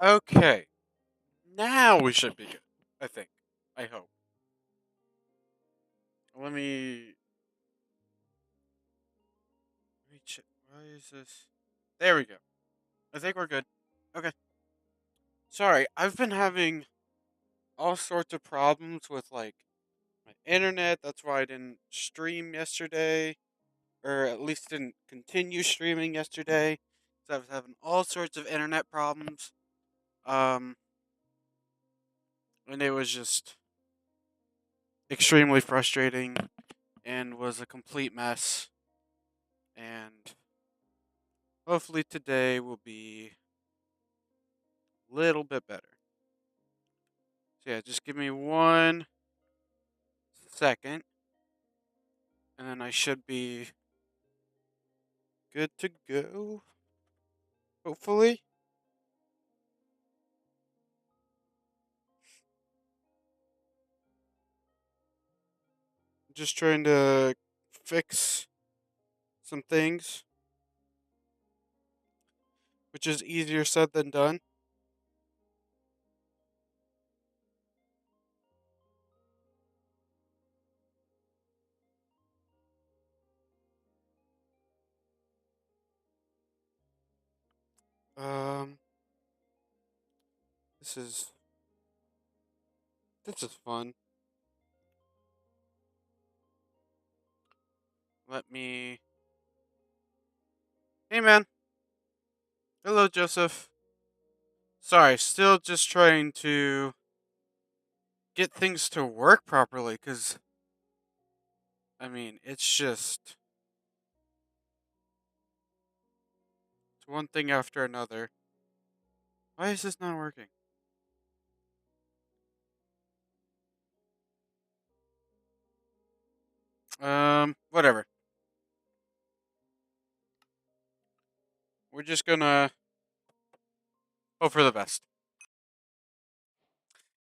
Okay, now we should be good. I think. I hope. Let me check. Why is this? There we go. I think we're good. Okay. Sorry, I've been having all sorts of problems with like my internet. That's why I didn't stream yesterday, or at least didn't continue streaming yesterday. So I was having all sorts of internet problems. Um, and it was just extremely frustrating and was a complete mess. And hopefully today will be a little bit better. So yeah, just give me 1 second, and then I should be good to go. Hopefully. Just trying to fix some things, which is easier said than done. Um, this is this is fun. Let me. Hey man, hello Joseph. Sorry, still just trying to get things to work properly. Cause I mean, it's one thing after another. Why is this not working? Whatever. We're just gonna hope for the best.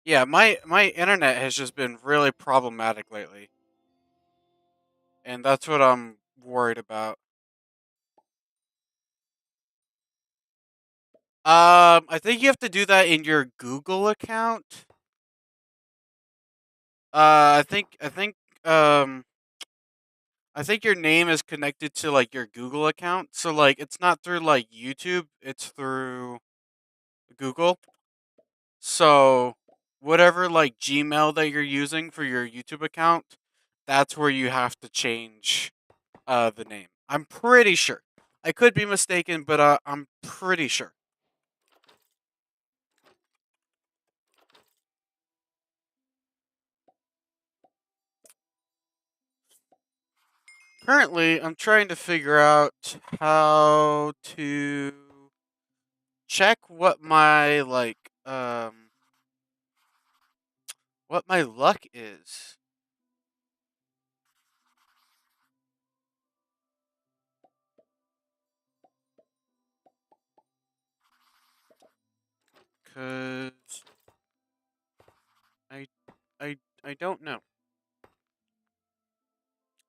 Yeah, my internet has just been really problematic lately, and that's what I'm worried about. I think you have to do that in your Google account. Um, I think your name is connected to like your Google account, so like it's not through like YouTube, it's through Google. So whatever like Gmail that you're using for your YouTube account, that's where you have to change the name. I'm pretty sure. I could be mistaken, but I'm pretty sure. Currently, I'm trying to figure out how to check what my luck is. Cause I I don't know.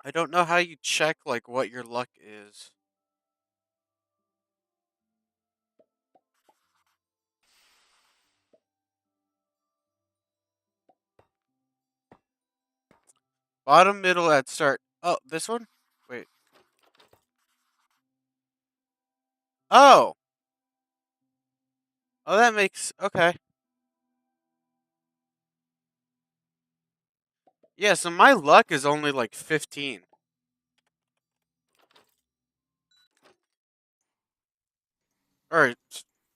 I don't know how you check like what your luck is. Bottom, middle, at start. Oh, this one? Wait. Oh. Oh, that makes okay. Yeah, so my luck is only like 15 or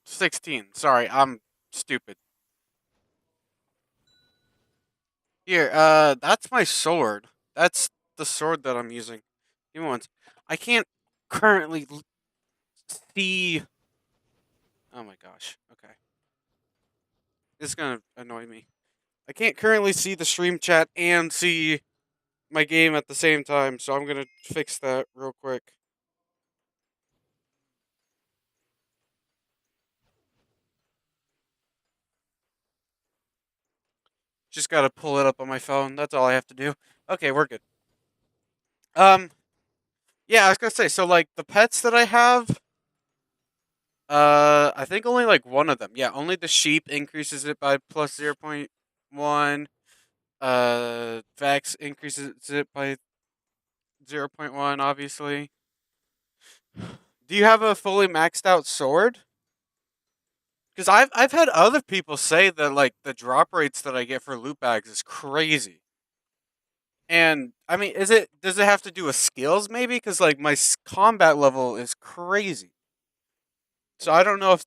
16. Sorry, I'm stupid. Here, that's my sword. That's the sword that I'm using. Give me once. I can't currently see. Oh my gosh. Okay. This is gonna annoy me. I can't currently see the stream chat and see my game at the same time, so I'm gonna fix that real quick. Just gotta pull it up on my phone. That's all I have to do. Okay, we're good. Um, yeah, I was gonna say, so like the pets that I have, I think only like one of them. Yeah, only the sheep increases it by plus 0.1. Vex increases it by 0.1, obviously. Do you have a fully maxed out sword? Because I've had other people say that like the drop rates that I get for loot bags is crazy. And I mean, does it have to do with skills maybe? Because like my combat level is crazy. So I don't know if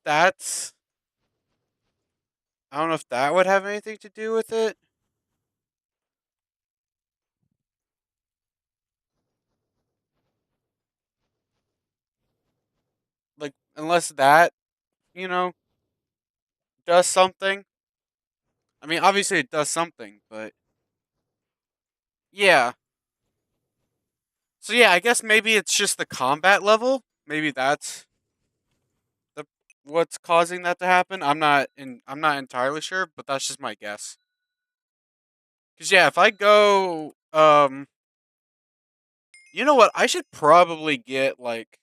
that would have anything to do with it. Like unless that you know does something. I mean, obviously it does something, but yeah. So yeah, I guess maybe it's just the combat level. Maybe that's the what's causing that to happen. I'm not entirely sure, but that's just my guess. Cuz yeah, if I go you know what? I should probably get like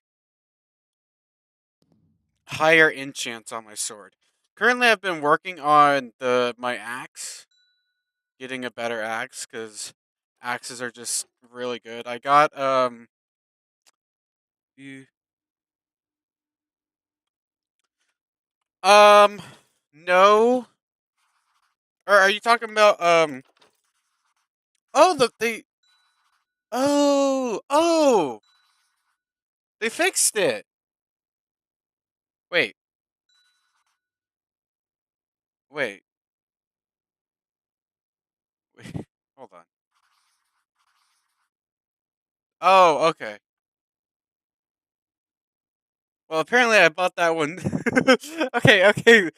higher enchants on my sword. Currently I've been working on the my axe, getting a better axe cuz axes are just really good. I got you um no. Or are you talking about oh oh they fixed it. Wait, wait, wait. Hold on. Oh, okay. Well, apparently I bought that one. Okay, okay.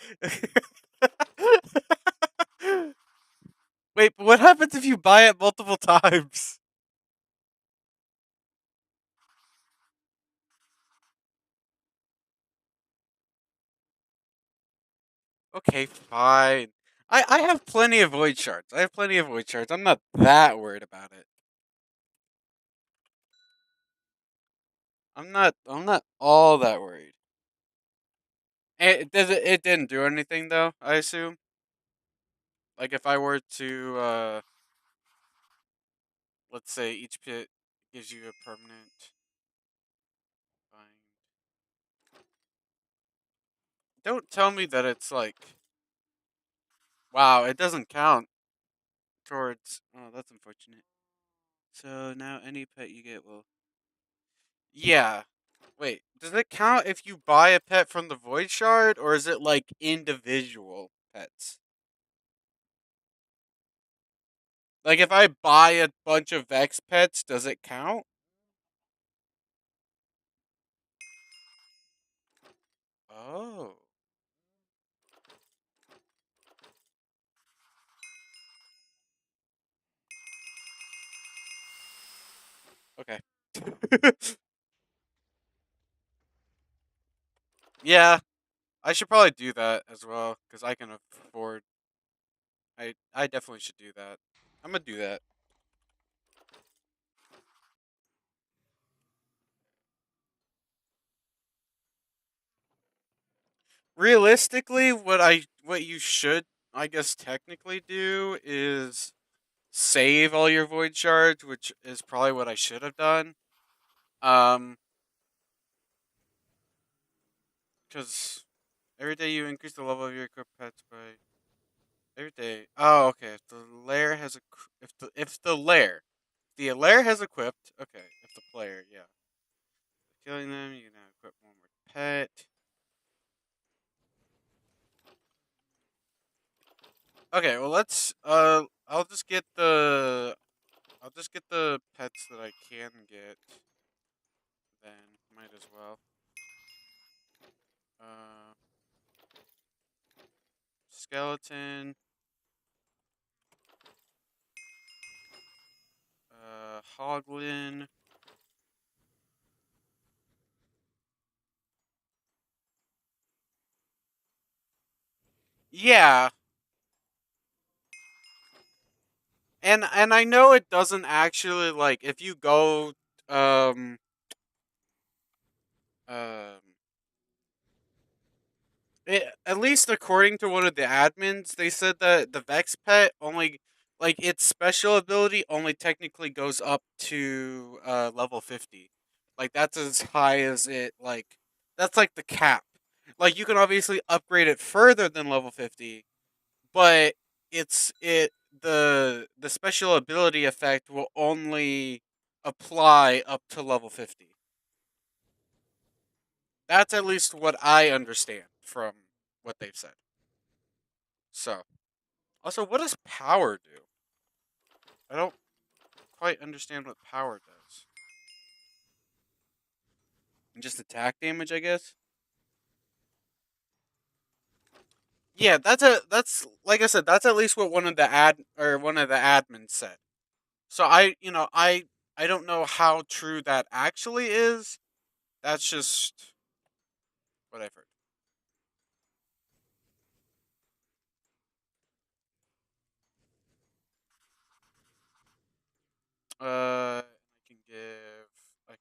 Wait, but what happens if you buy it multiple times? Okay, fine. I have plenty of void shards. I have plenty of void shards. I'm not that worried about it. I'm not all that worried. It didn't do anything though, I assume. Like if I were to let's say each pit gives you a permanent bind. Don't tell me that it's like wow, it doesn't count towards oh that's unfortunate. So now any pet you get will yeah. Wait, does it count if you buy a pet from the Void Shard, or is it like individual pets? Like if I buy a bunch of Vex pets, does it count? Oh, okay. Yeah, I should probably do that as well because I can afford. I definitely should do that. I'm gonna do that. Realistically, what you should I guess technically do is save all your void shards, which is probably what I should have done. Um, because every day you increase the level of your equipped pets by every day. Oh, okay. If the lair has a if the lair has equipped. Okay, if the player, yeah, killing them, you can now equip one more pet. Okay, well I'll just get the pets that I can get. Then might as well. Uh, skeleton. Hoglin. Yeah, and I know it doesn't actually like if you go um um At least according to one of the admins, they said that the Vex pet only, like, its special ability only technically goes up to level 50. Like, that's as high as it, like, that's like the cap. Like, you can obviously upgrade it further than level 50, but the special ability effect will only apply up to level 50. That's at least what I understand from what they've said. So, also, what does power do? I don't quite understand what power does. Just attack damage, I guess. Yeah, that's like I said, that's at least what one of the admins said. So I don't know how true that actually is. That's just what I've heard. I can give that.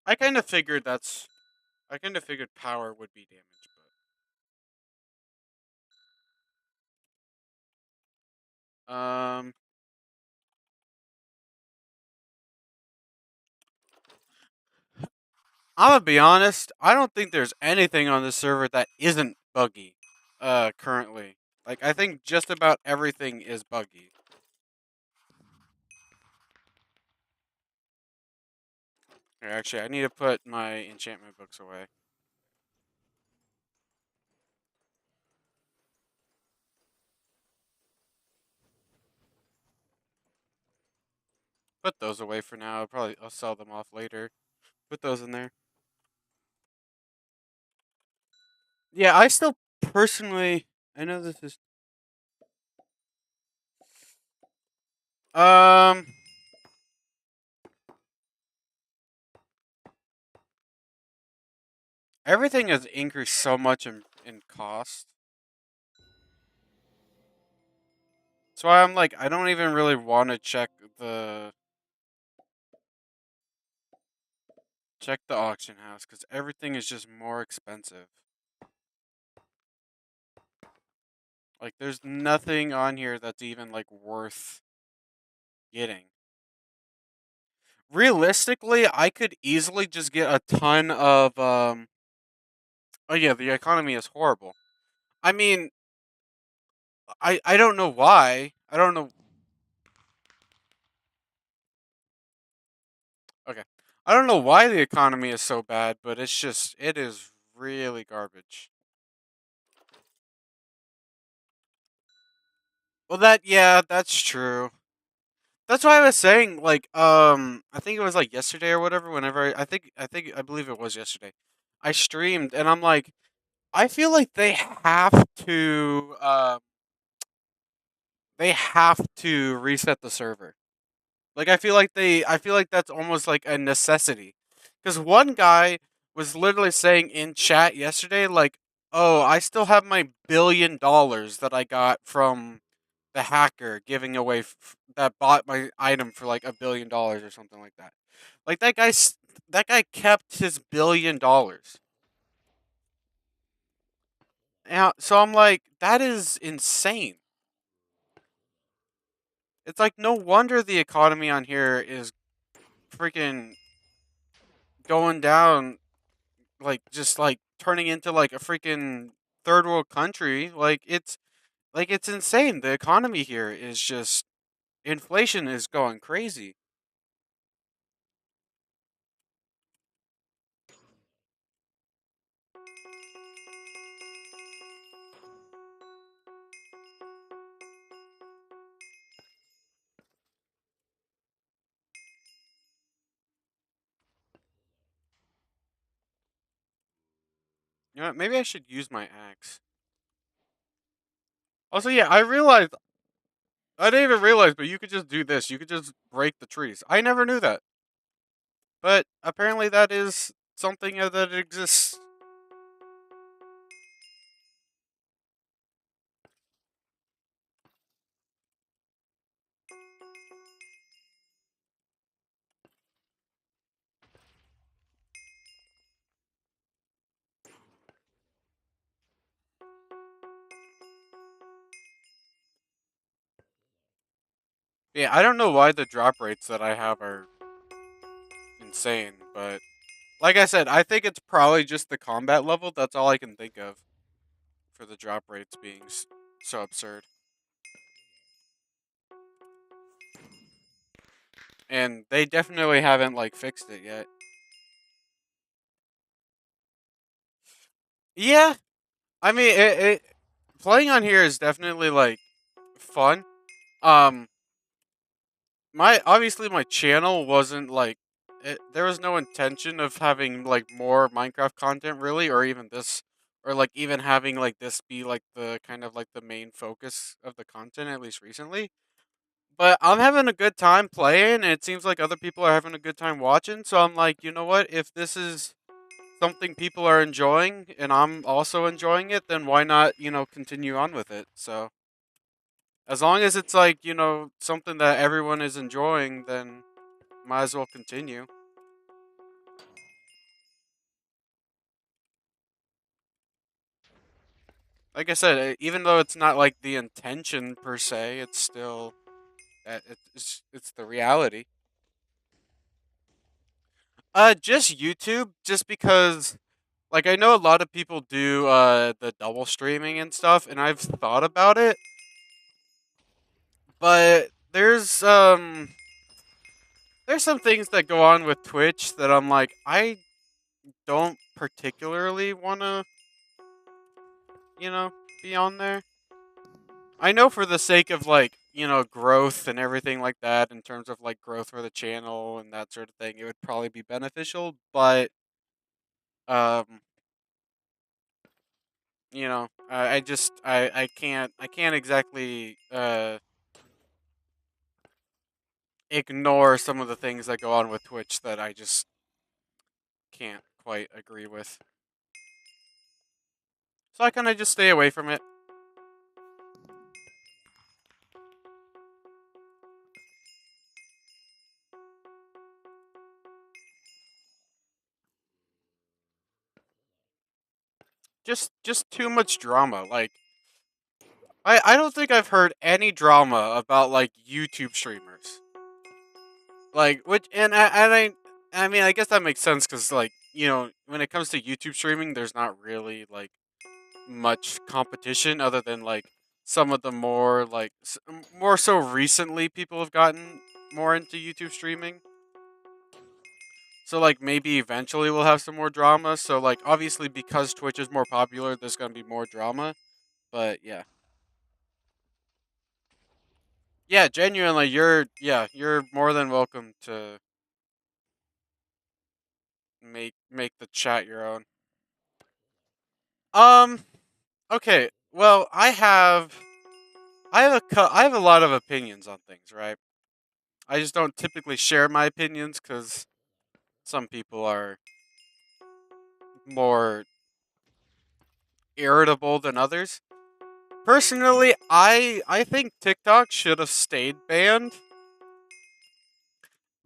I kind of figured I kind of figured power would be damage, but I'm gonna be honest. I don't think there's anything on this server that isn't buggy. Currently, like I think just about everything is buggy. Here, actually, I need to put my enchantment books away. Put those away for now. I'll sell them off later. Put those in there. Yeah, I still personally. I know this is. Um, Everything has increased so much in cost. That's why I'm like, I don't even really want to check the auction house because everything is just more expensive. Like, there's nothing on here that's even like worth getting. Realistically, I could easily just get a ton of Oh yeah, the economy is horrible. I mean, I don't know why. I don't know. Okay. I don't know why the economy is so bad, but it is really garbage. Well, yeah, that's true. That's why I was saying, like, I think it was like yesterday or whatever. Whenever I believe it was yesterday, I streamed and I'm like, I feel like they have to reset the server. Like I feel like that's almost like a necessity. Cuz one guy was literally saying in chat yesterday like, "Oh, I still have my $1 billion that I got from the hacker giving away that bought my item for like $1 billion or something like that." Like that guy kept his $1 billion. Yeah, so I'm like, that is insane. It's like no wonder the economy on here is freaking going down, like just like turning into like a freaking third world country. Like it's insane. The economy here is just inflation is going crazy. You know what? Maybe I should use my axe. Also, yeah, I didn't even realize, but you could just do this. You could just break the trees. I never knew that, but apparently that is something that exists. Yeah, I don't know why the drop rates that I have are insane, but like I said, I think it's probably just the combat level. That's all I can think of for the drop rates being so absurd. And they definitely haven't like fixed it yet. Yeah, I mean, playing on here is definitely like fun. Um, my obviously my channel wasn't like there was no intention of having like more Minecraft content really, or even this, or like even having like this be like the kind of like the main focus of the content at least recently. But I'm having a good time playing, and it seems like other people are having a good time watching. So I'm like, you know what? If this is something people are enjoying, and I'm also enjoying it, then why not, continue on with it? So as long as it's like, something that everyone is enjoying, then might as well continue. Like I said, even though it's not like the intention per se, it's still it's the reality. Just YouTube, just because like I know a lot of people do the double streaming and stuff, and I've thought about it, but there's some things that go on with Twitch that I'm like I don't particularly want to, you know, be on there. I know for the sake of like, growth and everything like that in terms of like growth for the channel and that sort of thing, it would probably be beneficial, but um I just I can't exactly ignore some of the things that go on with Twitch that I just can't quite agree with. So I kind of just stay away from it. Just too much drama. Like I don't think I've heard any drama about like YouTube streamers. Like which I mean I guess that makes sense cuz like, when it comes to YouTube streaming there's not really like much competition other than like some of the more like more so recently people have gotten more into YouTube streaming. So like maybe eventually we'll have some more drama. So like obviously because Twitch is more popular, there's gonna be more drama. But yeah, yeah, genuinely, you're more than welcome to make the chat your own. Um. Okay. Well, I have a lot of opinions on things, right? I just don't typically share my opinions because some people are more irritable than others. Personally, I think TikTok should have stayed banned,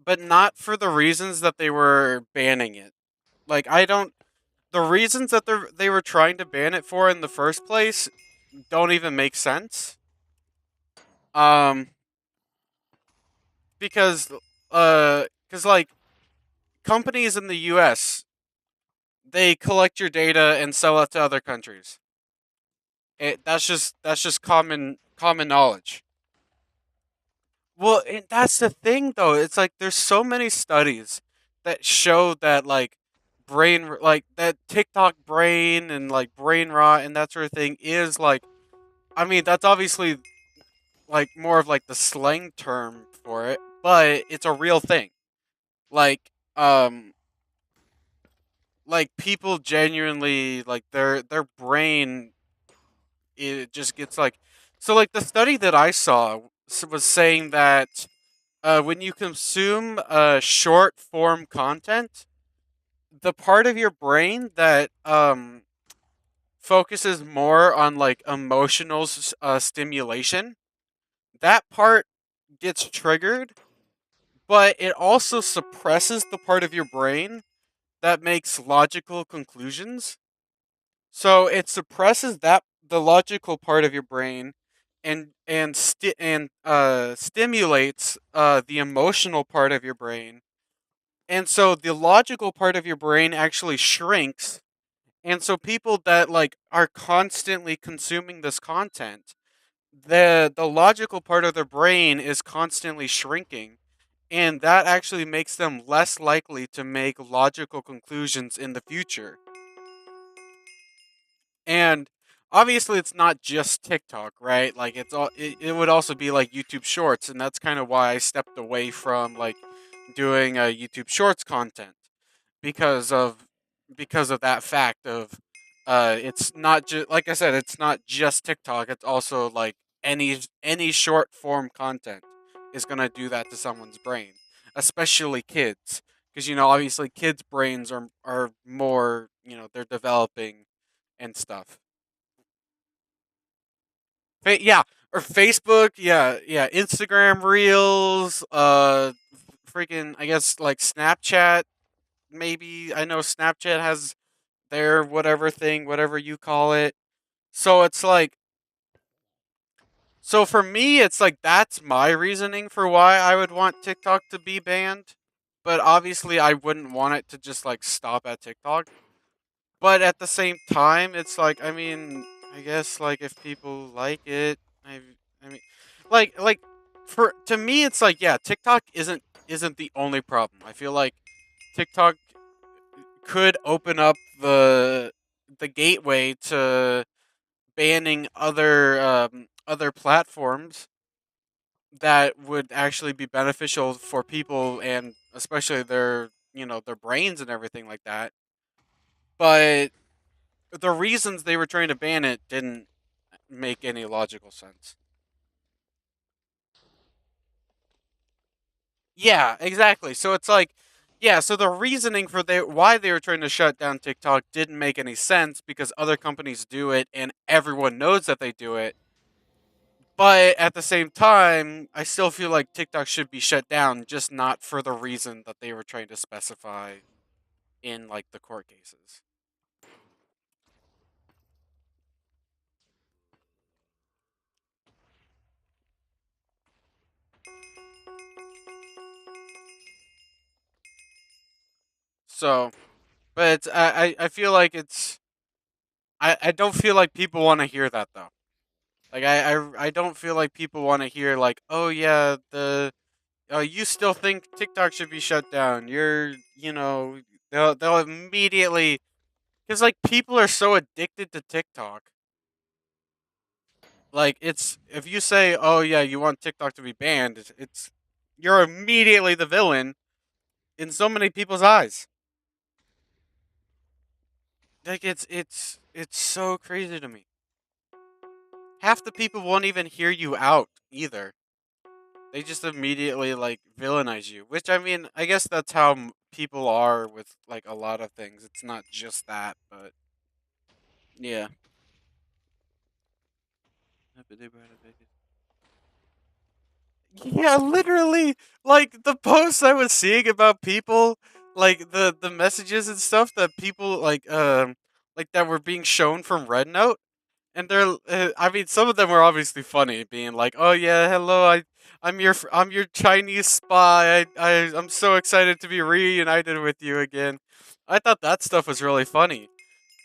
but not for the reasons that they were banning it. Like I don't the reasons that they were trying to ban it for in the first place don't even make sense. Um because like companies in the US, they collect your data and sell it to other countries. That's just common knowledge. Well, and that's the thing though. It's like there's so many studies that show that like like that TikTok brain and like brain rot and that sort of thing is like I mean, that's obviously like more of like the slang term for it, but it's a real thing. Like um like people genuinely like their brain it just gets like so like the study that I saw was saying that when you consume short form content, the part of your brain that focuses more on like emotional stimulation, that part gets triggered, but it also suppresses the part of your brain that makes logical conclusions. So it suppresses that the logical part of your brain and stimulates the emotional part of your brain, and so the logical part of your brain actually shrinks. And so people that like are constantly consuming this content, the logical part of their brain is constantly shrinking, and that actually makes them less likely to make logical conclusions in the future. And obviously it's not just TikTok, right? Like it would also be like YouTube Shorts, and that's kind of why I stepped away from like doing YouTube Shorts content, because of that fact of it's not just, like I said, it's not just TikTok, it's also like any short form content is going to do that to someone's brain, especially kids, because obviously kids brains are more, they're developing and stuff. Yeah, or Facebook, yeah, yeah, Instagram Reels, freaking, I guess like Snapchat, maybe. I know Snapchat has their whatever thing, whatever you call it. So it's like, so for me, it's like that's my reasoning for why I would want TikTok to be banned. But obviously, I wouldn't want it to just like stop at TikTok. But at the same time, it's like, I mean, I guess like if people like it, I mean, like for to me, it's like, yeah, TikTok isn't the only problem. I feel like TikTok could open up the gateway to banning other platforms that would actually be beneficial for people, and especially their, their brains and everything like that. But the reasons they were trying to ban it didn't make any logical sense. Yeah, exactly. So it's like, yeah, so the reasoning for why they were trying to shut down TikTok didn't make any sense, because other companies do it and everyone knows that they do it. But at the same time, I still feel like TikTok should be shut down, just not for the reason that they were trying to specify in like the court cases. So, but I feel like I don't feel like people want to hear that though. Like I don't feel like people want to hear like, oh yeah, you still think TikTok should be shut down. They'll immediately, because like people are so addicted to TikTok. Like, it's, if you say, oh yeah, you want TikTok to be banned, you're immediately the villain in so many people's eyes. Like, it's so crazy to me. Half the people won't even hear you out either. They just immediately like villainize you, which, I mean, I guess that's how people are with like a lot of things. It's not just that, but yeah. Yeah, literally, like the posts I was seeing about people, like the messages and stuff that people like that were being shown from Red Note, and I mean, some of them were obviously funny, being like, "Oh yeah, hello, I'm your Chinese spy. I'm so excited to be reunited with you again." I thought that stuff was really funny.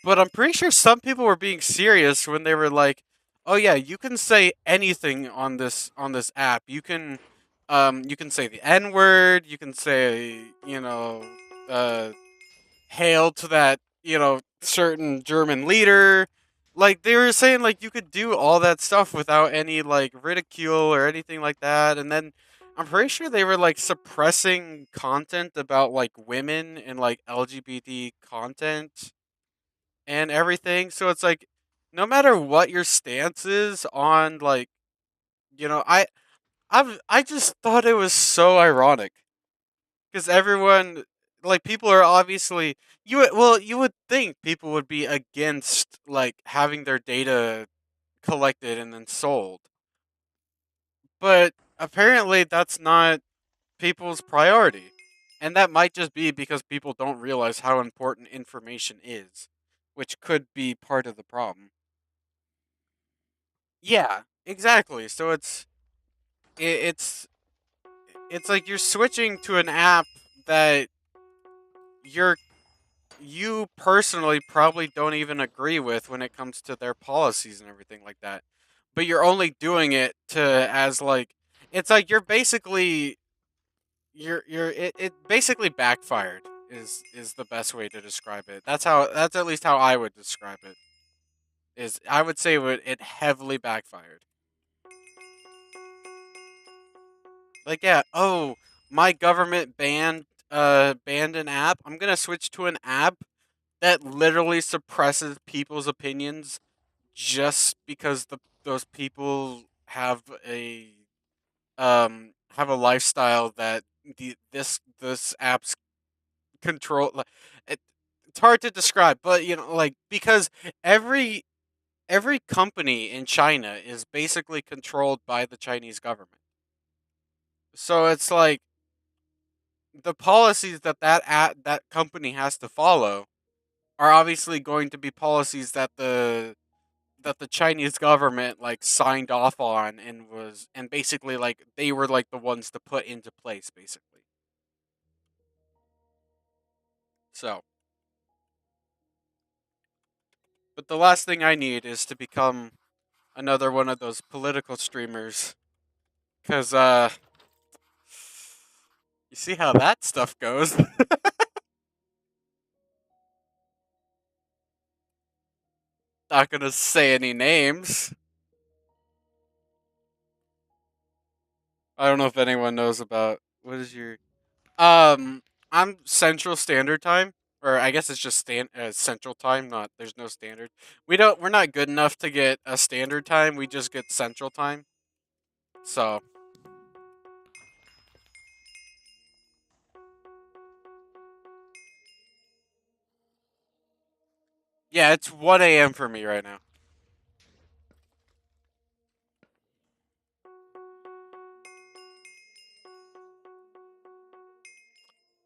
But I'm pretty sure some people were being serious when they were like, "Oh yeah, you can say anything on this app. You can say the N word. You can say, hail to that, certain German leader." Like, they were saying like you could do all that stuff without any like ridicule or anything like that. And then I'm pretty sure they were like suppressing content about like women and like LGBT content and everything. So it's like, no matter what your stance is on, like, I just thought it was so ironic, because everyone, like, people are obviously, you would think people would be against like having their data collected and then sold, but apparently that's not people's priority. And that might just be because people don't realize how important information is, which could be part of the problem. Yeah, exactly. So it's it's like you're switching to an app that you're you personally probably don't even agree with when it comes to their policies and everything like that. But you're only doing it to as like it's like you're basically it basically backfired is the best way to describe it. That's at least how I would describe it. Is I would say it heavily backfired. Like yeah, oh, my government banned an app. I'm going to switch to an app that literally suppresses people's opinions just because those people have a lifestyle that this app's control it, it's hard to describe, but like because every every company in China is basically controlled by the Chinese government. So it's like the policies that company has to follow are obviously going to be policies that the Chinese government like signed off on and basically like they were like the ones to put into place basically. So, but the last thing I need is to become another one of those political streamers cuz you see how that stuff goes. Not going to say any names. I don't know if anyone knows about what is your um I'm Central Standard Time, or I guess it's just Central Time. Not there's no standard. We're not good enough to get a standard time. We just get Central Time. So yeah, it's 1 a.m. for me right now.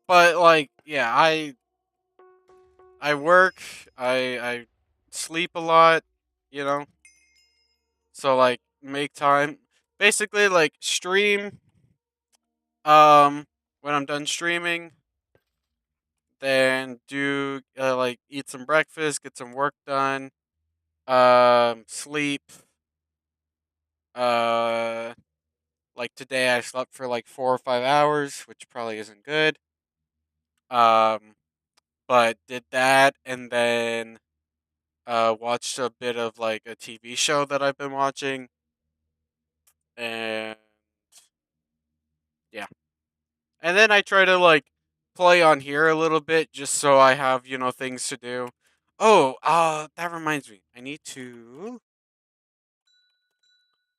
But like yeah, I work, I sleep a lot, you know. So like make time, basically like stream. When I'm done streaming, then do like eat some breakfast, get some work done, sleep. Uh, like today I slept for like 4 or 5 hours, which probably isn't good. Um, but did that and then watched a bit of like a TV show that I've been watching, and yeah, and then I try to like play on here a little bit just so I have things to do. Oh, that reminds me, I need to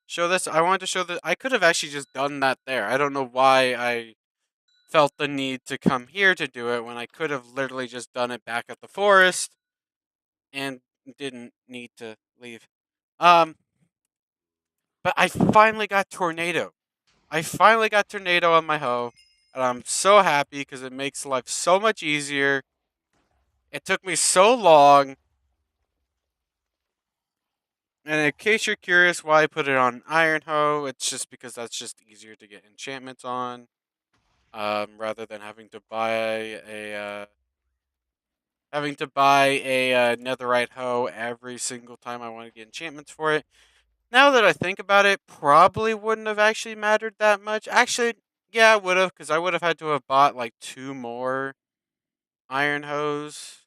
show this. I wanted to show that I could have actually just done that there. I don't know why I felt the need to come here to do it when I could have literally just done it back at the forest and didn't need to leave. Um, but I finally got tornado. I finally got tornado on my hoe, and I'm so happy because it makes life so much easier. It took me so long, and in case you're curious why I put it on iron hoe, it's just because that's just easier to get enchantments on, rather than having to buy a netherite hoe every single time I want to get enchantments for it. Now that I think about it, probably wouldn't have actually mattered that much. Actually, yeah, it would have, because I would have had to have bought like two more iron hoes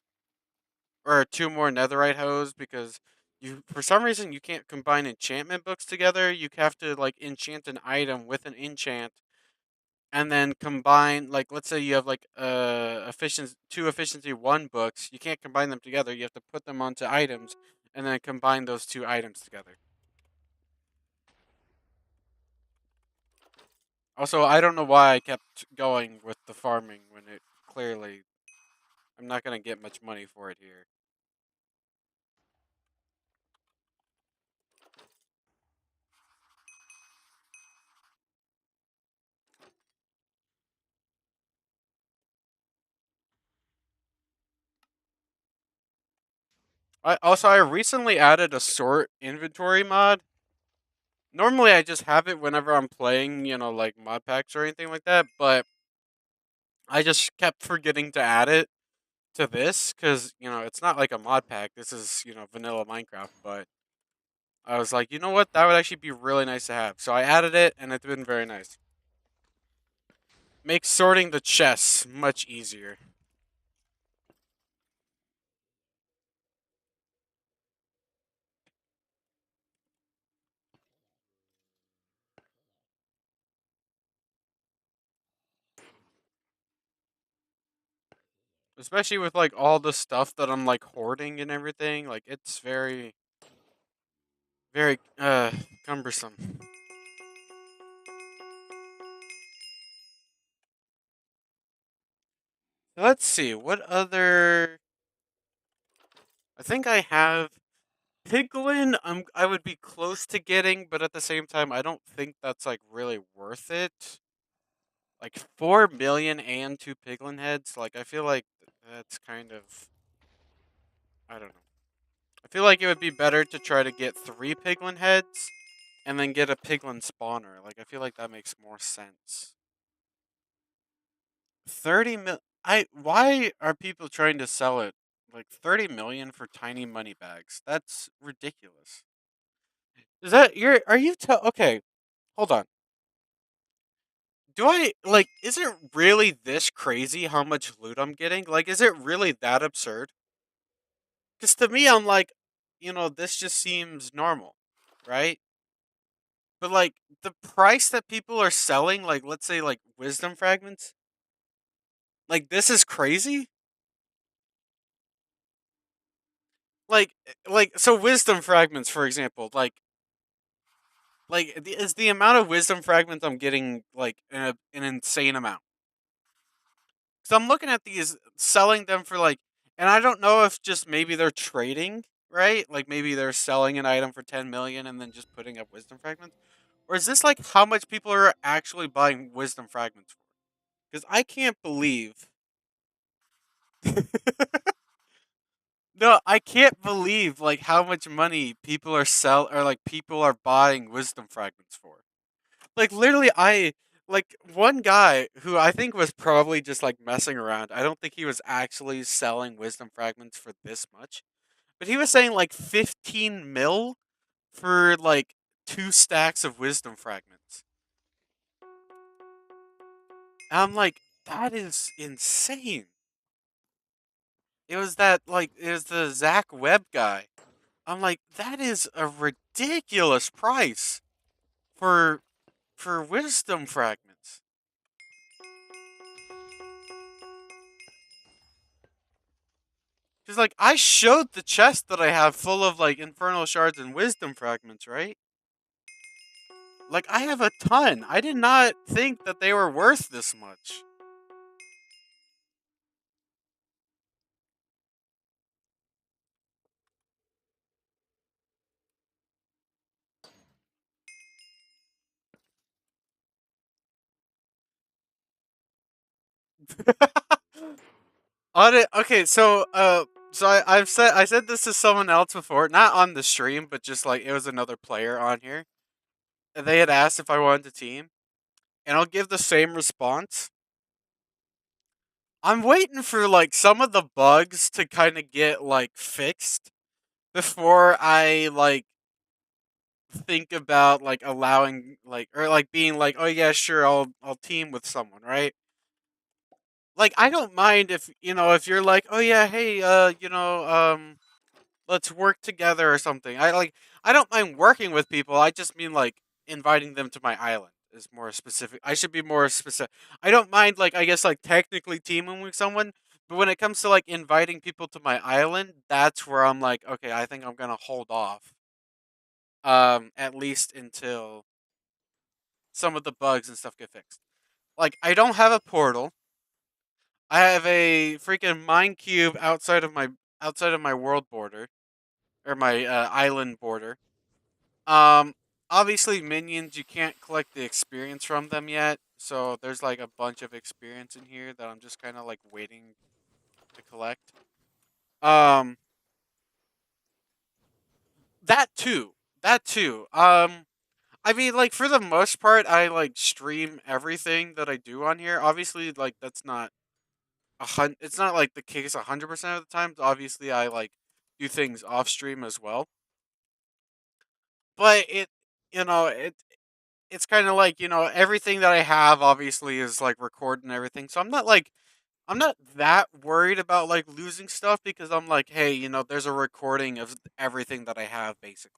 or two more netherite hoes because you for some reason you can't combine enchantment books together. You have to like enchant an item with an enchant and then combine, like, let's say you have like efficiency 1 books. You can't combine them together. You have to put them onto items and then combine those two items together. Also, I don't know why I kept going with the farming when it clearly I'm not going to get much money for it here. I recently added a sort inventory mod. Normally, I just have it whenever I'm playing, like mod packs or anything like that. But I just kept forgetting to add it to this because it's not like a mod pack. This is vanilla Minecraft. But I was like, you know what? That would actually be really nice to have. So I added it, and it's been very nice. Makes sorting the chests much easier. Especially with like all the stuff that I'm like hoarding and everything. Like it's very, very cumbersome. Let's see, what other I think I have Piglin. I would be close to getting, but at the same time I don't think that's like really worth it. Like 4 million and two Piglin heads, like I feel like that's kind of, I don't know. I feel like it would be better to try to get three Piglin heads and then get a Piglin spawner. Like I feel like that makes more sense. 30 mil. Why are people trying to sell it like 30 million for tiny money bags? That's ridiculous. Is that are you okay, hold on. Do I like is it really this crazy how much loot I'm getting? Like is it really that absurd? Cuz to me I'm like, this just seems normal, right? But like the price that people are selling, like let's say like wisdom fragments, like this is crazy. Like so wisdom fragments for example, is the amount of wisdom fragments I'm getting like an insane amount. So I'm looking at these selling them for like, and I don't know if just maybe they're trading, right? Like maybe they're selling an item for 10 million and then just putting up wisdom fragments. Or is this like how much people are actually buying wisdom fragments for? Because I can't believe. No, I can't believe like how much money people are like people are buying wisdom fragments for. Like literally I like one guy who I think was probably just like messing around. I don't think he was actually selling wisdom fragments for this much. But he was saying like 15 mil for like two stacks of wisdom fragments. And I'm like, that is insane. It was the Zach Webb guy. I'm like, that is a ridiculous price for wisdom fragments. Because like I showed the chest that I have full of like infernal shards and wisdom fragments, right? Like I have a ton. I did not think that they were worth this much. On it, okay, I said this to someone else before, not on the stream, but just like it was another player on here. And they had asked if I wanted to team, and I'll give the same response. I'm waiting for like some of the bugs to kind of get like fixed before I like think about like allowing like or like being like, oh yeah, sure, I'll team with someone, right? Like I don't mind if if you're like, oh yeah, hey, let's work together or something. I don't mind working with people. I just mean like inviting them to my island is more specific. I should be more specific. I don't mind like I guess like technically teaming with someone, but when it comes to like inviting people to my island, that's where I'm like, okay, I think I'm going to hold off at least until some of the bugs and stuff get fixed. Like I don't have a portal. I have a freaking mine cube outside of my world border or my island border. Um, Obviously minions you can't collect the experience from them yet, so there's like a bunch of experience in here that I'm just kind of like waiting to collect. Um, that too, that too. I mean, like for the most part, I like stream everything that I do on here. Obviously, like that's not it's not like the case 100% of the time. Obviously, I like do things off stream as well. But you know, it's kind of like everything that I have obviously is like recorded and everything. So I'm not that worried about like losing stuff because I'm like, hey, there's a recording of everything that I have basically.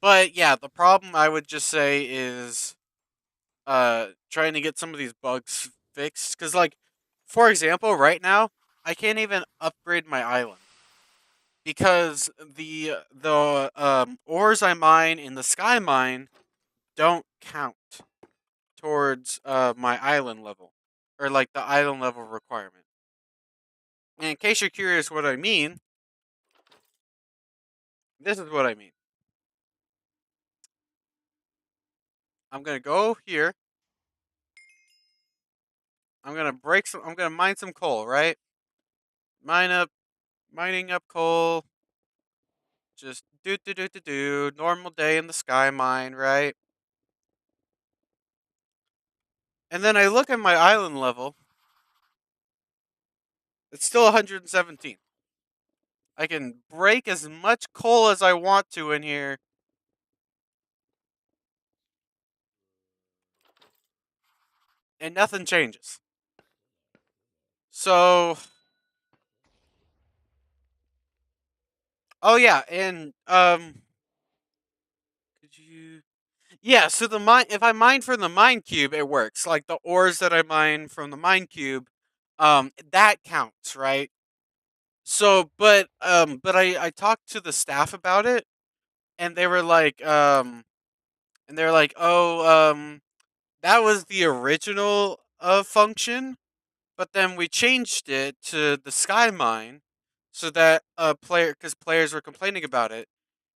But yeah, the problem I would just say is trying to get some of these bugs fixed cuz like for example, right now I can't even upgrade my island because the ores I mine in the sky mine don't count towards my island level or like the island level requirement. And in case you're curious what I mean, this is what I mean. I'm gonna go here. I'm gonna mine some coal, right? Mine up, mining up coal. Just do. Normal day in the sky mine, right? And then I look at my island level. It's still 117. I can break as much coal as I want to in here, and nothing changes. So, oh yeah, and could you yeah, so the mine if I mine from the mine cube, it works. Like the ores that I mine from the mine cube, that counts, right? So, but I talked to the staff about it, and they were like, oh, that was the original function, but then we changed it to the sky mine, so that because players were complaining about it,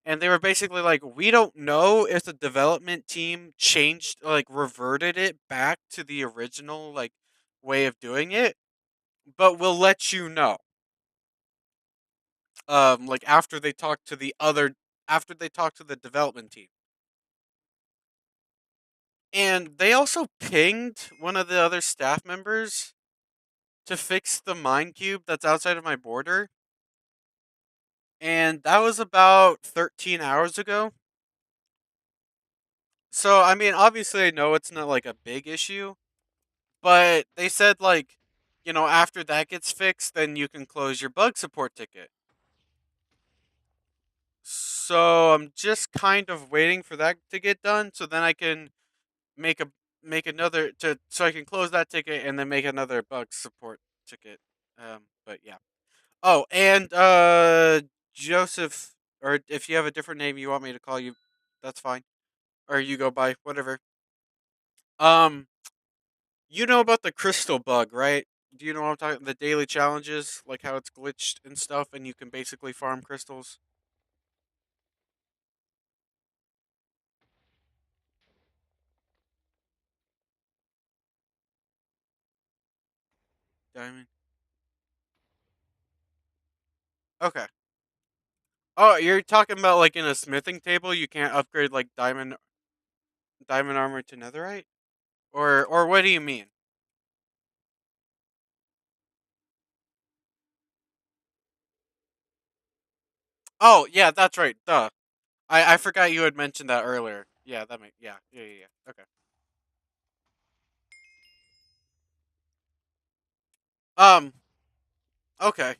and they were basically like, we don't know if the development team changed, like reverted it back to the original like way of doing it, but we'll let you know. Like after they talk to the development team, and they also pinged one of the other staff members to fix the mine cube that's outside of my border, and that was about 13 hours ago. So I mean, obviously, I know it's not like a big issue, but they said like, after that gets fixed, then you can close your bug support ticket. So I'm just kind of waiting for that to get done, so then I can make a make another to so I can close that ticket and then make another bug support ticket. But yeah. Oh, and Joseph, or if you have a different name you want me to call you, that's fine. Or you go by whatever. Um, you know about the crystal bug, right? Do you know what I'm talking? The daily challenges, like how it's glitched and stuff, and you can basically farm crystals. Diamond. Okay. Oh, you're talking about like in a smithing table, you can't upgrade like diamond armor to netherite, or what do you mean? Oh, yeah, that's right. Duh. I forgot you had mentioned that earlier. Yeah, yeah. Okay. Um. Okay.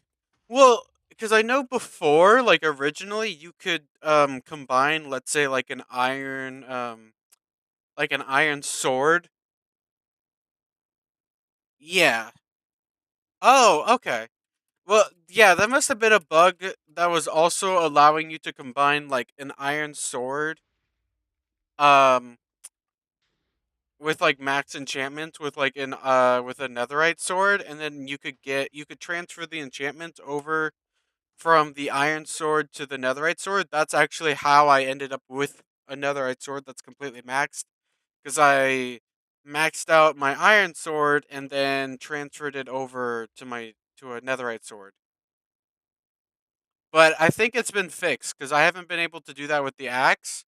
Well, because I know before, like originally, you could combine, let's say, like an iron sword. Yeah. Oh, okay. Well, yeah, that must have been a bug that was also allowing you to combine like an iron sword, um, with like max enchantments with a netherite sword, and then you could transfer the enchantments over from the iron sword to the netherite sword. That's actually how I ended up with a netherite sword that's completely maxed, because I maxed out my iron sword and then transferred it over to a netherite sword. But I think it's been fixed because I haven't been able to do that with the axe.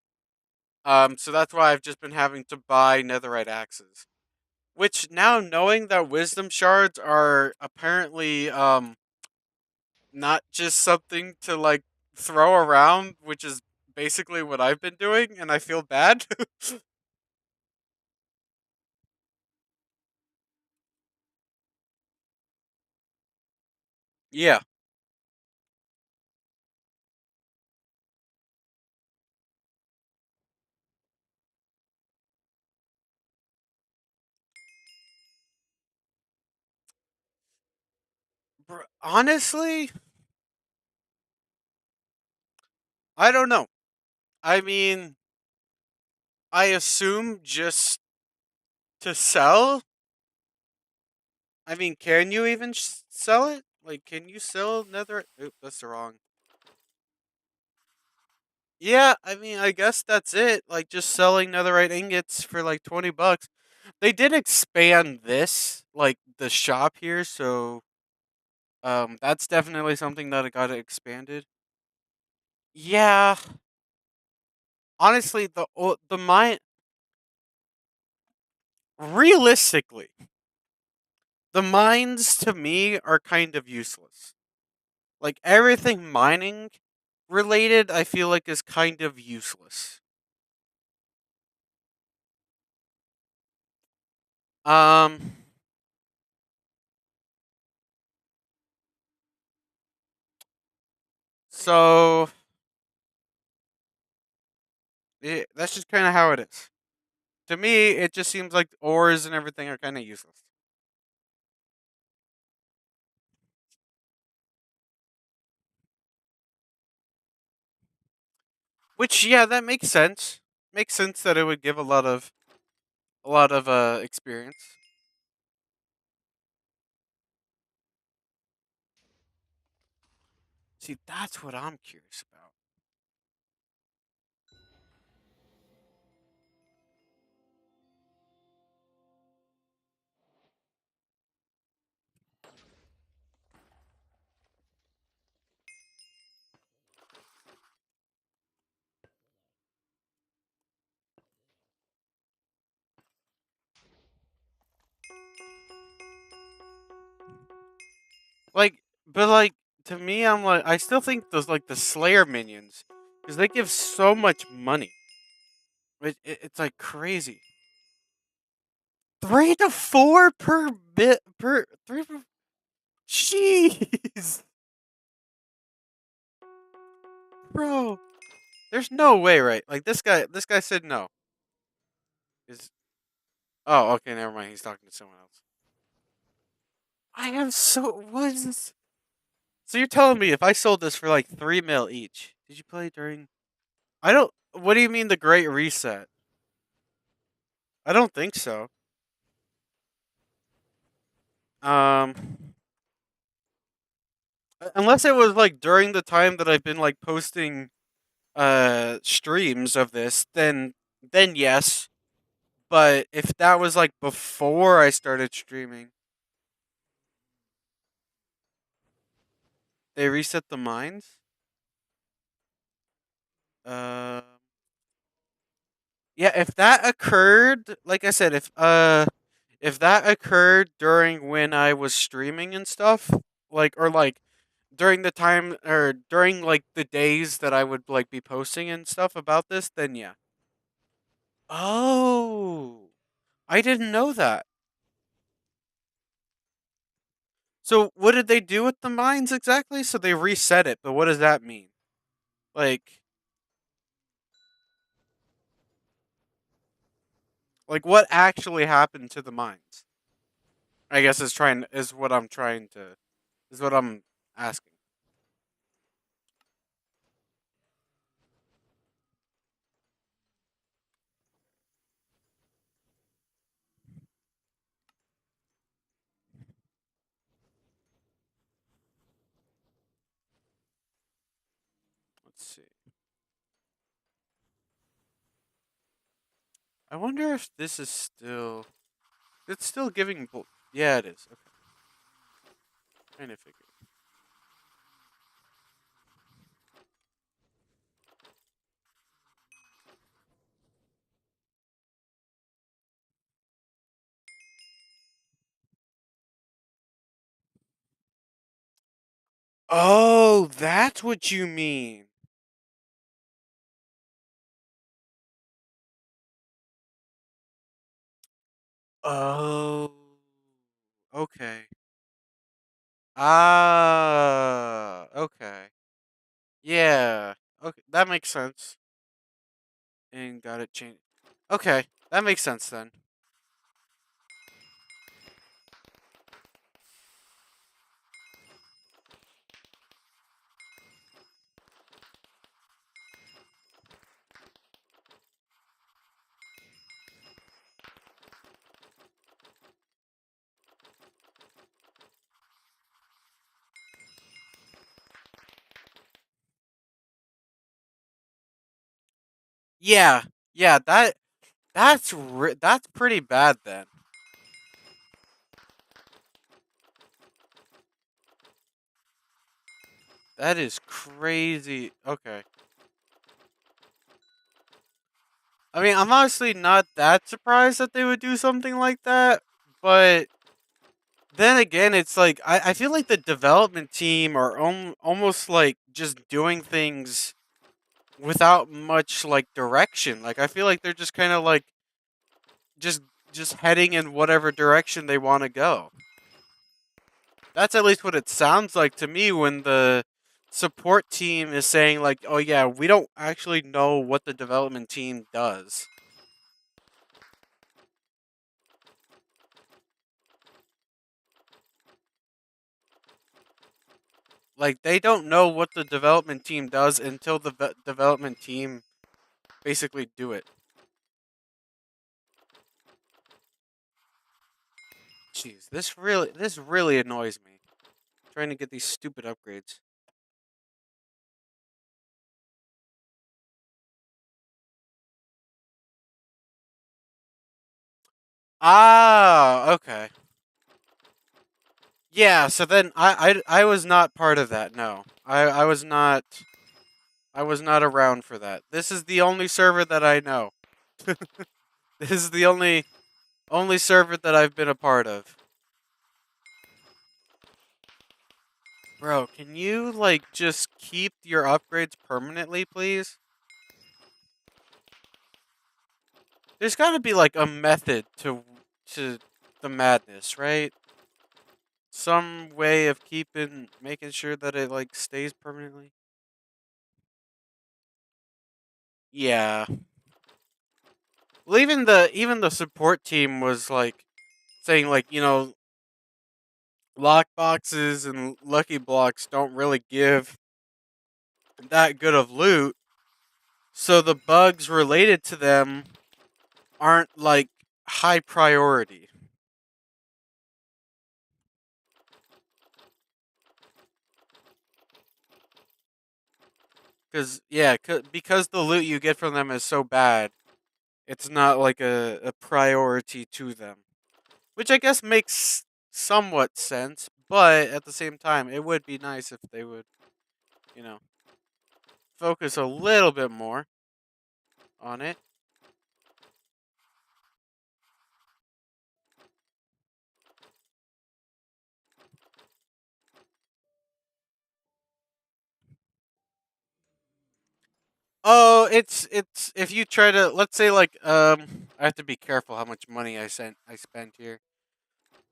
So that's why I've just been having to buy netherite axes. Which now knowing that wisdom shards are apparently not just something to like throw around, which is basically what I've been doing, and I feel bad. Yeah. Honestly, I don't know. I mean, I assume just to sell. I mean, can you even sell it? Like, can you sell nether? Oop, that's the wrong. Yeah, I mean, I guess that's it. Like, just selling netherite ingots for like 20 bucks. They did expand this, like the shop here, so that's definitely something that got expanded. Yeah, honestly, the mine realistically, the mines to me are kind of useless. Like everything mining related, I feel like is kind of useless. Um, so that's just kind of how it is. To me, it just seems like ores and everything are kind of useless. Which, yeah, that makes sense. Makes sense that it would give a lot of experience. See, that's what I'm curious about. Like, but like to me, I'm like, I still think those like the Slayer minions because they give so much money. It's like crazy. 3 to 4 per bit per three. Jeez, bro. There's no way, right? Like this guy said no. Is Oh, okay, never mind. He's talking to someone else. I am so what is this? So you're telling me if I sold this for like 3 mil each? Did you play during? I don't. What do you mean the Great Reset? I don't think so. Um, unless it was like during the time that I've been like posting streams of this, then yes. But if that was like before I started streaming, they reset the mines. Uh, yeah, if that occurred, like I said, if that occurred during when I was streaming and stuff, like or like during the time or during like the days that I would like be posting and stuff about this, then yeah. Oh, I didn't know that. So what did they do with the mines exactly? So they reset it, but what does that mean? Like like what actually happened to the mines? I guess is what I'm trying to is what I'm asking. Let's see. I wonder if this is still it's still giving yeah, it is. Okay. Kind of figured. Oh, that's what you mean. Oh. Okay. Ah, okay. Yeah. Okay, that makes sense. And got it changed. Okay, that makes sense then. Yeah. Yeah, that's pretty bad then. That is crazy. Okay. I mean, I'm honestly not that surprised that they would do something like that, but then again, it's like I feel like the development team are almost like just doing things without much like direction. Like I feel like they're just kind of like just just heading in whatever direction they want to go. That's at least what it sounds like to me when the support team is saying like, "Oh yeah, we don't actually know what the development team does." Like they don't know what the development team does until the development team basically do it. Jeez, this really annoys me. Trying to get these stupid upgrades. Ah, okay. Yeah, so then I was not part of that. No. I was not around for that. This is the only server that I know. This is the only server that I've been a part of. Bro, can you like just keep your upgrades permanently, please? There's got to be like a method to the madness, right? Some way of making sure that it like stays permanently. Yeah. Well, even the support team was like saying like lock boxes and lucky blocks don't really give that good of loot, so the bugs related to them aren't like high priority. Because yeah, because the loot you get from them is so bad, it's not like a priority to them, which I guess makes somewhat sense. But at the same time, it would be nice if they would, you know, focus a little bit more on it. Oh, it's if you try to, let's say like I have to be careful how much money I spend here.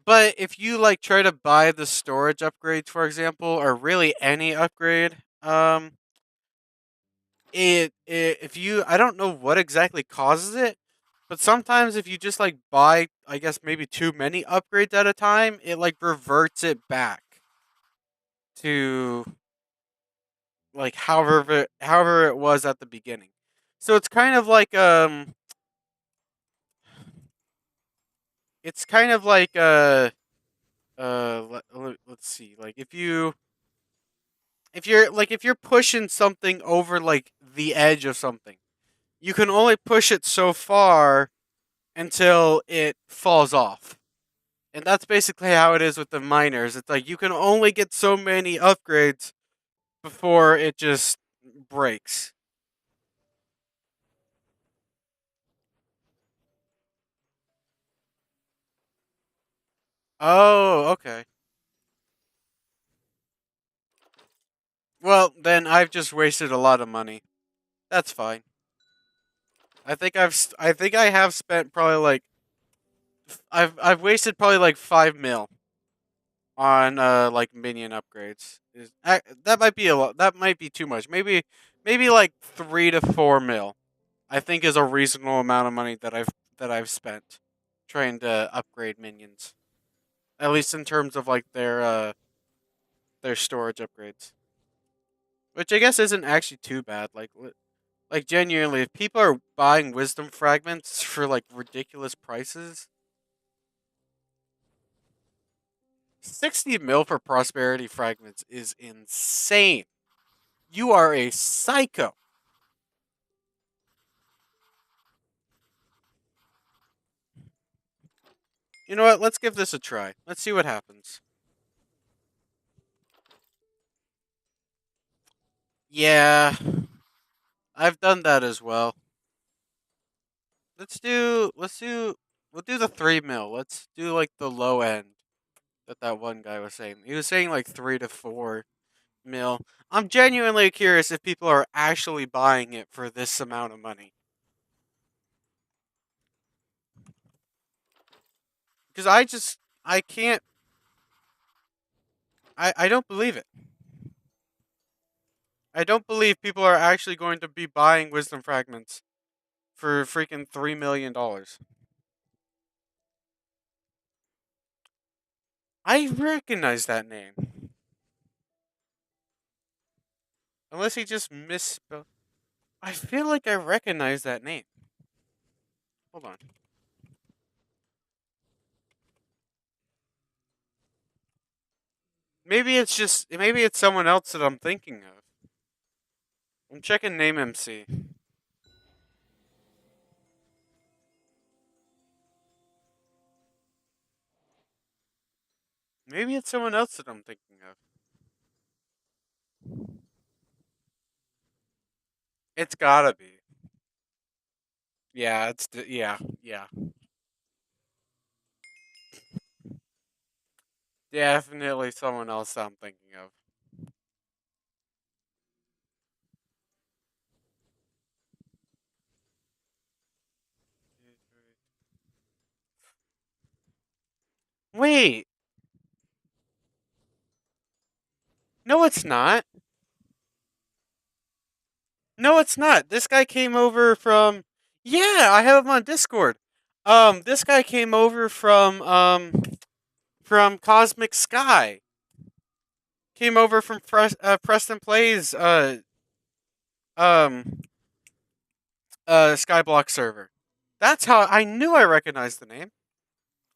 But if you like try to buy the storage upgrades, for example, or really any upgrade, it if you I don't know what exactly causes it, but sometimes if you just like buy, I guess maybe too many upgrades at a time, it like reverts it back to like however it was at the beginning. So it's kind of like let's see, like if you're pushing something over like the edge of something, you can only push it so far until it falls off. And that's basically how it is with the miners. It's like you can only get so many upgrades before it just breaks. Oh, okay. Well, then I've just wasted a lot of money. That's fine. I think I have spent probably like I've wasted probably like 5 mil on like minion upgrades. That might be a lot. That might be too much. Maybe like 3 to 4 mil. I think is a reasonable amount of money that I've spent trying to upgrade minions. At least in terms of like their storage upgrades, which I guess isn't actually too bad. Like genuinely, if people are buying wisdom fragments for like ridiculous prices, 60 mil for prosperity fragments is insane. You are a psycho. You know what? Let's give this a try. Let's see what happens. Yeah, I've done that as well. We'll do the 3 mil. Let's do like the low end that one guy was saying. He was saying like 3 to 4 mil. I'm genuinely curious if people are actually buying it for this amount of money. Because I can't, I don't believe it. I don't believe people are actually going to be buying wisdom fragments for freaking $3 million. I recognize that name. Unless he just misspelled. I feel like I recognize that name. Hold on. Maybe it's someone else that I'm thinking of. I'm checking name MC. Maybe it's someone else that I'm thinking of. It's gotta be. Yeah, yeah. Definitely someone else I'm thinking of. Wait, no, it's not. No, it's not. This guy came over from. Yeah, I have him on Discord. This guy came over from Cosmic Sky. Came over from Preston Plays um Skyblock server. That's how I knew I recognized the name.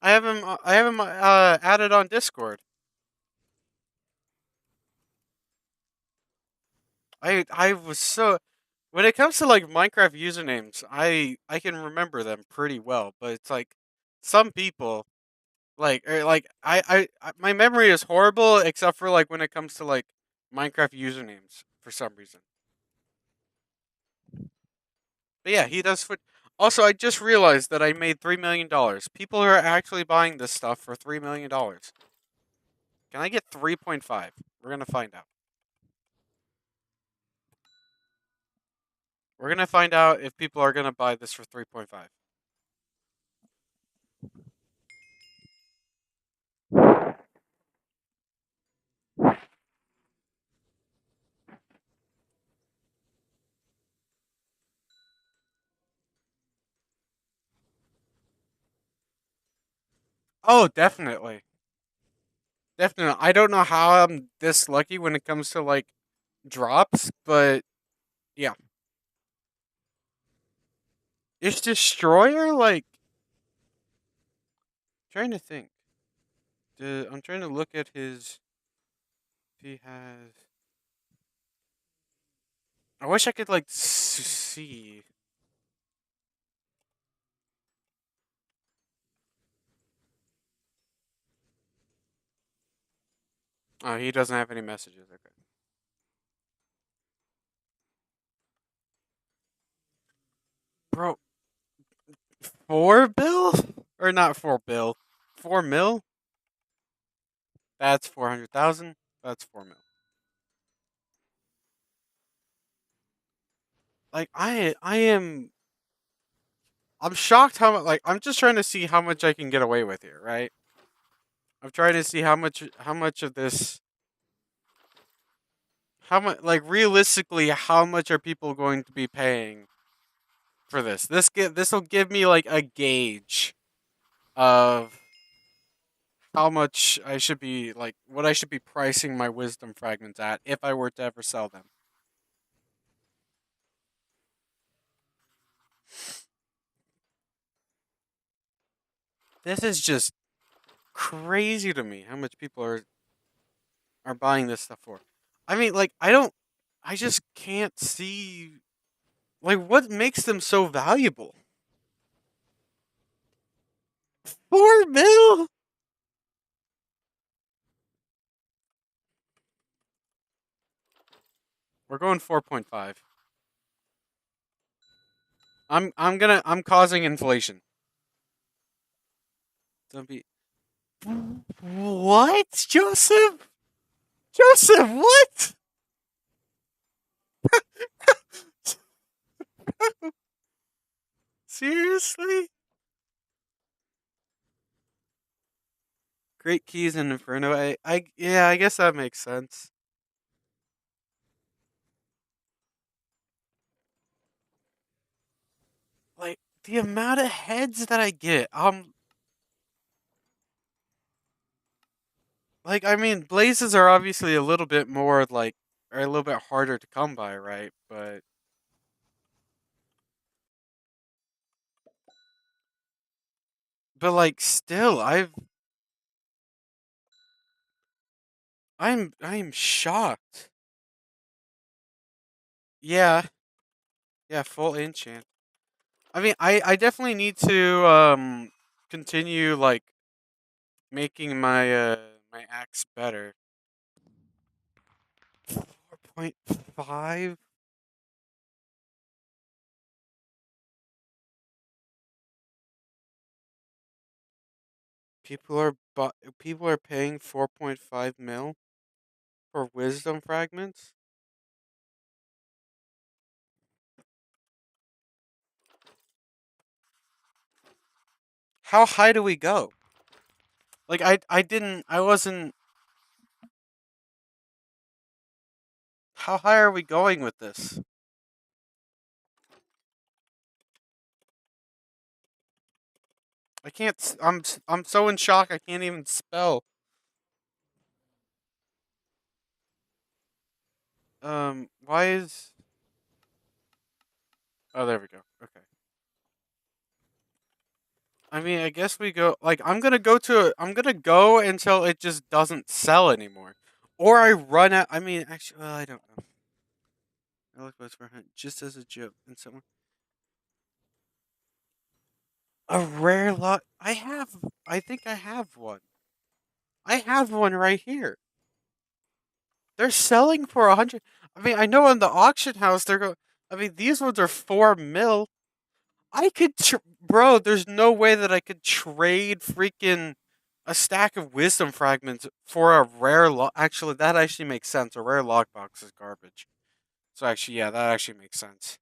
I have him added on Discord. I was so when it comes to like Minecraft usernames, I can remember them pretty well, but it's like some people like my memory is horrible except for like when it comes to like Minecraft usernames for some reason. But yeah, he does foot. Also, I just realized that I made $3 million. People are actually buying this stuff for $3 million. Can I get 3.5? We're gonna find out. We're gonna find out if people are gonna buy this for 3.5. Oh, definitely, definitely. I don't know how I'm this lucky when it comes to like drops, but yeah, is Destroyer like? Trying to think. I'm trying to look at his. If he has. I wish I could like see. Oh, he doesn't have any messages. Okay, bro. 4 bill or not 4 bill? 4 mil? That's 400,000. That's 4 mil. Like I am I'm shocked how like I'm just trying to see how much I can get away with here, right? I'm trying to see how much of this how much like realistically how much are people going to be paying for this? This will give me like a gauge of how much I should be like what I should be pricing my wisdom fragments at if I were to ever sell them. This is just crazy to me how much people are buying this stuff for. I mean, like I just can't see like what makes them so valuable. 4 mil? We're going 4.5. I'm causing inflation. Don't be what, Joseph? Joseph, what? Seriously? Great keys in Inferno. Yeah, I guess that makes sense. Like the amount of heads that I get. Like I mean, blazes are obviously a little bit more like are a little bit harder to come by, right? But like still, I'm shocked. Yeah, yeah, full enchant. I mean, I definitely need to continue like making my axe better. 4.5. People are paying 4.5 mil for wisdom fragments. How high do we go? Like I wasn't. How high are we going with this? I can't. I'm so in shock. I can't even spell. Why is? Oh, there we go. Okay. I mean, I guess we go. Like, I'm gonna go until it just doesn't sell anymore, or I run out. I mean, actually, well, I don't know. I look what's for hunt just as a joke, and someone a rare lot. I have. I think I have one. I have one right here. They're selling for 100. I mean, I know in the auction house they're going. I mean, these ones are 4 mil. Bro. There's no way that I could trade freaking a stack of wisdom fragments for a rare lock. Actually, that actually makes sense. A rare lockbox is garbage. So actually, yeah, that actually makes sense.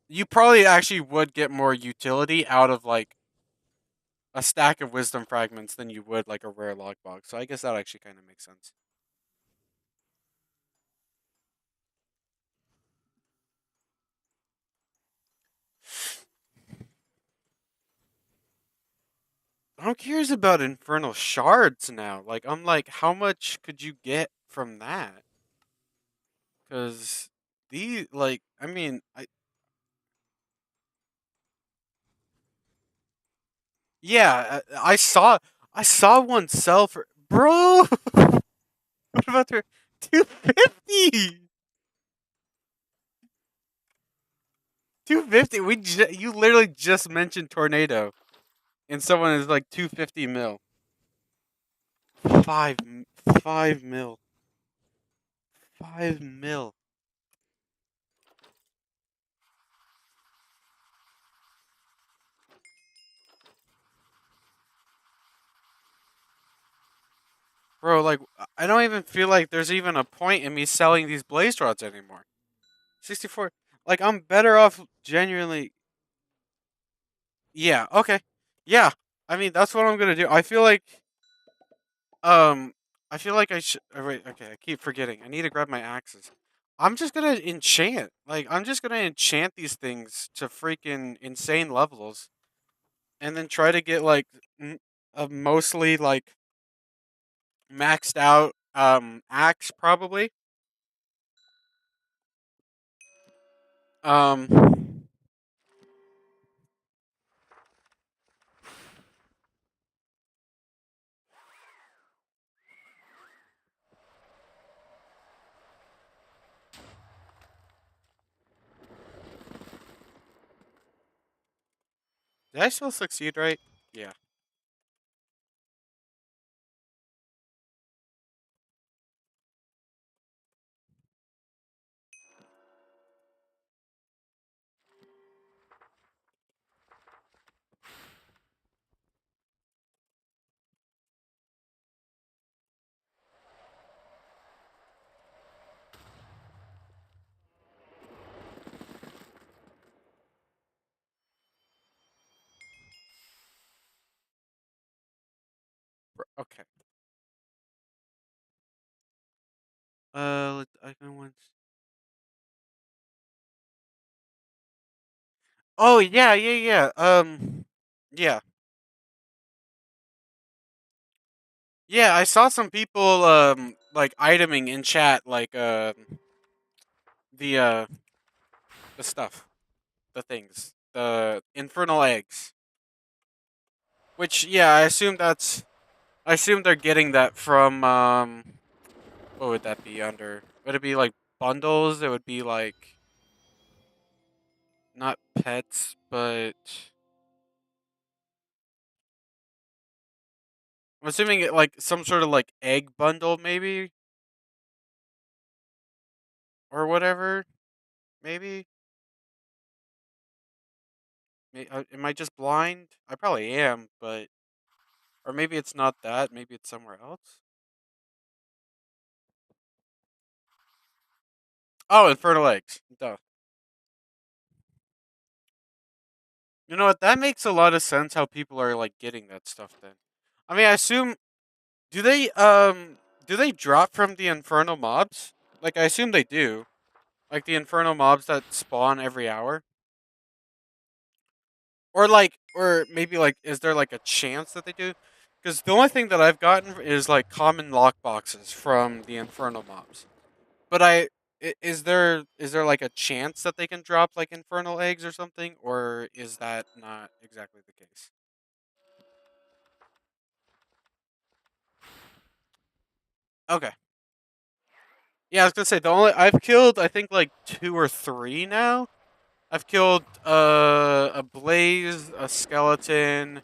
You probably actually would get more utility out of like a stack of wisdom fragments than you would like a rare lockbox. So I guess that actually kind of makes sense. I'm curious about infernal shards now. Like, I'm like, how much could you get from that? Because I mean, I saw one sell for, bro. What about their 250? 250. You literally just mentioned tornado, and someone is like 250 mil. Five, 5 mil, 5 mil, Bro, like I don't even feel like there's even a point in me selling these blaze rods anymore. 64. Like I'm better off genuinely. Yeah, okay. Yeah. I mean, that's what I'm going to do. Um I feel like I should wait, okay, I keep forgetting. I need to grab my axes. I'm just going to enchant. Like I'm just going to enchant these things to freaking insane levels and then try to get like a mostly like maxed out axe probably. Um did I still succeed right? Yeah. Okay. I can once. Oh yeah, yeah, yeah. Yeah, yeah. I saw some people like iteming in chat like the uh the stuff, the things, the infernal eggs. Which yeah, I assume they're getting that from what would that be under? Would it be like bundles? It would be like not pets, but I'm assuming it like some sort of like egg bundle maybe or whatever. Maybe. Am I just blind? I probably am, but or maybe it's not that. Maybe it's somewhere else. Oh, infernal eggs. Duh. You know what? That makes a lot of sense. How people are like getting that stuff. Then, I mean, I assume do they drop from the infernal mobs? Like I assume they do. Like the infernal mobs that spawn every hour, or like, or maybe like, is there like a chance that they do? Because the only thing that I've gotten is like common lock boxes from the infernal mobs. But is there like a chance that they can drop like infernal eggs or something, or is that not exactly the case? Okay. Yeah, I was gonna say the only I've killed I think like two or three now. I've killed a blaze, a skeleton,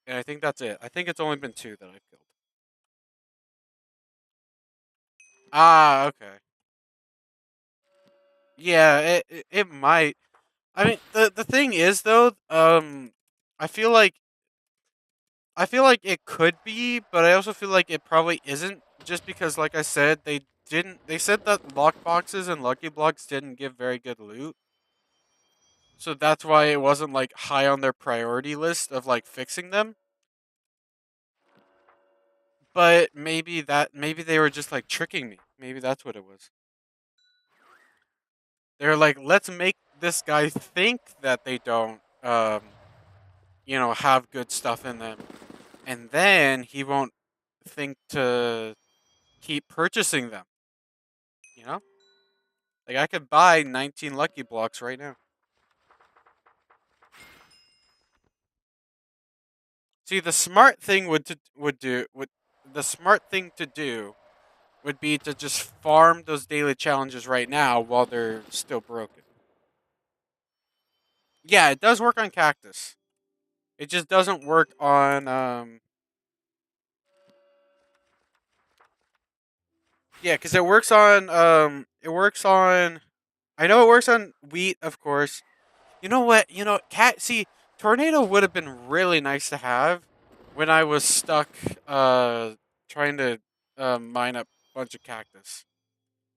and I think that's it. I think it's only been two that I've killed. Ah, okay. Yeah, it might. I mean, the thing is though, I feel like I feel like it could be, but I also feel like it probably isn't, just because, like I said, they didn't. They said that lock boxes and lucky blocks didn't give very good loot, so that's why it wasn't like high on their priority list of like fixing them. But maybe they were just like tricking me. Maybe that's what it was. They're like, let's make this guy think that they don't, have good stuff in them, and then he won't think to keep purchasing them. You know. Like I could buy 19 lucky blocks right now. See, the smart thing would the smart thing to do would be to just farm those daily challenges right now while they're still broken. Yeah, it does work on cactus. It just doesn't work on yeah, cuz it works on I know it works on wheat, of course. You know what? Cat see, tornado would have been really nice to have when I was stuck trying to mine up a bunch of cactus,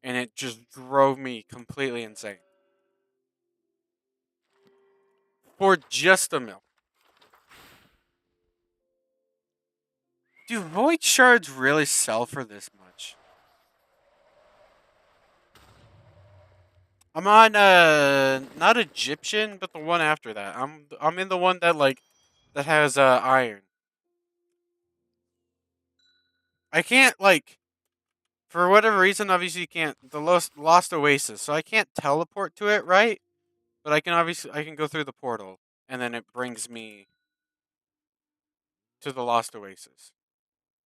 and it just drove me completely insane for just a mill. Do void shards really sell for this much? I'm on not Egyptian, but the one after that. I'm in the one that that has iron. I can't for whatever reason. Obviously, you can't the lost oasis, so I can't teleport to it, right? But I can go through the portal, and then it brings me to the lost oasis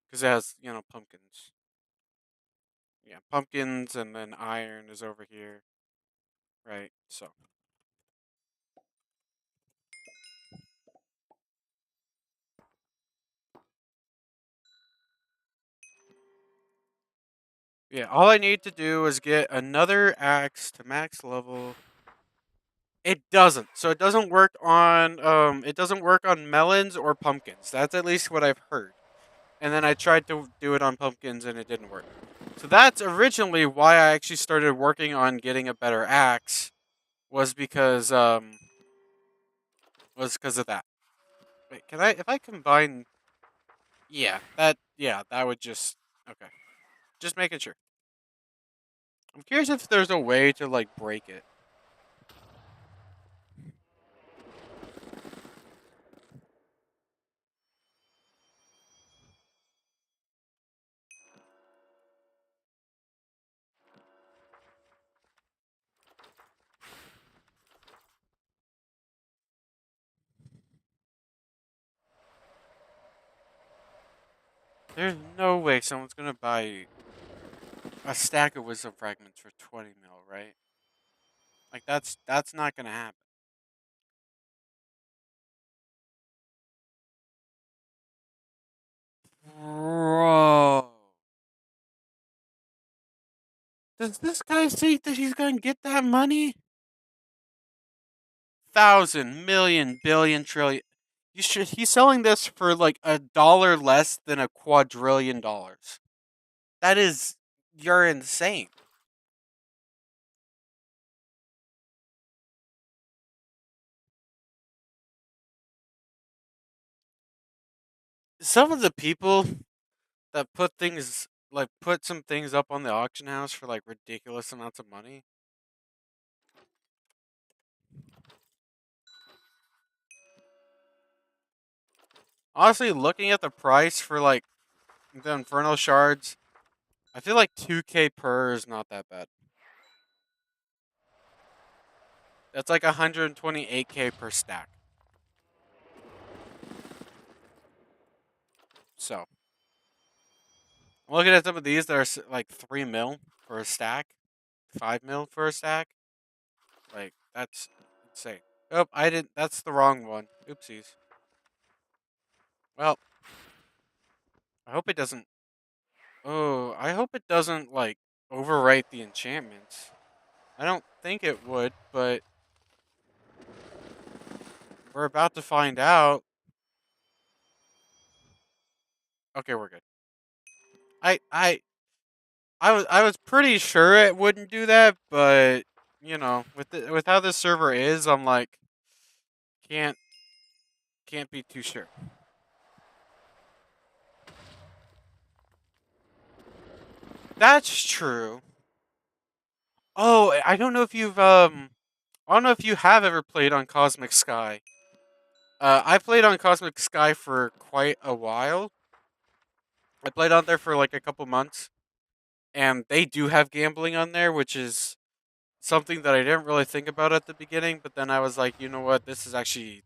because it has pumpkins. Yeah, pumpkins, and then iron is over here, right? So yeah, all I need to do is get another axe to max level. It doesn't. So it doesn't work on melons or pumpkins. That's at least what I've heard. And then I tried to do it on pumpkins and it didn't work. So that's originally why I actually started working on getting a better axe was because of that. Wait, can I if I combine that would just okay. Just making sure. I'm curious if there's a way to break it. There's no way someone's gonna buy a stack of wisdom fragments for 20 mil, right? Like that's not gonna happen. Bro. Does this guy think that he's gonna get that money? Thousand, million, billion, trillion. He's selling this for like a dollar less than a quadrillion dollars. That is you're insane. Some of the people that put some things up on the auction house for like ridiculous amounts of money. Honestly, looking at the price for like the Infernal Shards, I feel like 2K per is not that bad. That's like 128K per stack. So, I'm looking at some of these that are like 3 mil for a stack, 5 mil for a stack. Like, that's insane. Oh, I didn't. That's the wrong one. Oopsies. Well, I hope it doesn't. Oh, I hope it doesn't overwrite the enchantments. I don't think it would, but we're about to find out. Okay, we're good. I I I was pretty sure it wouldn't do that, but with how this server is, I'm like can't can't be too sure. That's true. Oh, I don't know if you have ever played on Cosmic Sky. I played on Cosmic Sky for quite a while. I played on there for like a couple months, and they do have gambling on there, which is something that I didn't really think about at the beginning. But then I was like, you know what, this is actually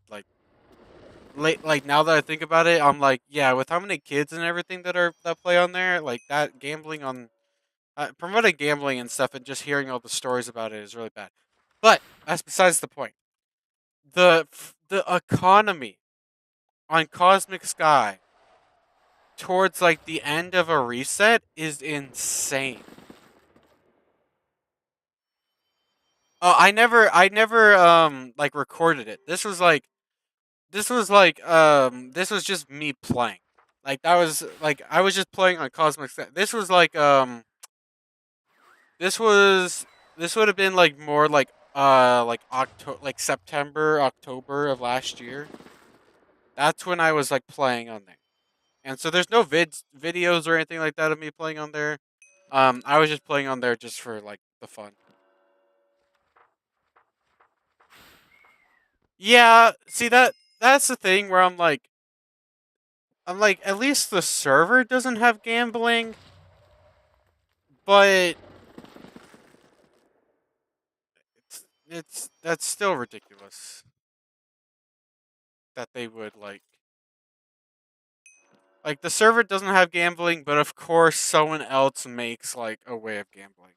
late. Like now that I think about it, I'm like, yeah, with how many kids and everything that play on there, like that gambling on promoting gambling and stuff, and just hearing all the stories about it is really bad. But that's besides the point. The economy on Cosmic Sky towards like the end of a reset is insane. Oh, I never recorded it. This was like this was just me playing. Like that was like I was just playing on Cosmic. This was this was this would have been like more like October, like September, October of last year. That's when I was like playing on there. And so there's no videos or anything like that of me playing on there. I was just playing on there just for like the fun. Yeah, see that's the thing where I'm like at least the server doesn't have gambling, but it's that's still ridiculous that they would like the server doesn't have gambling, but of course someone else makes like a way of gambling.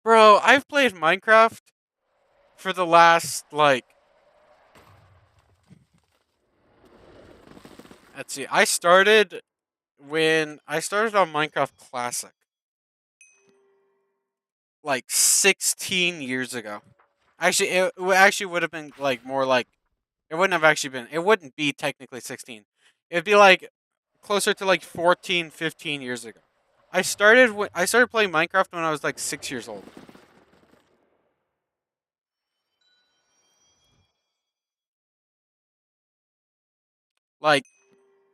Bro, I've played Minecraft for the last like let's see. I started on Minecraft Classic like 16 years ago. Actually, actually would have been like more like it wouldn't have actually been. It wouldn't be technically 16. It'd be like closer to like 14, 15 years ago. I started playing Minecraft when I was like 6 years old. Like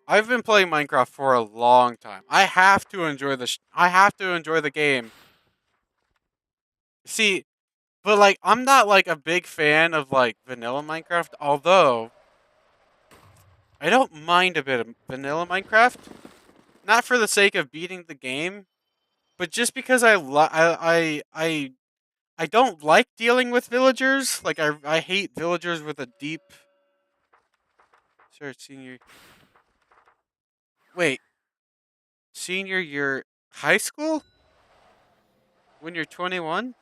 I've been playing Minecraft for a long time. I have to enjoy the game. See, but like I'm not like a big fan of like vanilla Minecraft, although I don't mind a bit of vanilla Minecraft, not for the sake of beating the game, but just because I don't like dealing with villagers. Like I hate villagers with a deep. Sorry, senior. Wait, senior year high school when you're 21?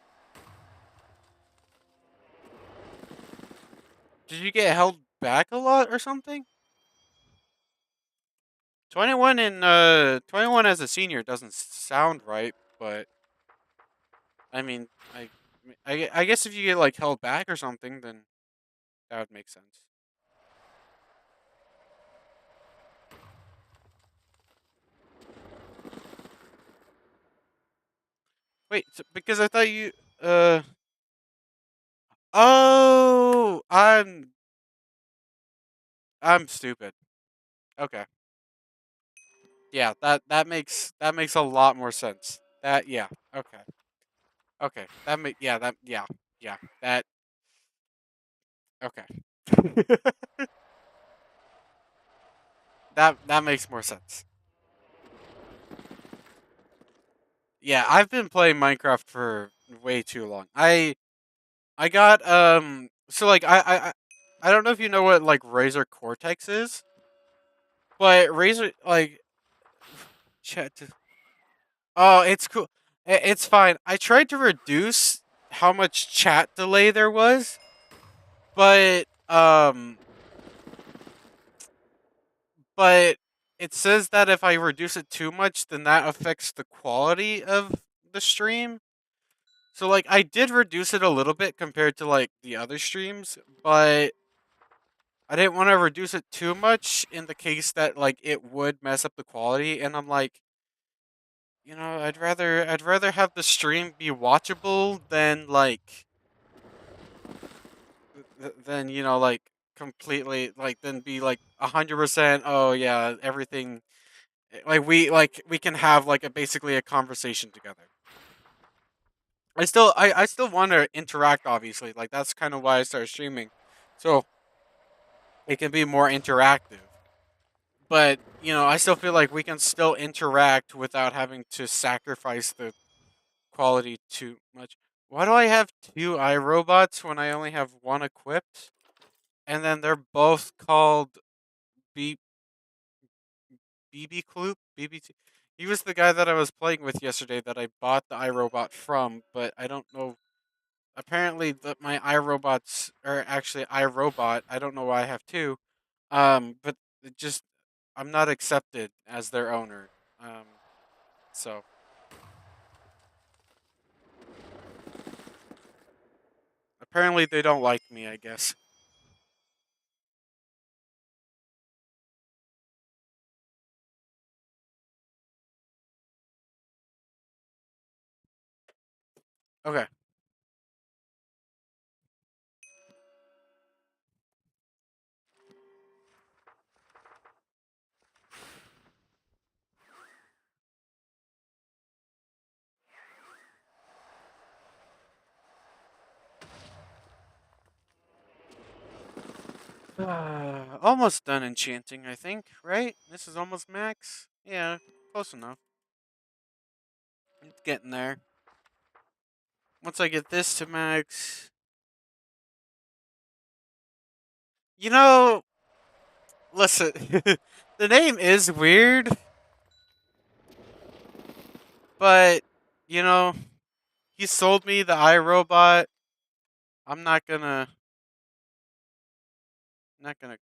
Did you get held back a lot or something? 21 as a senior doesn't sound right, but I mean, I guess if you get like held back or something, then that would make sense. Wait, so, because I thought you uh oh, I'm stupid. Okay. Yeah, that makes a lot more sense. That yeah. Okay. Okay. That make yeah, that yeah. Yeah. That okay. That makes more sense. Yeah, I've been playing Minecraft for way too long. I got so like I don't know if you know what like Razor Cortex is, but Razor like chat. Oh, it's cool. It's fine. I tried to reduce how much chat delay there was, but but it says that if I reduce it too much, then that affects the quality of the stream. So like I did reduce it a little bit compared to like the other streams, but I didn't want to reduce it too much in the case that like it would mess up the quality and I'm like, I'd rather have the stream be watchable than like than like completely like then be like 100%. Oh yeah, everything like we can have like a basically a conversation together. I still want to interact, obviously, like that's kind of why I started streaming, so it can be more interactive, but I still feel like we can still interact without having to sacrifice the quality too much. Why do I have two iRobots when I only have one equipped? And then they're both called B BB Kloop, BBT. He was the guy that I was playing with yesterday that I bought the iRobot from, but I don't know. Apparently, my iRobots are actually iRobot. I don't know why I have two. But it just I'm not accepted as their owner. So Apparently, they don't like me, I guess. Okay. Almost done enchanting, I think, right? This is almost max? Yeah, close enough. It's getting there. Once I get this to max. You know, listen, the name is weird, but, you know, he sold me the iRobot. I'm not gonna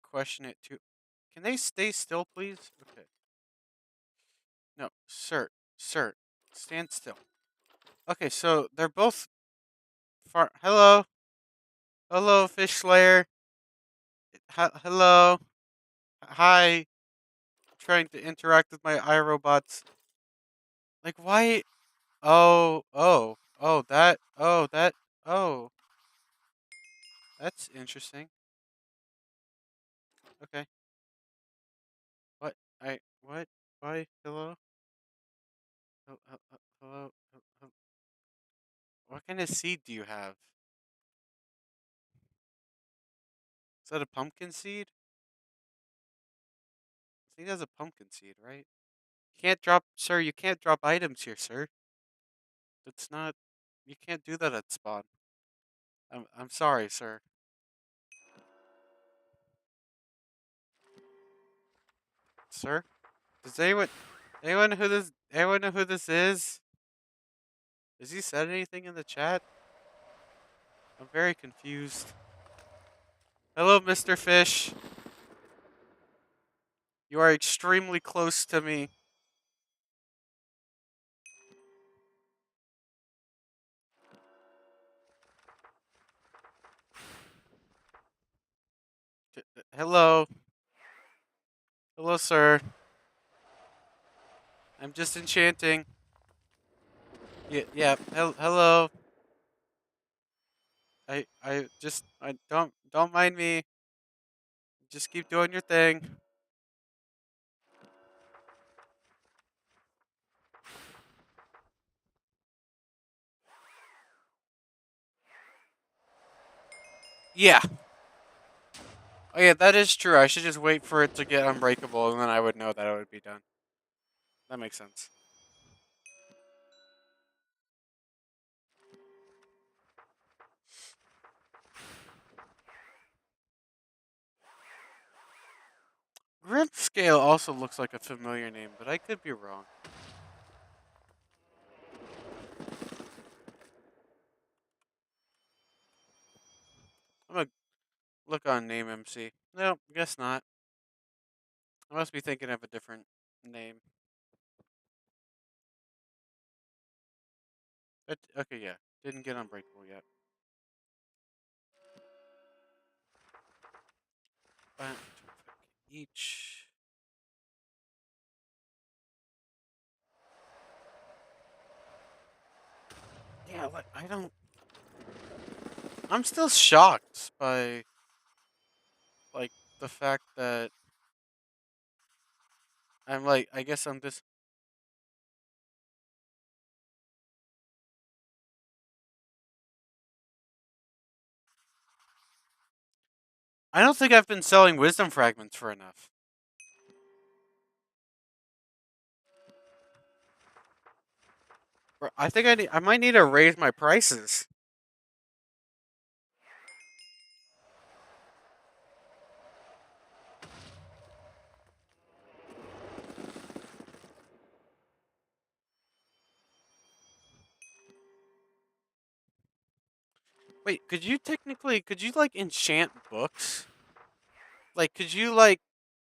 question it too. Can they stay still, please? Okay. No, sir, stand still. Okay, so they're both far. Hello, fish slayer. Hello, hi. Trying to interact with my iRobots. Like, why? Oh, that's interesting. Okay, what? What? Why? Hello, hello. What kind of seed do you have? Is that a pumpkin seed? I think that's a pumpkin seed, right? You can't drop, sir. You can't drop items here, sir. That's not. You can't do that at spawn. I'm sorry, sir. Sir, does anyone know who this is? Has he said anything in the chat? I'm very confused. Hello, Mr. Fish. You are extremely close to me. Hello. Hello, sir. I'm just enchanting. Yeah. Hello. I don't mind me. Just keep doing your thing. Yeah. Oh yeah, that is true. I should just wait for it to get unbreakable, and then I would know that it would be done. That makes sense. Grimp Scale also looks like a familiar name, but I could be wrong. I'm gonna look on Name MC. No, guess not. I must be thinking of a different name. Okay, yeah. Didn't get unbreakable yet. But each. Yeah, like, I don't. I'm still shocked by, like, the fact that I'm like, I guess I'm just. I don't think I've been selling wisdom fragments for enough. I think I might need to raise my prices. Wait, could you like enchant books? Like, could you like,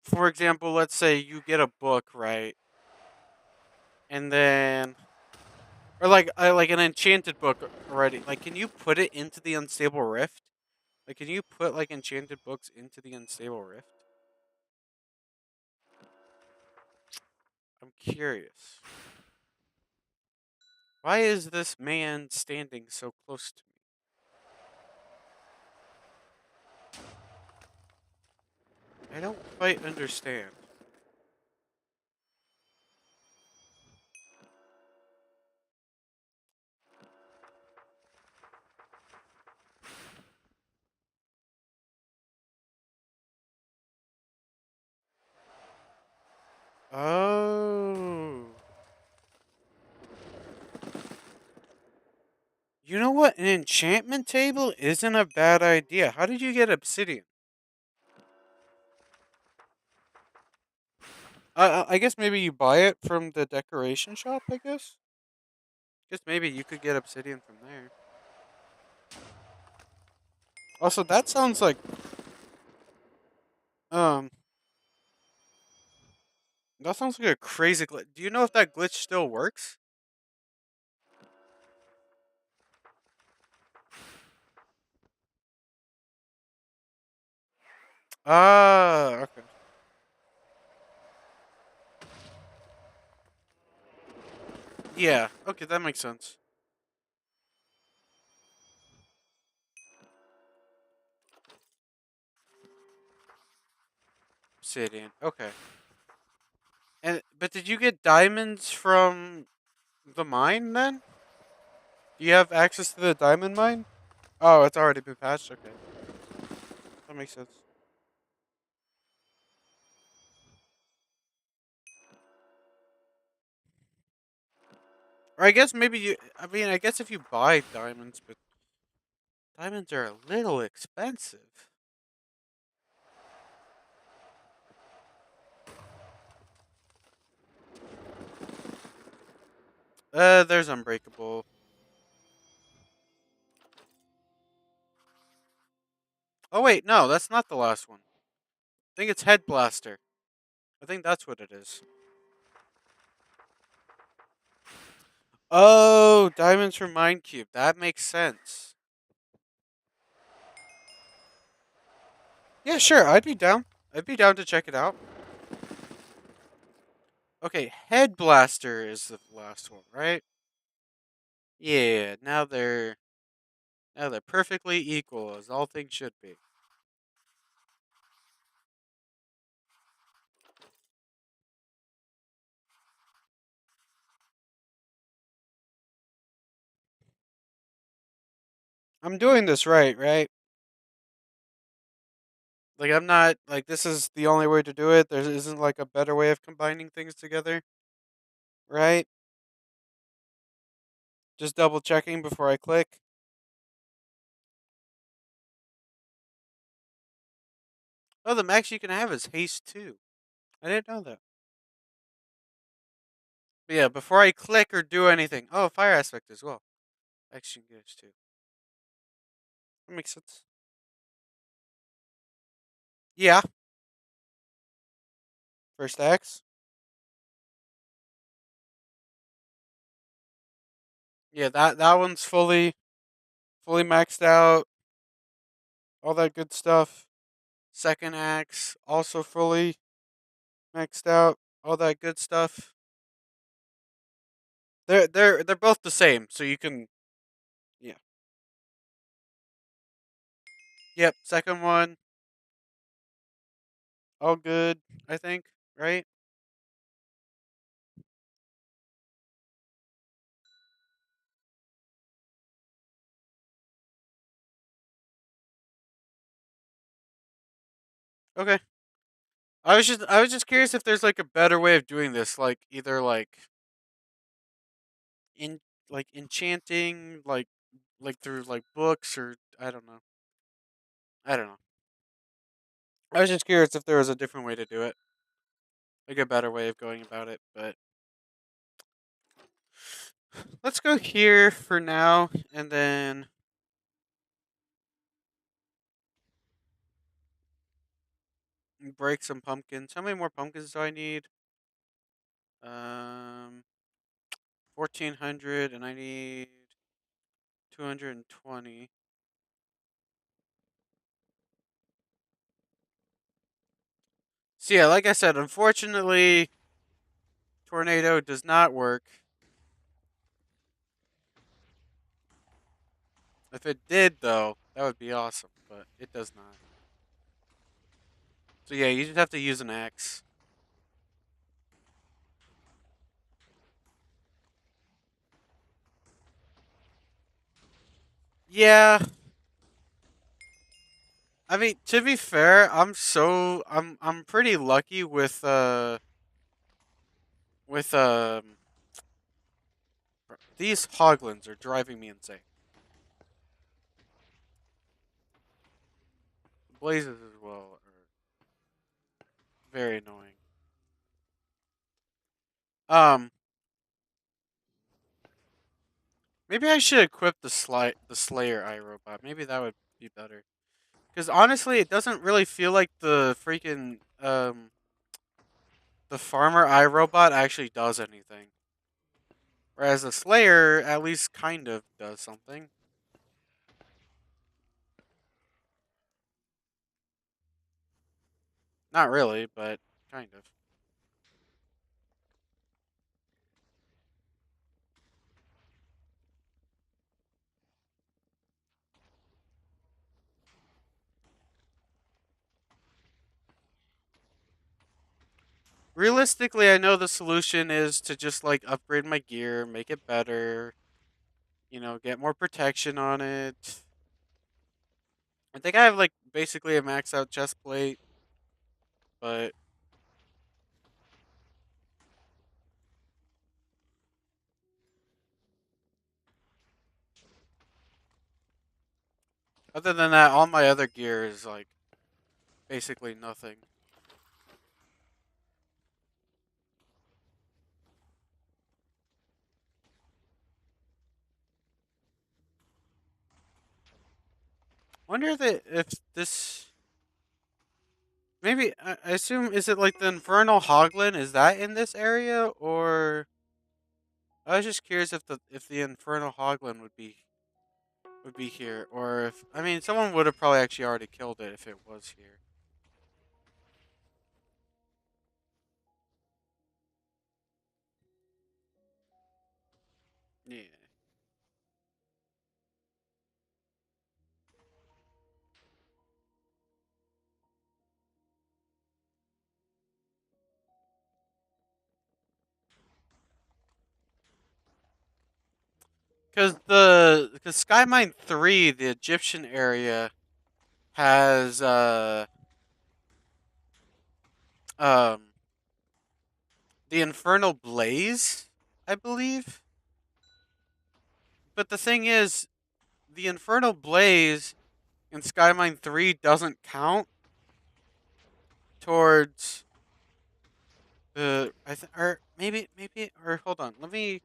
for example, let's say you get a book, right? And then, or like an enchanted book already. Like, can you put it into the unstable rift? Like, can you put like enchanted books into the unstable rift? I'm curious. Why is this man standing so close to me? I don't quite understand. Oh. You know what? An enchantment table isn't a bad idea. How did you get obsidian? I guess maybe you buy it from the decoration shop, I guess? Guess maybe you could get obsidian from there. Also, that sounds like um that sounds like a crazy glitch. Do you know if that glitch still works? Ah, okay. Yeah, okay, that makes sense. Obsidian. Okay. And but did you get diamonds from the mine then? Do you have access to the diamond mine? Oh, it's already been patched. Okay, that makes sense. Or I guess maybe you. I mean, I guess if you buy diamonds, but diamonds are a little expensive. There's unbreakable. Oh wait, no, that's not the last one. I think it's head blaster. I think that's what it is. Oh, diamonds from mine cube. That makes sense. Yeah, sure. I'd be down. I'd be down to check it out. Okay, head blaster is the last one, right? Yeah. Now they're perfectly equal as all things should be. I'm doing this right, right? Like I'm not like this is the only way to do it. There isn't like a better way of combining things together, right? Just double checking before I click. Oh, the max you can have is haste too. I didn't know that. But yeah, before I click or do anything. Oh, fire aspect as well. Action gears too. That makes sense. Yeah, first X. Yeah, that one's fully maxed out. All that good stuff. Second axe also fully maxed out. All that good stuff. They're both the same, so you can yeah. Yep, second one all good, I think, right? Okay. I was just curious if there's like a better way of doing this, like either in like enchanting like through like books or I don't know. I don't know. I was just curious if there was a different way to do it. Like a better way of going about it, but let's go here for now and then break some pumpkins. How many more pumpkins do I need? Um 1400, and I need 220. So yeah, like I said, unfortunately, tornado does not work. If it did, though, that would be awesome, but it does not. So yeah, you just have to use an axe. Yeah, I mean, to be fair, I'm pretty lucky with these hoglins are driving me insane. Blazes as well are very annoying. Um, maybe I should equip the Slayer iRobot. Maybe that would be better. Because honestly, it doesn't really feel like the farmer iRobot actually does anything. Whereas the Slayer at least kind of does something. Not really, but kind of. Realistically, I know the solution is to just like upgrade my gear, make it better, get more protection on it. I think I have like basically a max out chest plate, but other than that, all my other gear is like basically nothing. Wonder if this maybe I assume is it like the Infernal Hoglin? Is that in this area, or I was just curious if the Infernal Hoglin would be here, or if I mean someone would have probably actually already killed it if it was here. Yeah, because Skymine 3, the Egyptian area, has um the Infernal Blaze, I believe. But the thing is, the Infernal Blaze in Skymine 3 doesn't count towards or maybe or hold on. Let me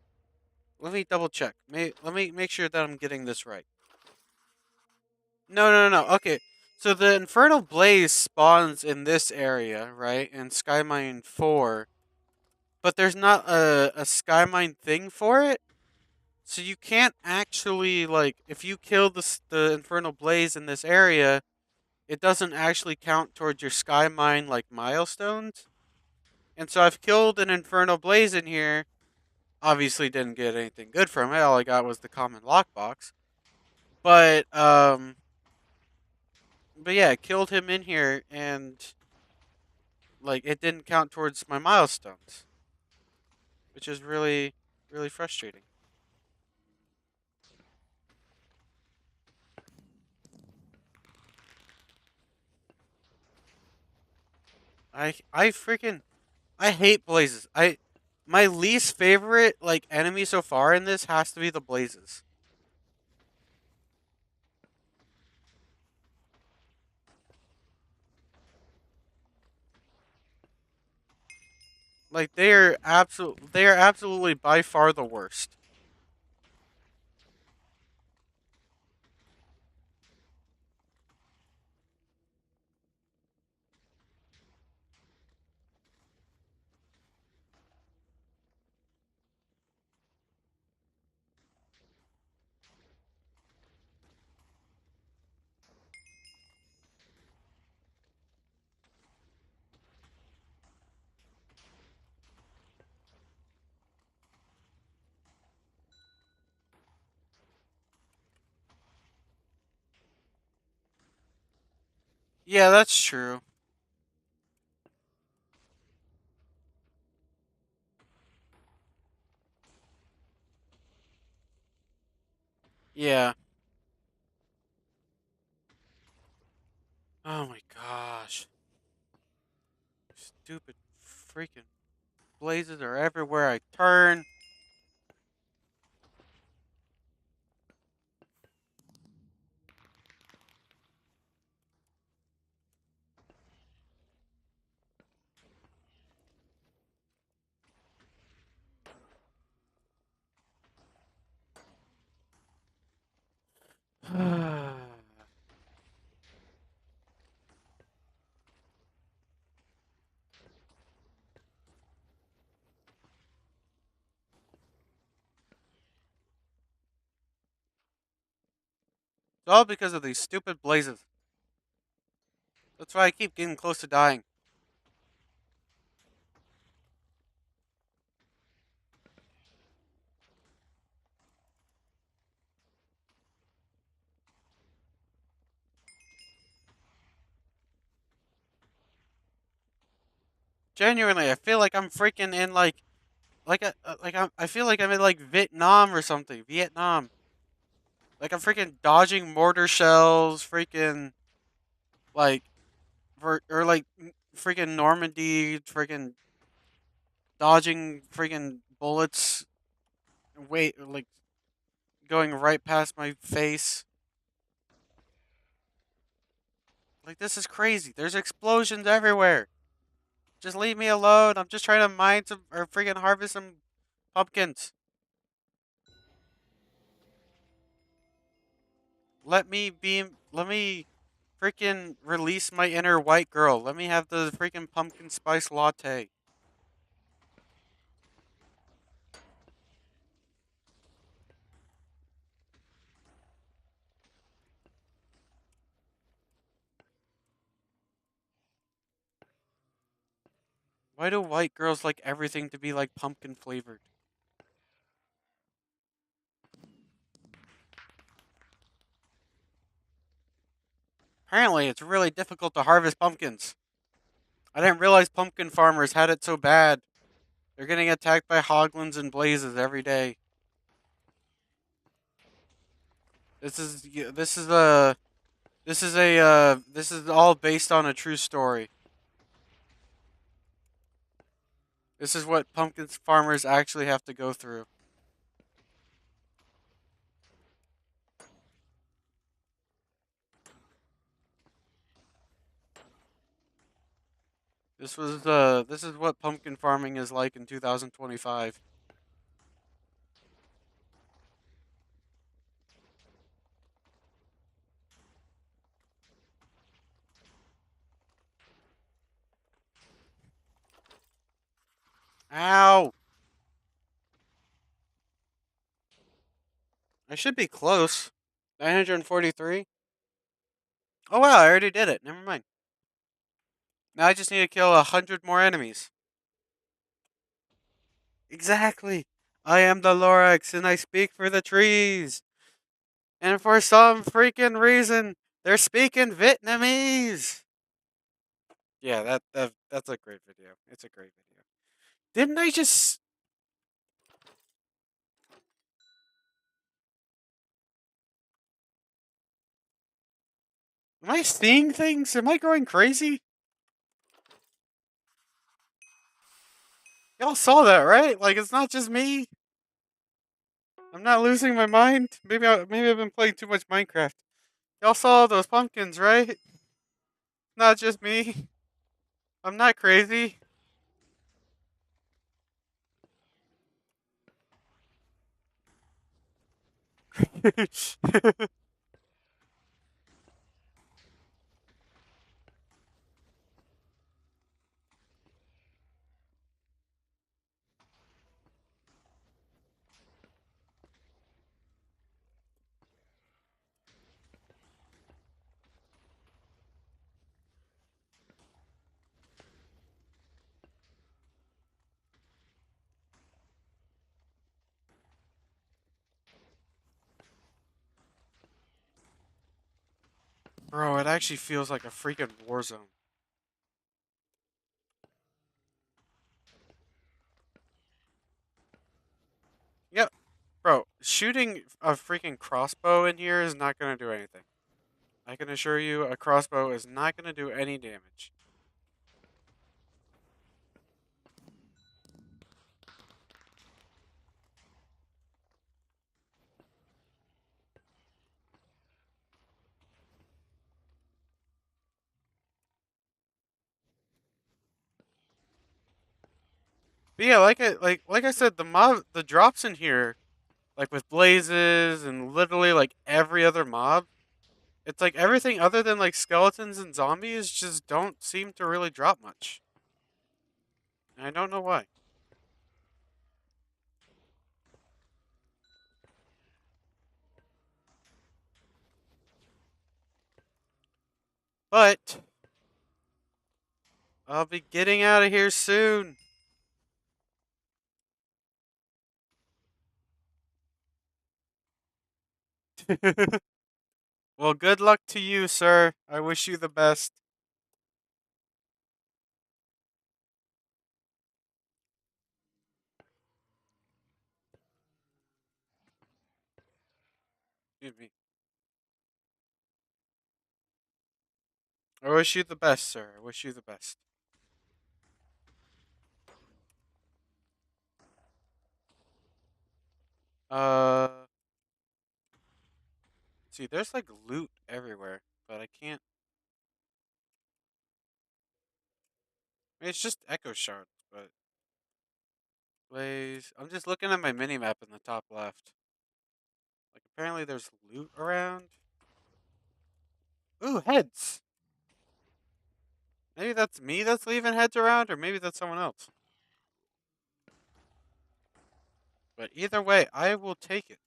double check. Let me make sure that I'm getting this right. No, no, no, no. Okay. So the Infernal Blaze spawns in this area, right? In Skymine 4, but there's not a Skymine thing for it. So you can't actually like if you kill the Infernal Blaze in this area, it doesn't actually count towards your Skymine like milestones. And so I've killed an Infernal Blaze in here. Obviously didn't get anything good from it. All I got was the common lockbox. But but yeah, I killed him in here and like it didn't count towards my milestones, which is really really frustrating. I freaking I hate blazes. I My least favorite like enemy so far in this has to be the blazes. Like they are absolutely by far the worst. Yeah, that's true. Yeah. Oh my gosh. Stupid freaking blazes are everywhere I turn. It's all because of these stupid blazes. That's why I keep getting close to dying. Genuinely, I feel like I'm freaking in I feel like I'm in like Vietnam or something. Vietnam. Like I'm freaking dodging mortar shells, freaking like or like freaking Normandy, freaking dodging freaking bullets. Wait, like going right past my face. Like this is crazy. There's explosions everywhere. Just leave me alone. I'm just trying to mine some or freaking harvest some pumpkins. Let me freaking release my inner white girl. Let me have the freaking pumpkin spice latte. Why do white girls like everything to be like pumpkin flavored? Apparently, it's really difficult to harvest pumpkins. I didn't realize pumpkin farmers had it so bad. They're getting attacked by hoglins and blazes every day. This is a this is all based on a true story. This is what pumpkin farmers actually have to go through. This is what pumpkin farming is like in 2025. Ow! I should be close. 943. Oh wow, I already did it. Never mind. Now I just need to kill 100 more enemies. Exactly. I am the Lorax and I speak for the trees. And for some freaking reason, they're speaking Vietnamese. Yeah, that's a great video. It's a great video. Didn't I just am I seeing things? Am I going crazy? Y'all saw that, right? Like it's not just me. I'm not losing my mind. Maybe I've been playing too much Minecraft. Y'all saw those pumpkins, right? Not just me. I'm not crazy. Bro, it actually feels like a freaking war zone. Yep, bro, shooting a freaking crossbow in here is not gonna do anything. I can assure you, a crossbow is not gonna do any damage. But yeah, like I said, the drops in here, like with blazes and literally like every other mob, it's like everything other than like skeletons and zombies just don't seem to really drop much. And I don't know why. But I'll be getting out of here soon. Well, good luck to you, sir. I wish you the best. Excuse me. I wish you the best, sir. I wish you the best. Uh, see, there's like loot everywhere, but I can't. I mean, it's just echo shards, but blaze. I'm just looking at my mini map in the top left. Like, apparently there's loot around. Ooh, heads. Maybe that's me that's leaving heads around, or maybe that's someone else. But either way, I will take it.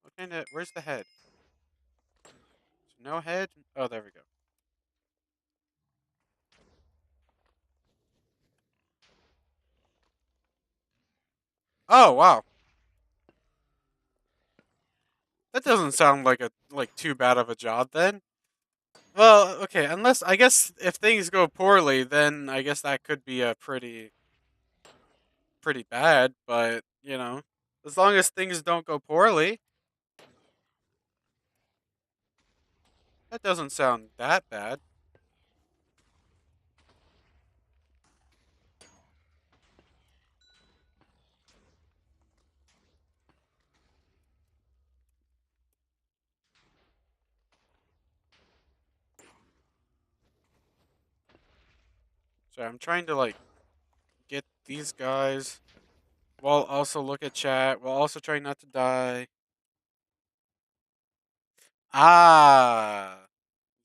What kind of? Where's the head? No head. Oh, there we go. Oh wow, that doesn't sound like a like too bad of a job then. Well, okay, unless I guess if things go poorly, then I guess that could be a pretty bad. But as long as things don't go poorly, that doesn't sound that bad. So I'm trying to like get these guys while also look at chat while also trying not to die. Ah,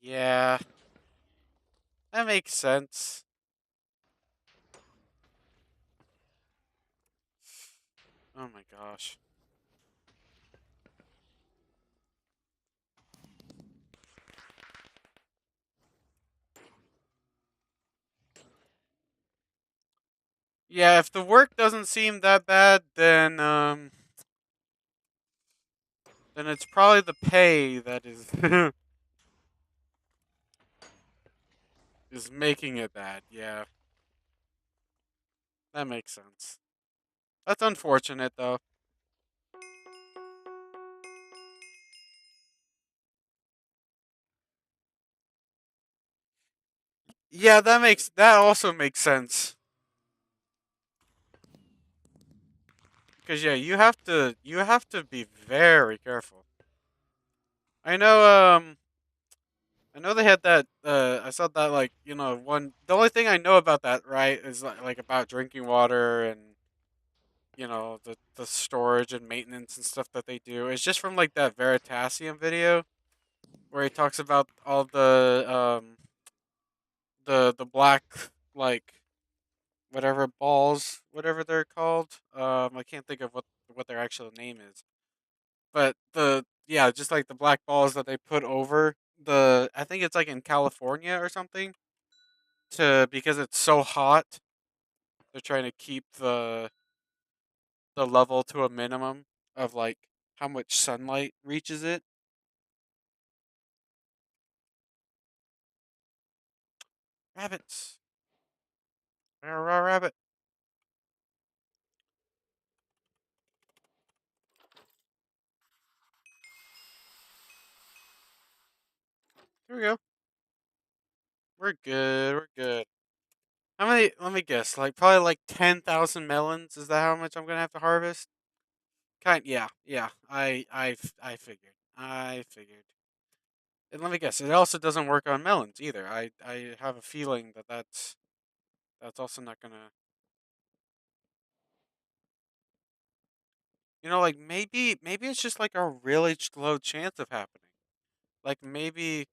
yeah, that makes sense. Oh my gosh. Yeah, if the work doesn't seem that bad, then it's probably the pay that is is making it bad. Yeah, that makes sense. That's unfortunate though. Yeah, that also makes sense. Cuz yeah, you have to be very careful. I know I know they had that I saw that like, one the only thing I know about that, right, is like about drinking water and the storage and maintenance and stuff that they do. It's just from like that Veritasium video where he talks about all the black like whatever balls, whatever they're called. I can't think of what their actual name is, but yeah, just like the black balls that they put over I think it's like in California or something, to because it's so hot. They're trying to keep the level to a minimum of like how much sunlight reaches it. Rabbits. Rabbit. Here we go. We're good. We're good. How many? Let me guess. Like probably like 10,000 melons. Is that how much I'm gonna have to harvest? Kind. Yeah. Yeah. I figured. I figured. And let me guess. It also doesn't work on melons either. I have a feeling that that's also not gonna. Like maybe it's just like a really low chance of happening. Like maybe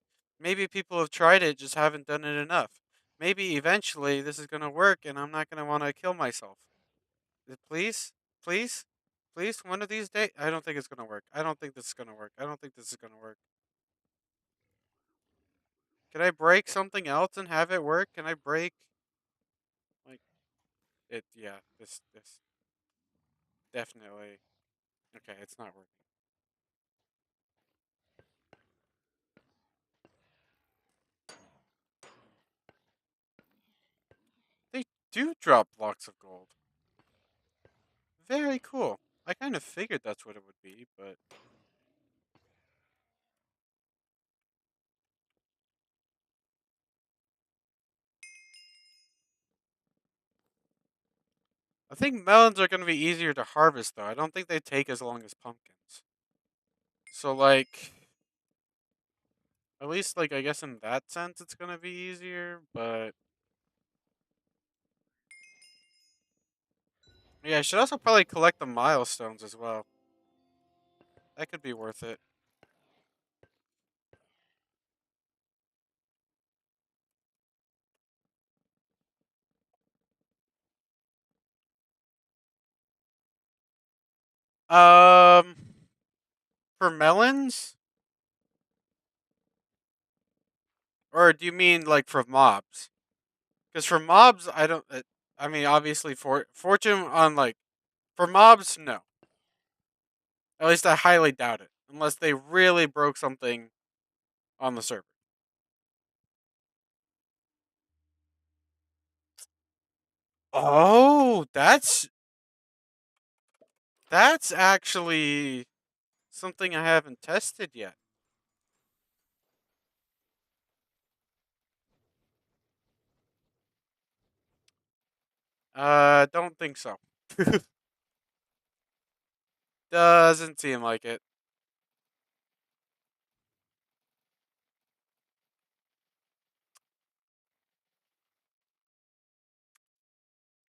people have tried it, just haven't done it enough. Maybe eventually this is gonna work, and I'm not gonna want to kill myself. Please, please, please. One of these days, I don't think it's gonna work. I don't think this is gonna work. I don't think this is gonna work. Can I break something else and have it work? Can I break like it? Yeah, this definitely. Okay, it's not working. They do drop blocks of gold. Very cool. I kind of figured that's what it would be, but I think melons are going to be easier to harvest, though. I don't think they take as long as pumpkins. So, like, at least, like, I guess in that sense, it's going to be easier. But yeah, I should also probably collect the milestones as well. That could be worth it. Um, for melons, or do you mean like for mobs? Because for mobs, I don't. I mean, obviously, for fortune on like for mobs, no. At least I highly doubt it, unless they really broke something on the server. Oh, that's actually something I haven't tested yet. Don't think so. Doesn't seem like it.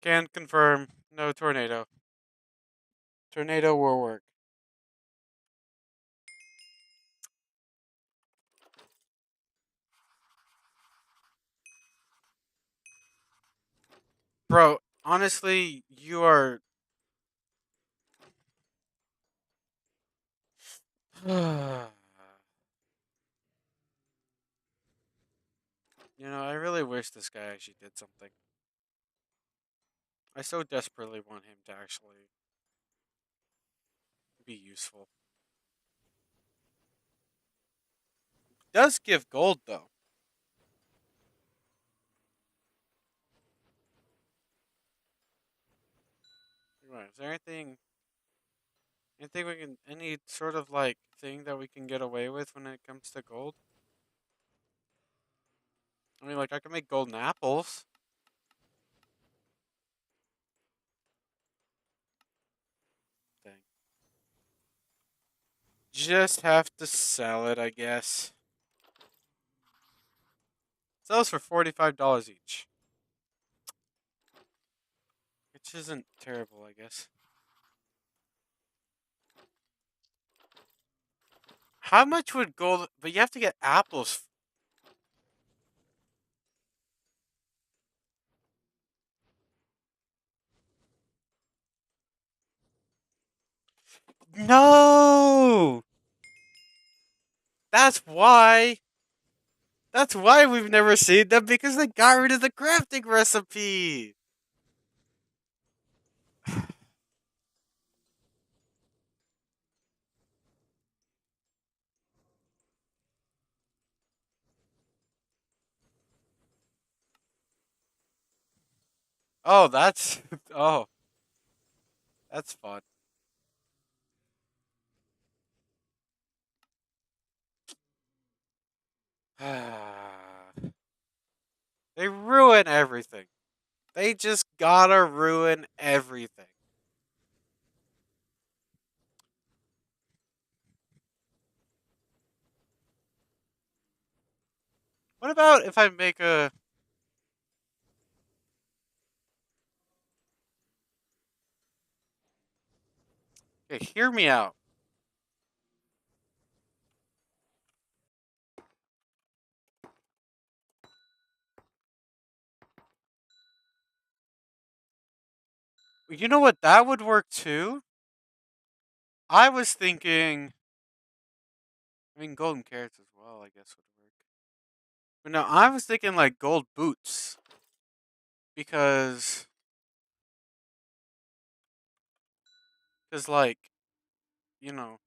Can confirm. No tornado. Tornado will work. Bro, honestly, you are. I really wish this guy actually did something. I so desperately want him to actually be useful. Does give gold though. Right. Is there anything we can, any sort of like thing that we can get away with when it comes to gold? I mean, like I can make golden apples. Dang. Just have to sell it, I guess. Sells for $45 each, which isn't terrible, I guess. How much would gold? But you have to get apples. No, that's why. That's why we've never seen them because they got rid of the crafting recipe. Oh, that's oh, that's fun. They ruin everything. They just gotta ruin everything. What about if I make a? Okay, hear me out. You know what? That would work too. I was thinking. I mean, golden carrots as well. I guess would work. But no, I was thinking like gold boots because like you know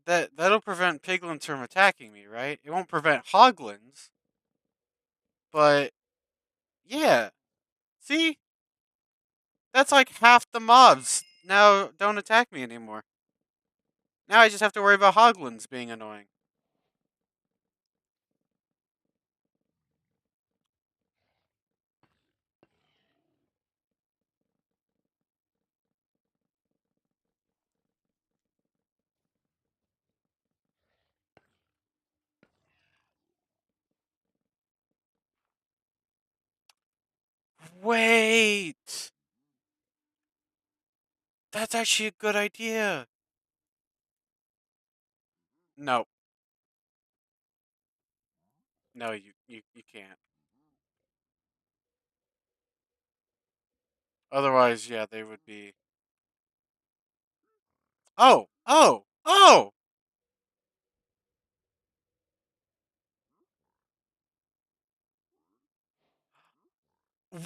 that'll prevent piglins from attacking me, right? It won't prevent hoglins, but yeah. See, that's like half the mobs now don't attack me anymore. Now I just have to worry about hoglins being annoying. Wait, that's actually a good idea. No, no, you can't. Otherwise, yeah, they would be. Oh, oh, oh!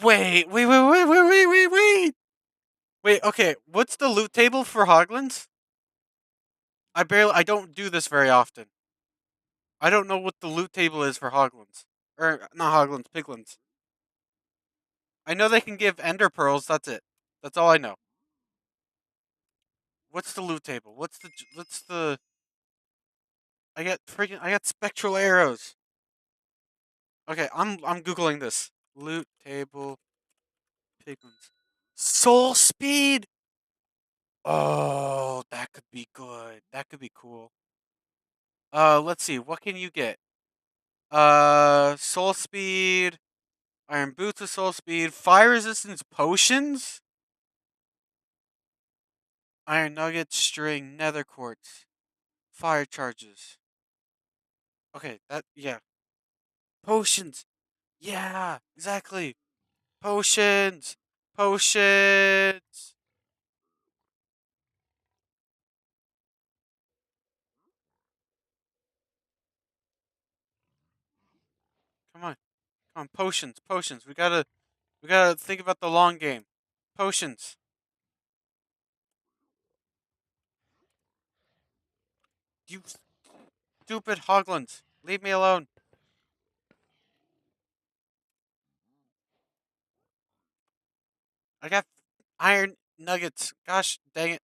Wait. Wait, okay. What's the loot table for hoglins? I don't do this very often. I don't know what the loot table is for hoglins. Or, not hoglins, piglins. I know they can give ender pearls, that's it. That's all I know. What's the loot table? What's the I got spectral arrows. Okay, I'm googling this. Loot table piglins. Soul speed. Oh, that could be good. That could be cool. Let's see. What can you get? Soul speed, iron boots with soul speed, fire resistance potions, iron nuggets, string, nether quartz, fire charges. Okay, that yeah, potions. Yeah, exactly. Potions, potions. Come on, come on, potions. We gotta think about the long game. Potions. You stupid hoglins, leave me alone. I got iron nuggets. Gosh dang it!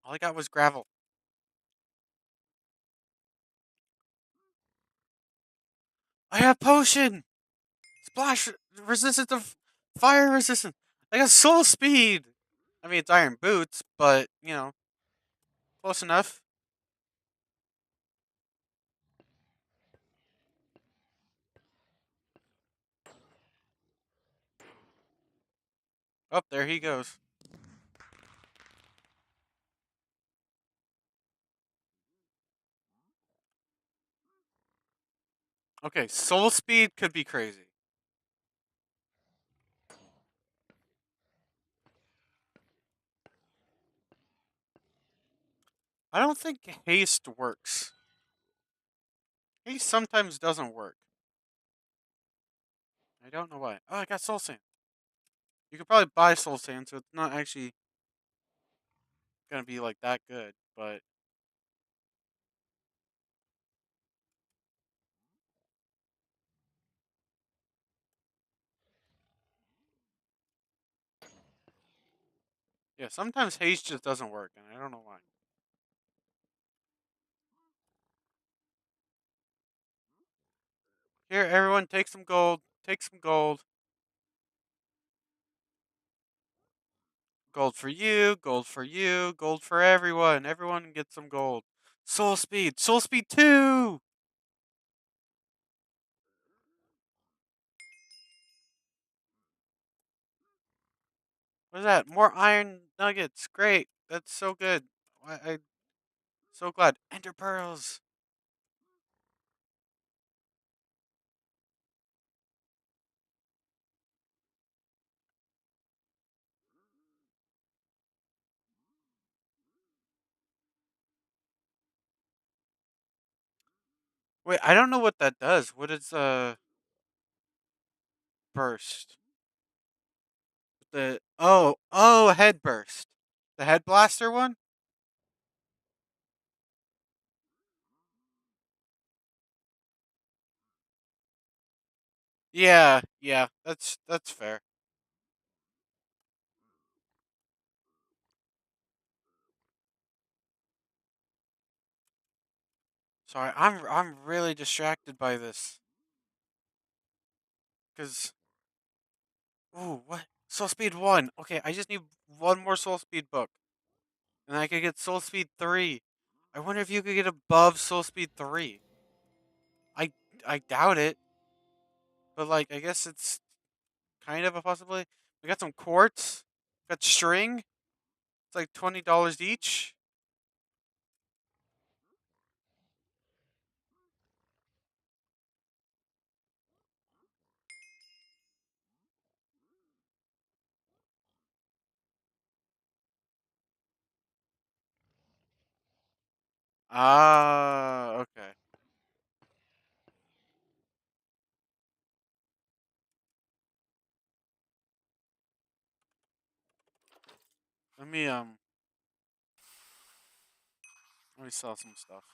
All I got was gravel. I have potion. Splash resistant to fire resistant. I got soul speed. I mean, it's iron boots, but close enough. Oh, there he goes. Okay, soul speed could be crazy. I don't think haste works. Haste sometimes doesn't work. I don't know why. Oh, I got soul sand. You could probably buy soul sand, so it's not actually gonna be like that good. But Yeah, sometimes haste just doesn't work, and I don't know why. Here, everyone, take some gold. Take some gold. Gold for you. Gold for you. Gold for everyone. Everyone gets some gold. Soul speed. Soul speed 2. What is that? More iron nuggets. Great. That's so good. I so glad. Ender pearls. Wait, I don't know what that does. What is burst? The head burst. The head blaster one? Yeah, yeah. That's fair. Sorry, I'm really distracted by this cuz ooh, what? Soul Speed 1. Okay, I just need one more Soul Speed book and I could get Soul Speed 3. I wonder if you could get above Soul Speed 3. I I doubt it, but like I guess it's kind of a possibility. We got some quartz, got string. It's like $20 each. Ah, okay. Let me let me sell some stuff.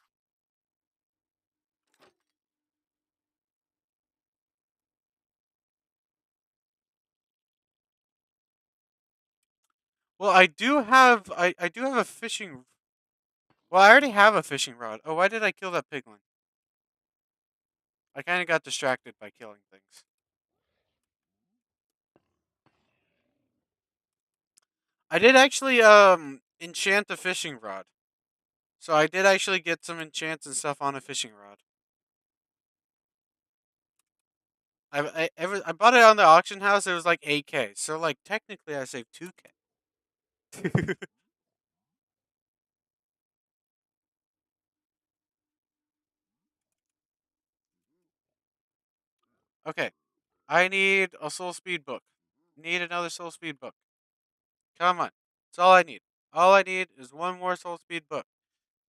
Well, I do have a fishing. Well, I already have a fishing rod. Oh, why did I kill that piglin? I kind of got distracted by killing things. I did actually enchant a fishing rod. So I did actually get some enchants and stuff on a fishing rod. I bought it on the auction house. It was like 8K. So like technically I saved 2K. Okay. I need a soul speed book. Need another soul speed book. Come on. That's all I need. All I need is one more soul speed book.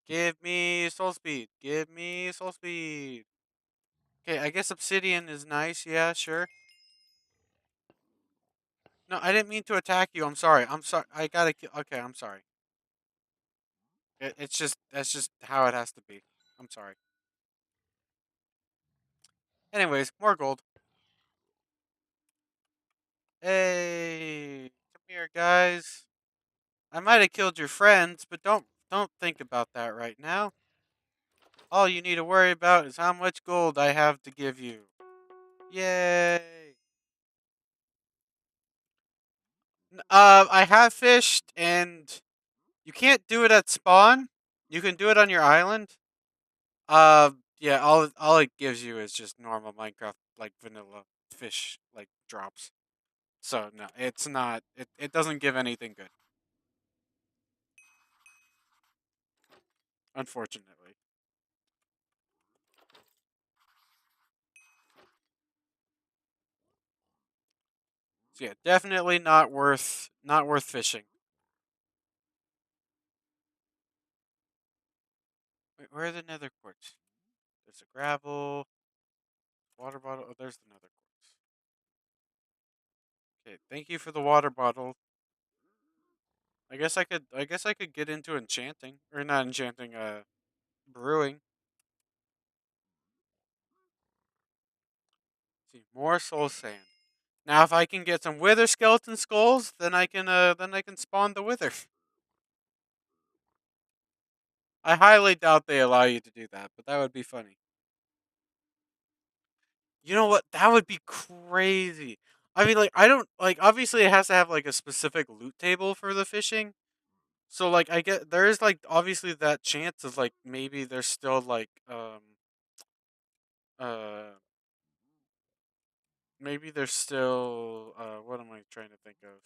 Give me soul speed. Give me soul speed. Okay, I guess obsidian is nice. Yeah, sure. No, I didn't mean to attack you. I'm sorry. I'm sorry. I gotta kill. Okay, I'm sorry. It's just that's just how it has to be. I'm sorry. Anyways, more gold. Hey, come here, guys. I might have killed your friends, but don't think about that right now. All you need to worry about is how much gold I have to give you. Yay! I have fished, and you can't do it at spawn. You can do it on your island. Yeah. All it gives you is just normal Minecraft like vanilla fish like drops. So no, it's not. It doesn't give anything good, unfortunately. So yeah, definitely not worth fishing. Wait, where are the nether quartz? There's a gravel water bottle. Oh, there's the nether quartz. Okay, thank you for the water bottle. I guess I could get into enchanting or not enchanting. Brewing. See more soul sand. Now, if I can get some wither skeleton skulls, then I can spawn the wither. I highly doubt they allow you to do that, but that would be funny. You know what? That would be crazy. I mean, like, I don't like. Obviously, it has to have like a specific loot table for the fishing. So, like, I get there is like obviously that chance of like maybe there's still like uh maybe there's still what am I trying to think of?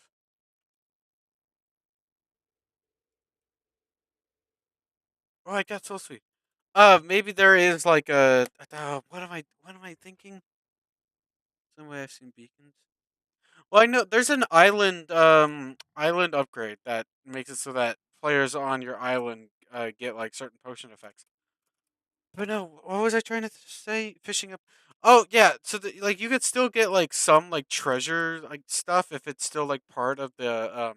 Oh, I got so sweet. Maybe there is like a what am I thinking? Some way I've seen beacons. Well, I know there's an island upgrade that makes it so that players on your island get like certain potion effects. But no, what was I trying to say? Fishing up. Oh yeah, so like you could still get like some like treasure like stuff if it's still like part of the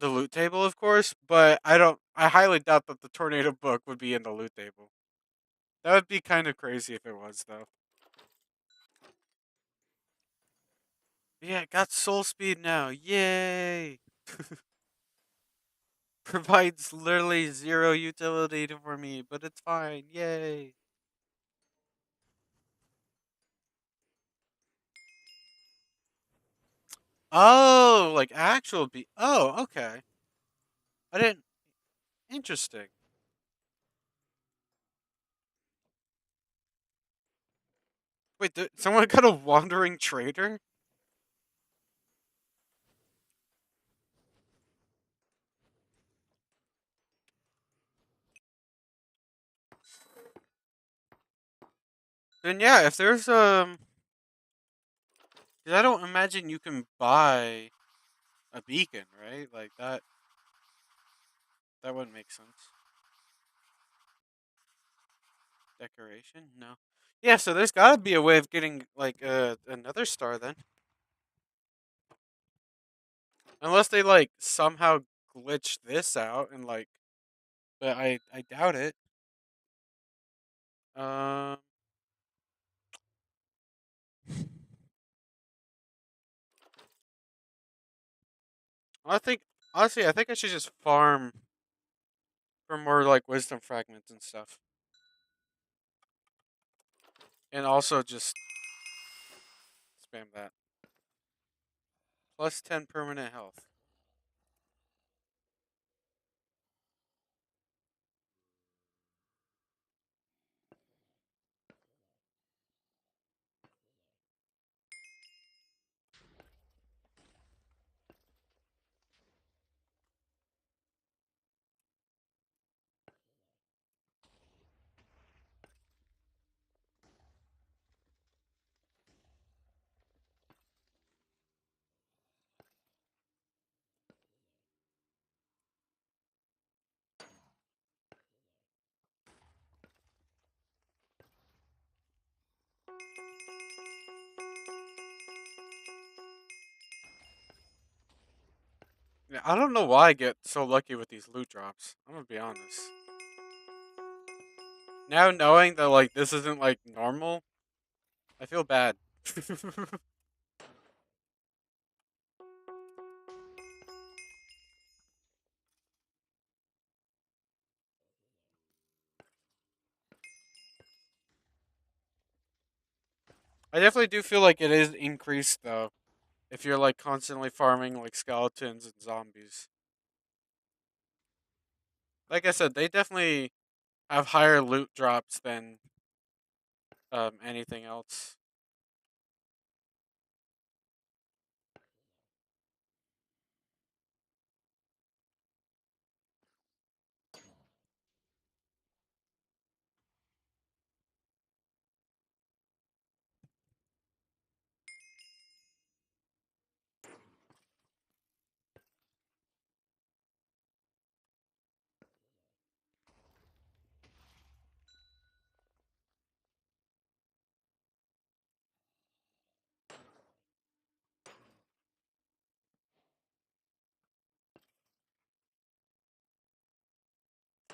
loot table, of course. But I don't. I highly doubt that the tornado book would be in the loot table. That would be kind of crazy if it was though. Yeah, got soul speed now. Yay! Provides literally zero utility for me, but it's fine. Yay! Oh, like actual be. Oh, okay. I didn't. Interesting. Wait, someone got a wandering trader? Then yeah, if there's 'cause I don't imagine you can buy a beacon, right? Like that wouldn't make sense. Decoration? No. Yeah, so there's got to be a way of getting like another star then. Unless they like somehow glitch this out and like but I doubt it. Um I think honestly I think I should just farm for more like wisdom fragments and stuff. And also just spam that. Plus 10 permanent health. Yeah, I don't know why I get so lucky with these loot drops. I'm gonna be honest. Now knowing that like this isn't like normal, I feel bad. I definitely do feel like it is increased though. If you're like constantly farming like skeletons and zombies. Like I said, they definitely have higher loot drops than anything else.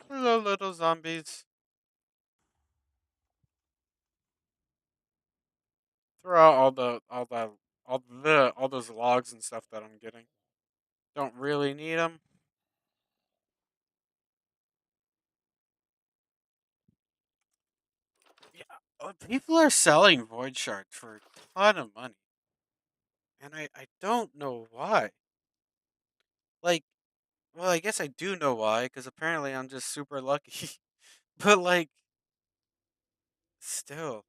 Hello, little zombies. Throw out all all those logs and stuff that I'm getting. Don't really need them. Yeah, people are selling void shards for a ton of money, and I don't know why. Like, well, I guess I do know why, because apparently I'm just super lucky. But like, still,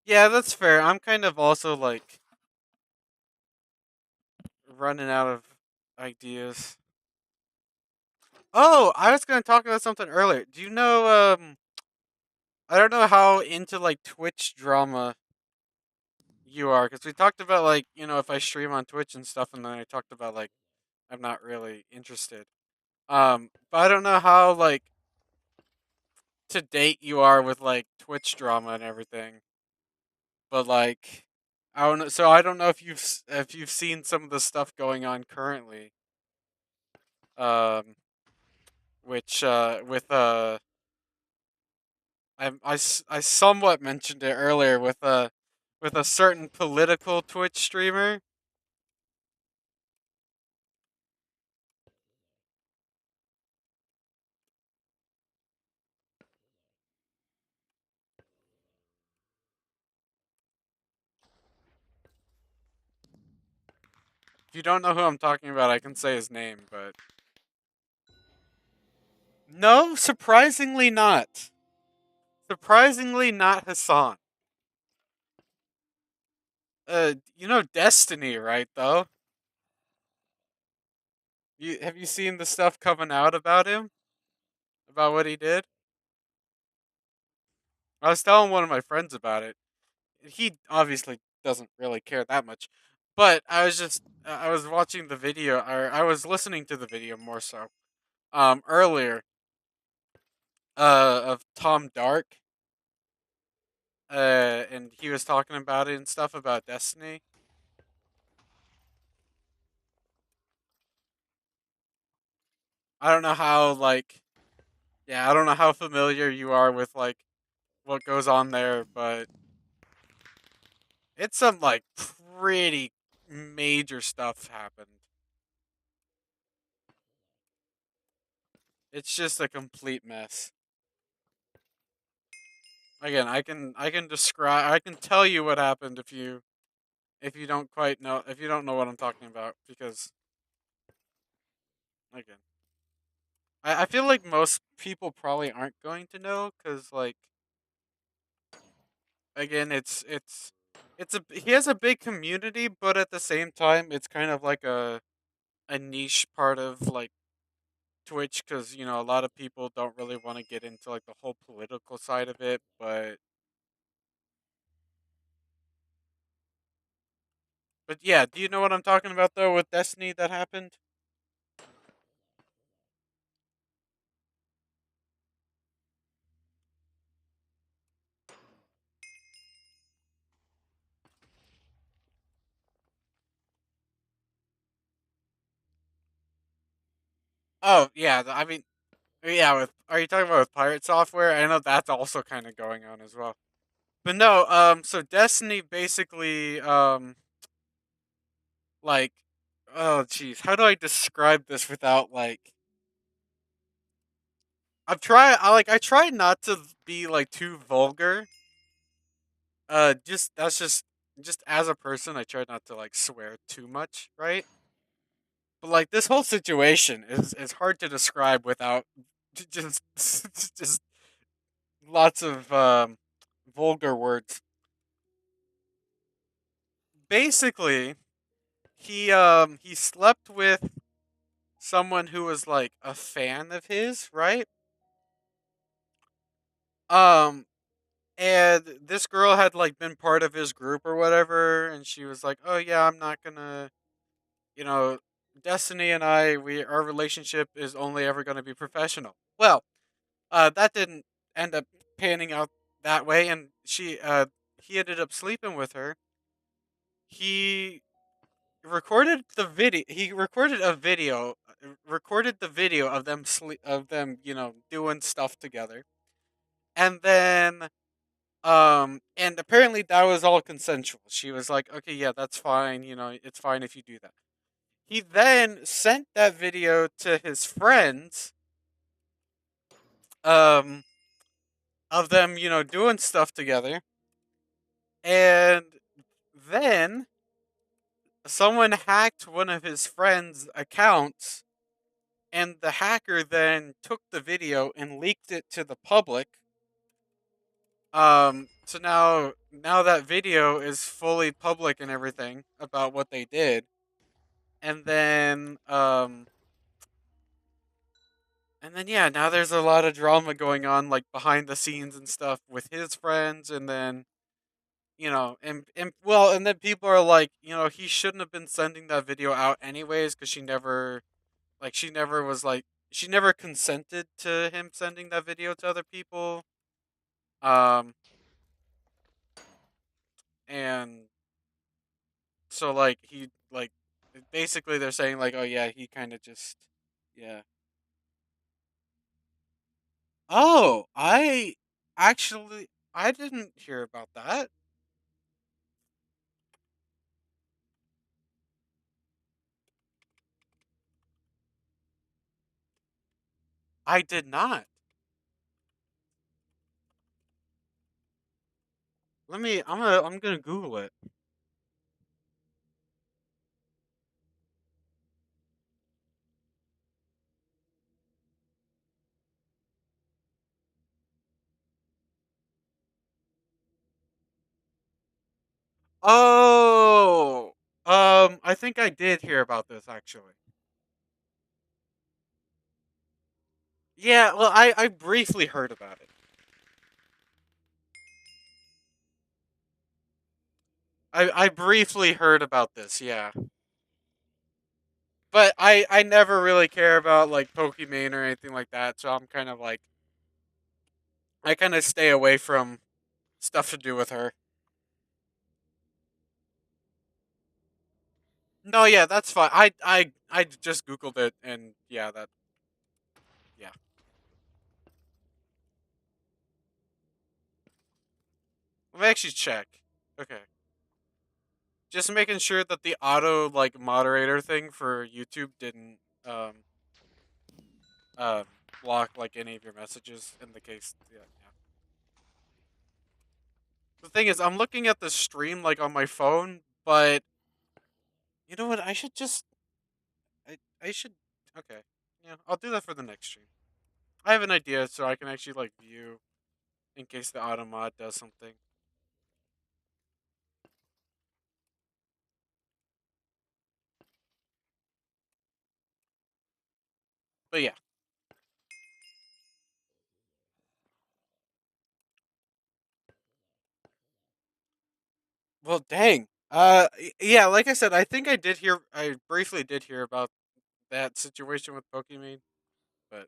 yeah, that's fair. I'm kind of also like running out of ideas. Oh, I was gonna talk about something earlier. Do you know? I don't know how into like Twitch drama you are, because we talked about like if I stream on Twitch and stuff, and then I talked about like I'm not really interested. But I don't know how like to date you are with like Twitch drama and everything. But like, I don't know. So I don't know if if you've seen some of the stuff going on currently. Um, which with I somewhat mentioned it earlier with a certain political Twitch streamer. If you don't know who I'm talking about, I can say his name, but no, surprisingly not. Surprisingly not Hassan. You know Destiny, right? Though you have you seen the stuff coming out about him, about what he did? I was telling one of my friends about it. He obviously doesn't really care that much, but I was watching the video, or I was listening to the video more so earlier of Tom Dark, and he was talking about it and stuff about Destiny. I don't know how like yeah, I don't know how familiar you are with like what goes on there, but it's some like pretty major stuff happened. It's just a complete mess. Again, I can describe I can tell you what happened if you don't quite know if you don't know what I'm talking about, because again, I feel like most people probably aren't going to know, because like again it's a he has a big community, but at the same time it's kind of like a niche part of like Twitch, because a lot of people don't really want to get into like the whole political side of it, but yeah, do you know what I'm talking about though with Destiny that happened? Oh yeah, I mean yeah, with are you talking about with pirate software? I know that's also kind of going on as well. But no, so Destiny basically like oh jeez, how do I describe this without like I try not to be like too vulgar. Just that's just as a person, I try not to like swear too much, right? But like this whole situation is hard to describe without just just lots of vulgar words. Basically, he slept with someone who was like a fan of his, right? Um and this girl had like been part of his group or whatever, and she was like, "Oh yeah, I'm not going to, you know, Destiny and we our relationship is only ever going to be professional." Well, that didn't end up panning out that way, and he ended up sleeping with her. He recorded the video. He recorded the video of them doing stuff together, and then And apparently that was all consensual. She was like, "Okay, yeah, that's fine. It's fine if you do that." He then sent that video to his friends, um, of them, doing stuff together, and then someone hacked one of his friends' accounts, and the hacker then took the video and leaked it to the public. So now that video is fully public and everything about what they did. And then yeah, now there's a lot of drama going on like behind the scenes and stuff with his friends, and then and then people are like, he shouldn't have been sending that video out anyways, because she never was like, she never consented to him sending that video to other people. Um and so like he like basically they're saying like, oh yeah, he kind of just, yeah. Oh, I didn't hear about that. I did not. I'm gonna Google it. Oh, I think I did hear about this actually. Yeah, well, I briefly heard about it. I briefly heard about this, yeah. But I never really care about like Pokimane or anything like that, so I'm kind of like, I kind of stay away from stuff to do with her. No, yeah, that's fine. I just googled it, and yeah, yeah. Let me actually check. Okay. Just making sure that the auto like moderator thing for YouTube didn't um um block like any of your messages in the case. Yeah, yeah. The thing is, I'm looking at the stream like on my phone, but you know what? I should. Okay. Yeah, I'll do that for the next stream. I have an idea, so I can actually like view in case the auto mod does something. But yeah. Well, dang. Yeah. Like I said, I think I did hear. I briefly did hear about that situation with Pokimane, but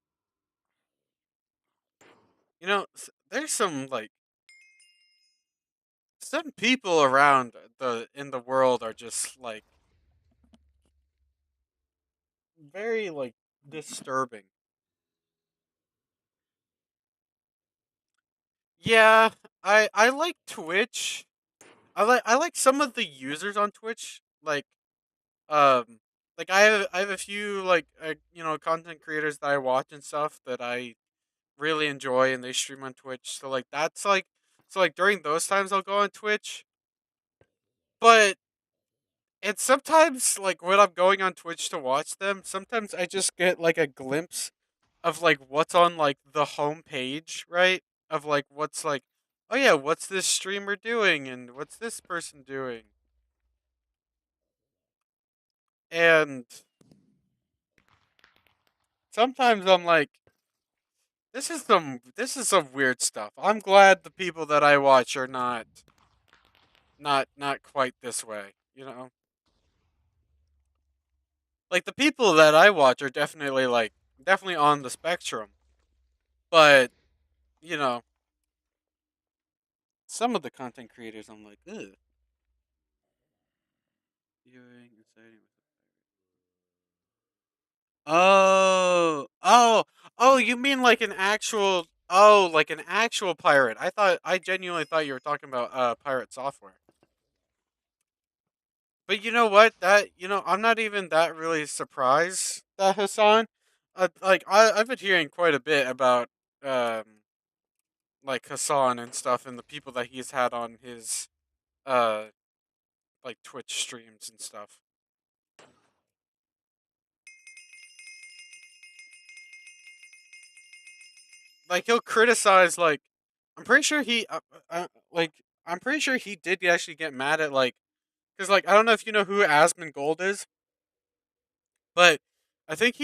there's some people around the in the world are just like very like disturbing. Yeah, I like Twitch. I like some of the users on Twitch. Um I have a few like content creators that I watch and stuff that I really enjoy, and they stream on Twitch. So like that's like so like during those times I'll go on Twitch. But and sometimes like when I'm going on Twitch to watch them, sometimes I just get like a glimpse of like what's on like the home page, right? Of like what's like, oh yeah, what's this streamer doing and what's this person doing? And sometimes I'm like, this is some weird stuff. I'm glad the people that I watch are not quite this way, Like the people that I watch are definitely on the spectrum, but you know, some of the content creators I'm like, ugh. Viewing, inciting. Oh, oh, oh! You mean like an actual? Oh, like an actual pirate. I genuinely thought you were talking about pirate software. But you know what? I'm not even that really surprised that Hassan. I've been hearing quite a bit about um like Hassan and stuff, and the people that he's had on his uh like Twitch streams and stuff. Like he'll criticize like I'm pretty sure he like I'm pretty sure he did actually get mad at like because like I don't know if you know who Asmon Gold is, but I think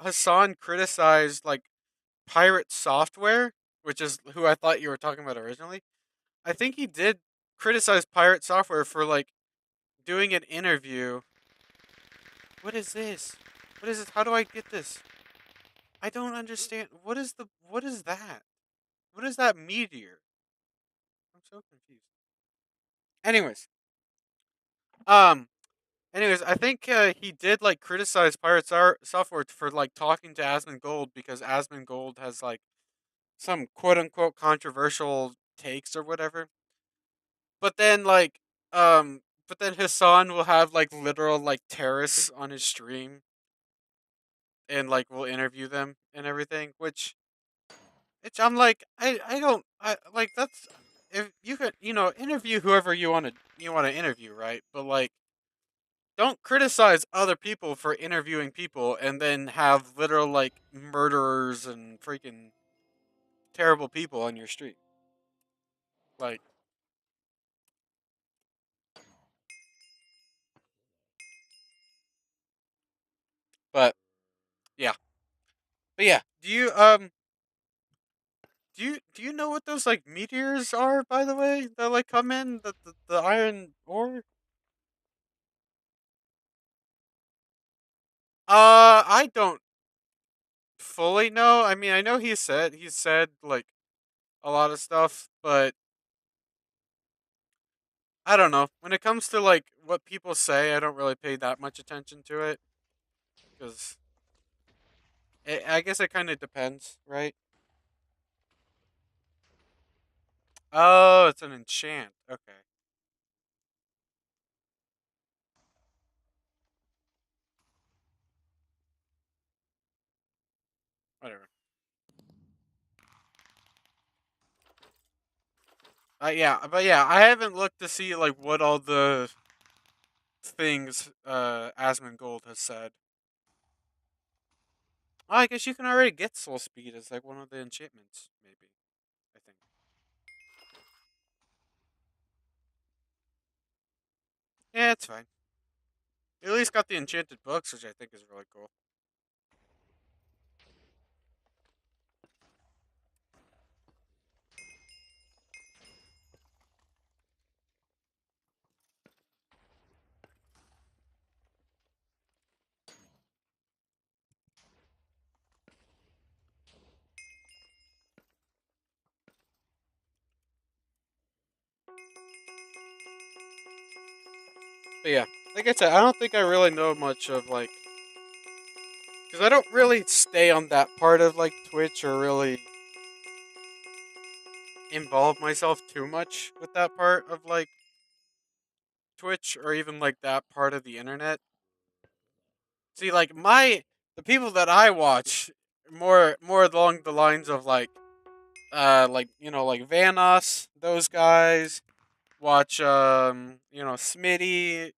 Hassan criticized like Pirate Software, which is who I thought you were talking about originally. I think he did criticize Pirate Software for like doing an interview. What is this? What is this? How do I get this? I don't understand. What is that? What is that meteor? I'm so confused. Anyways, um I think he did like criticize Software for like talking to Asmon Gold because Asmon Gold has like some quote unquote controversial takes or whatever. But then but then Hassan will have like literal like terrorists on his stream and like will interview them and everything, which I'm like I don't I like that's if you could interview whoever you want to interview, right? But like don't criticize other people for interviewing people and then have literal like murderers and freaking terrible people on your street. Like, but yeah, but yeah. Do you know what those like meteors are? By the way, that like come in the iron ore. I don't fully know. I mean, I know he said like a lot of stuff, but I don't know. When it comes to like what people say, I don't really pay that much attention to it because I guess it kind of depends, right? Oh, it's an enchant. Okay, whatever. Yeah, but yeah, I haven't looked to see like what all the things Asmongold has said. Oh, I guess you can already get soul speed as like one of the enchantments, maybe. I think. Yeah, it's fine. You at least got the enchanted books, which I think is really cool. But yeah, like I said, I don't think I really know much of like because I don't really stay on that part of like Twitch or really involve myself too much with that part of like Twitch or even like that part of the internet. See, like the people that I watch more along the lines of like like Vanos, those guys watch Smitty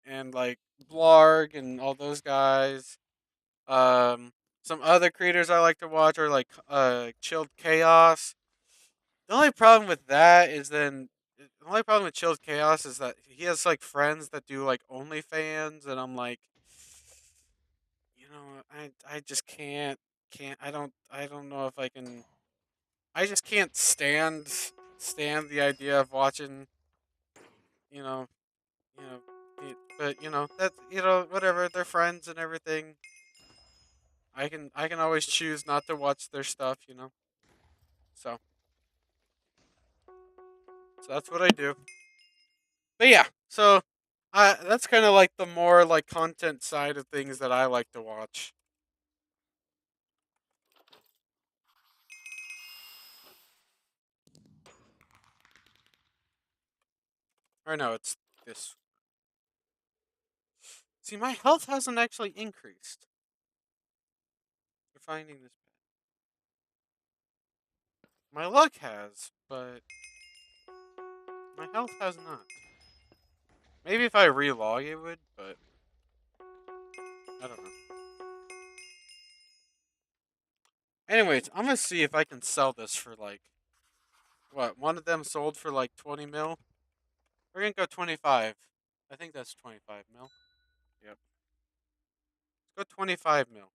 and like Blarg and all those guys. Um some other creators I like to watch are like Chilled Chaos. The only problem with that is then the only problem with Chilled Chaos is that he has like friends that do like OnlyFans and I'm like I just can't I don't know if I can I just can't stand the idea of watching you know you know but that's whatever they're friends and everything. I can always choose not to watch their stuff, so that's what I do. But yeah, so that's kind of like the more like content side of things that I like to watch. Or no, it's this. See, my health hasn't actually increased. For finding this pet. My luck has, but my health has not. Maybe if I relog it would, but I don't know. Anyways, I'm gonna see if I can sell this for like what? One of them sold for like 20 mil. We're gonna go 25. I think that's 25 mil. Yep. Let's go 25 mil.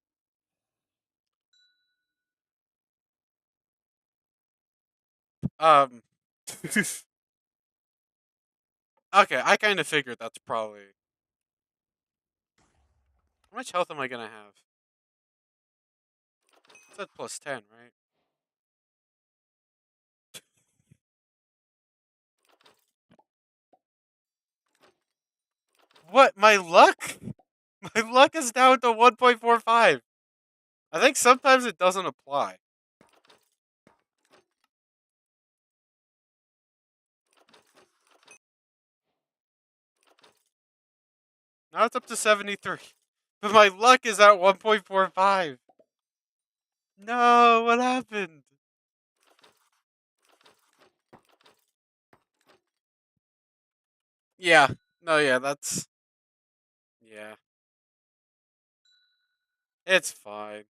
Um. Okay, I kind of figured that's probably. How much health am I gonna have? It's at plus 10, right? What? My luck? My luck is down to 1.45. I think sometimes it doesn't apply. Now it's up to 73. But my luck is at 1.45. No, what happened? Yeah. No, yeah, that's. Yeah. It's fine.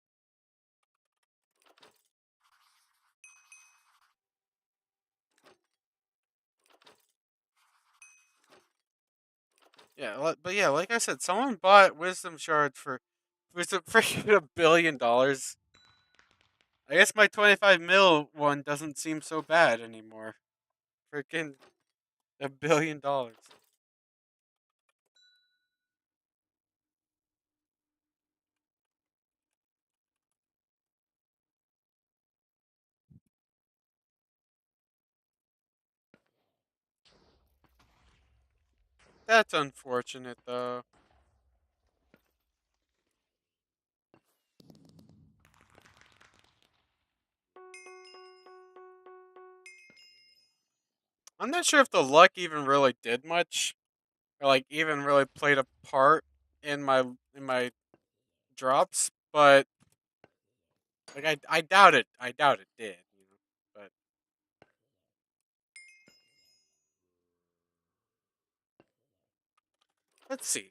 Yeah, but yeah, like I said, someone bought wisdom shards for was it freaking $1 billion. I guess my 25 mil one doesn't seem so bad anymore. Freaking $1 billion. That's unfortunate though. I'm not sure if the luck even really did much, or like even really played a part in my drops, but like I doubt it. I doubt it did. But let's see.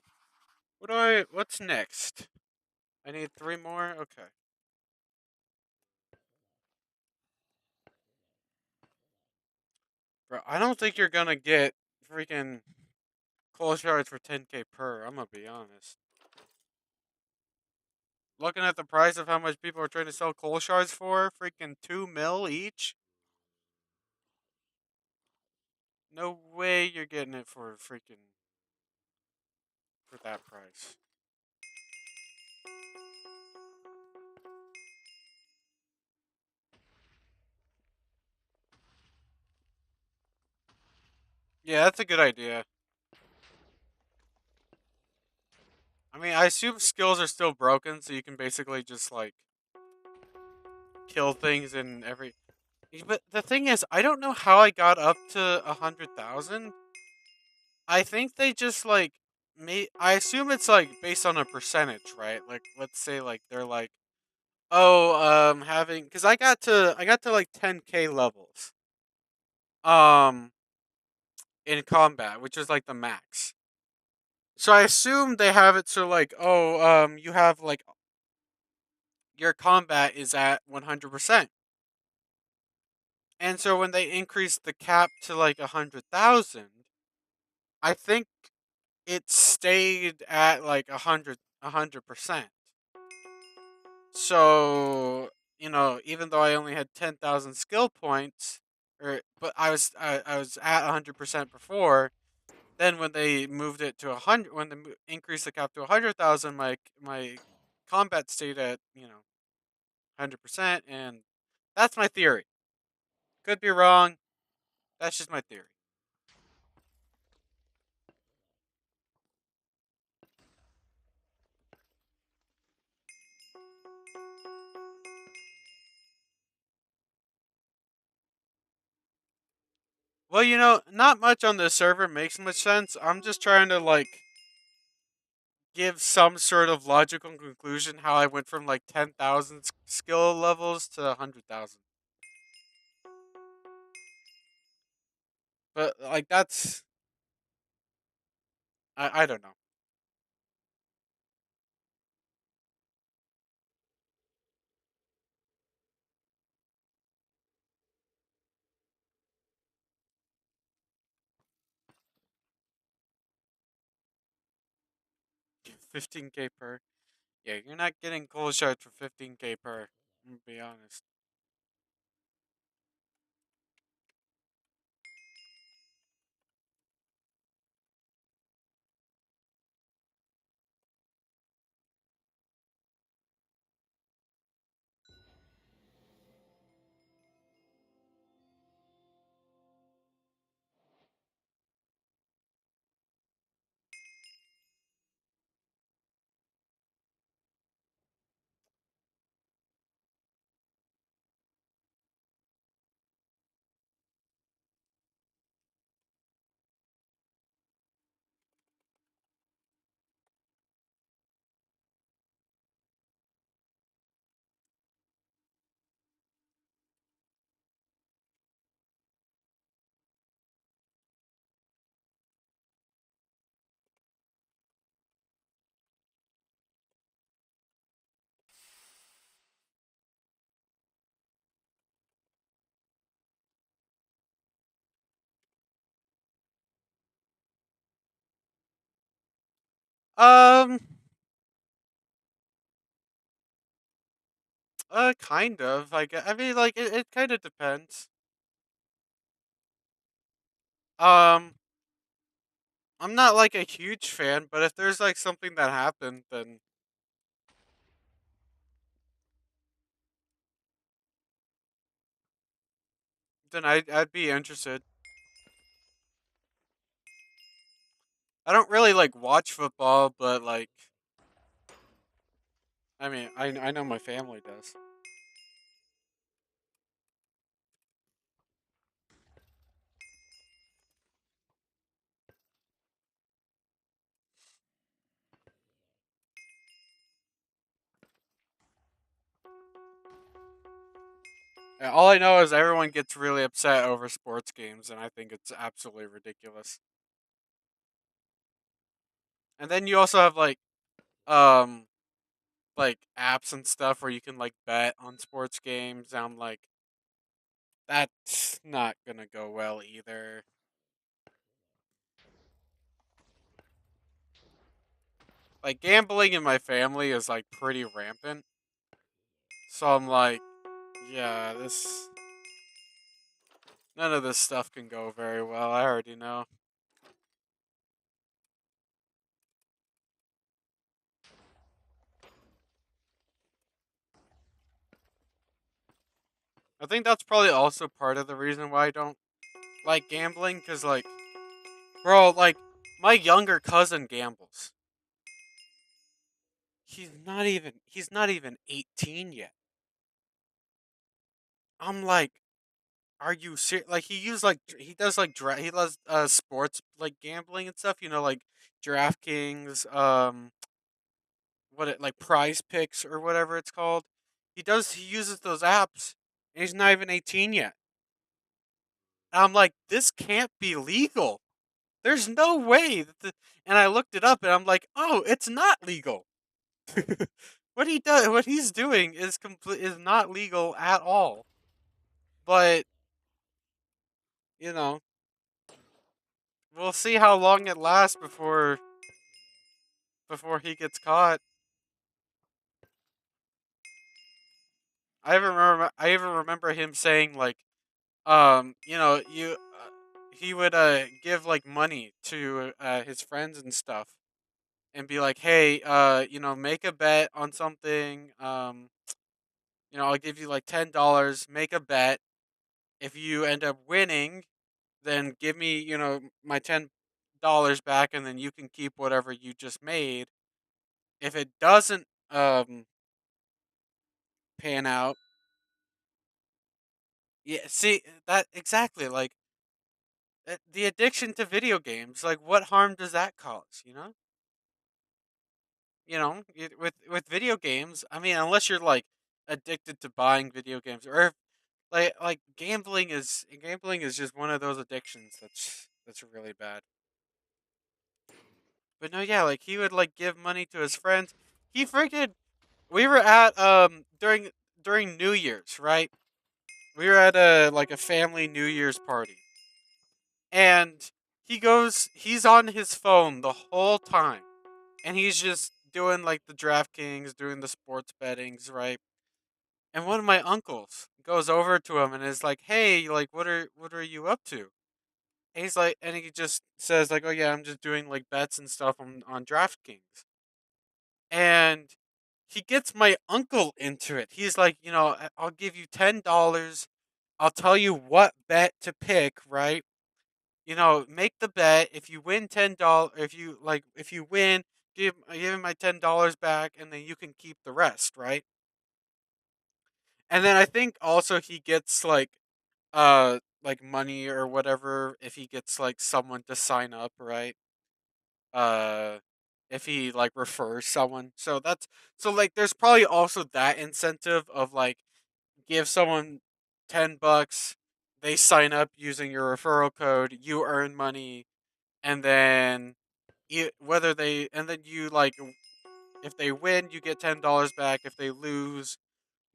What's next? I need three more. Okay. Bro, I don't think you're gonna get freaking coal shards for 10k per. I'm gonna be honest. Looking at the price of how much people are trying to sell coal shards for, freaking 2 mil each. No way you're getting it for freaking for that price. Yeah, that's a good idea. I mean, I assume skills are still broken, so you can basically just like kill things in every. But the thing is, I don't know how I got up to 100,000. I think they just like made. I assume it's like based on a percentage, right? Like, let's say like they're like, oh, having because I got to like 10k levels, um, in combat, which is like the max. So I assume they have it so like, oh, you have like your combat is at 100%. And so when they increased the cap to like 100,000, I think it stayed at like 100%. So, even though I only had 10,000 skill points, but I was at 100% before. Then when they moved it to 100, when they increased the cap to 100,000, my combat stayed at 100%, and that's my theory. Could be wrong. That's just my theory. Well, not much on the server makes much sense. I'm just trying to like give some sort of logical conclusion how I went from like 10,000 skill levels to 100,000. But like that's I don't know. 15K per. Yeah, you're not getting cold shards for 15K per. I'm gonna be honest. Um, kind of. I mean, like it kind of depends. Um, I'm not like a huge fan, but if there's like something that happened, then I'd be interested. I don't really like watch football, but like I mean, I know my family does. Yeah, all I know is everyone gets really upset over sports games, and I think it's absolutely ridiculous. And then you also have um like apps and stuff where you can like bet on sports games. And I'm like, that's not gonna go well either. Like gambling in my family is like pretty rampant, so I'm like, yeah, this none of this stuff can go very well. I already know. I think that's probably also part of the reason why I don't like gambling, because like, bro, like my younger cousin gambles. He's not even 18 yet. I'm like, are you serious? Like he does like he does sports like gambling and stuff. Like DraftKings, like Prize Picks or whatever it's called. He uses those apps, and he's not even 18 yet. And I'm like, this can't be legal. There's no way and I looked it up, and I'm like, oh, it's not legal. What he's doing is not legal at all. But you know, we'll see how long it lasts before he gets caught. I even remember him saying like, he would give like money to his friends and stuff, and be like, hey, make a bet on something. I'll give you like $10. Make a bet. If you end up winning, then give me my $10 back, and then you can keep whatever you just made. If it doesn't pan out, yeah, see that exactly like The addiction to video games, like what harm does that cause? With video games, I mean, unless you're like addicted to buying video games, or if, like gambling is just one of those addictions that's really bad. But no, yeah, like he would like give money to his friends. He freaking we were at during New Year's, right? We were at a family New Year's party, and he's on his phone the whole time, and he's just doing like the DraftKings, doing the sports bettings, right? And one of my uncles goes over to him and is like, "Hey, like, what are you up to?" And he's like, and he just says like, "Oh yeah, I'm just doing like bets and stuff on DraftKings." And he gets my uncle into it. He's like, I'll give you $10. I'll tell you what bet to pick, right? Make the bet. If you win $10, if you win, give him my $10 back, and then you can keep the rest, right? And then I think also he gets like money or whatever if he gets like someone to sign up, right? Uh if he like refers someone. So like there's probably also that incentive of like give someone $10, they sign up using your referral code, you earn money, and then whether they and then you like if they win you get $10 back, if they lose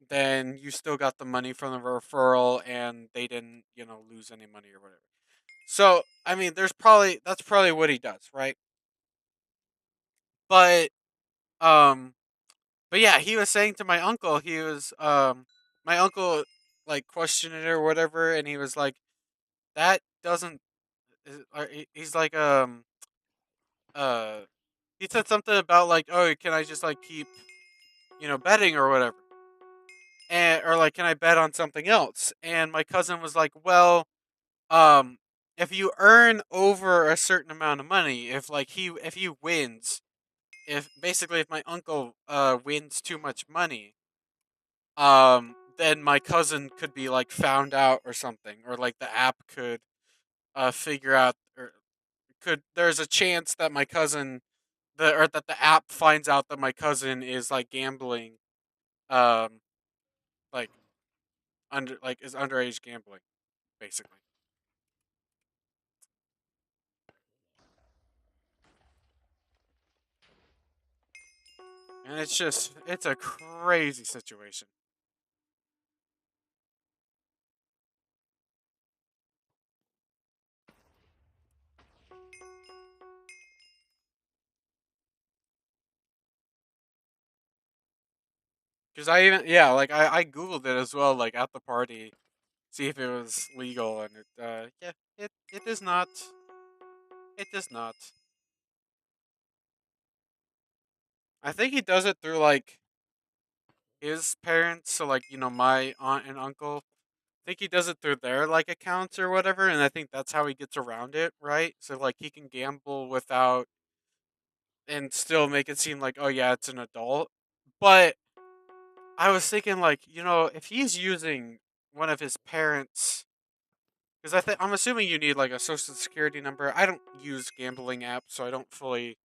then you still got the money from the referral and they didn't, lose any money or whatever. So, I mean, that's probably what he does, right? But um but yeah, he was saying to my uncle, my uncle like questioned it or whatever, and he was like that doesn't he's like uh he said something about like, "Oh, can I just like keep, betting or whatever?" And or like, "Can I bet on something else?" And my cousin was like, "Well, um if you earn over a certain amount of money, if he wins, if my uncle wins too much money, then my cousin could be like found out or something, or like the app could figure out, or could there's a chance that my cousin or that the app finds out that my cousin is like gambling, um like is underage gambling, basically." And it's a crazy situation. Because I even yeah, like I googled it as well, like at the party, see if it was legal, and it is not. It does not. I think he does it through like his parents, so like my aunt and uncle. I think he does it through their like accounts or whatever, and I think that's how he gets around it, right? So like he can gamble without and still make it seem like, oh yeah, it's an adult. But I was thinking like, if he's using one of his parents, because I'm assuming you need like a social security number. I don't use gambling apps, so I don't fully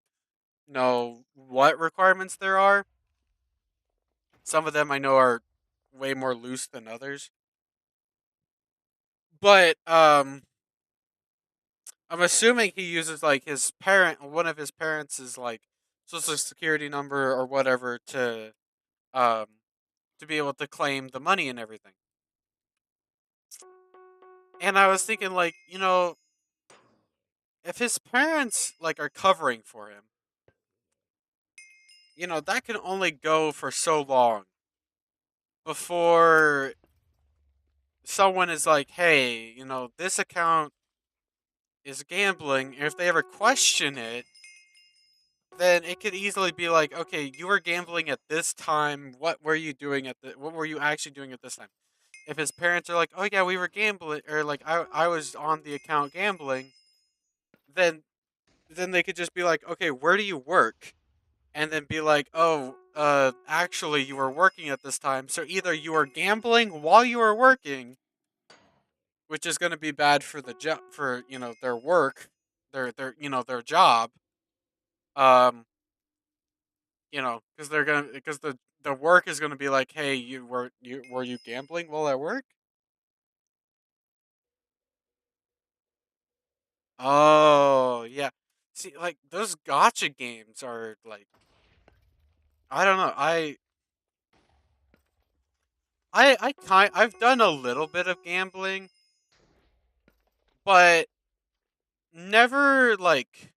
know what requirements there are. Some of them I know are way more loose than others. But I'm assuming he uses like one of his parents is like social security number or whatever um to be able to claim the money and everything. And I was thinking like, if his parents like are covering for him, that can only go for so long before someone is like, "Hey, this account is gambling." And if they ever question it, then it could easily be like, "Okay, you were gambling at this time. What were you actually doing at this time?" If his parents are like, "Oh yeah, we were gambling," or like, I was on the account gambling," then they could just be like, "Okay, where do you work?" And then be like, "Oh, actually, you were working at this time. So either you were gambling while you were working, which is going to be bad for the job for their work, their job. Um, because they're gonna because the work is gonna be like, hey, you gambling while at work? Oh yeah. See, like those gotcha games are like, I don't know. I've done a little bit of gambling, but never like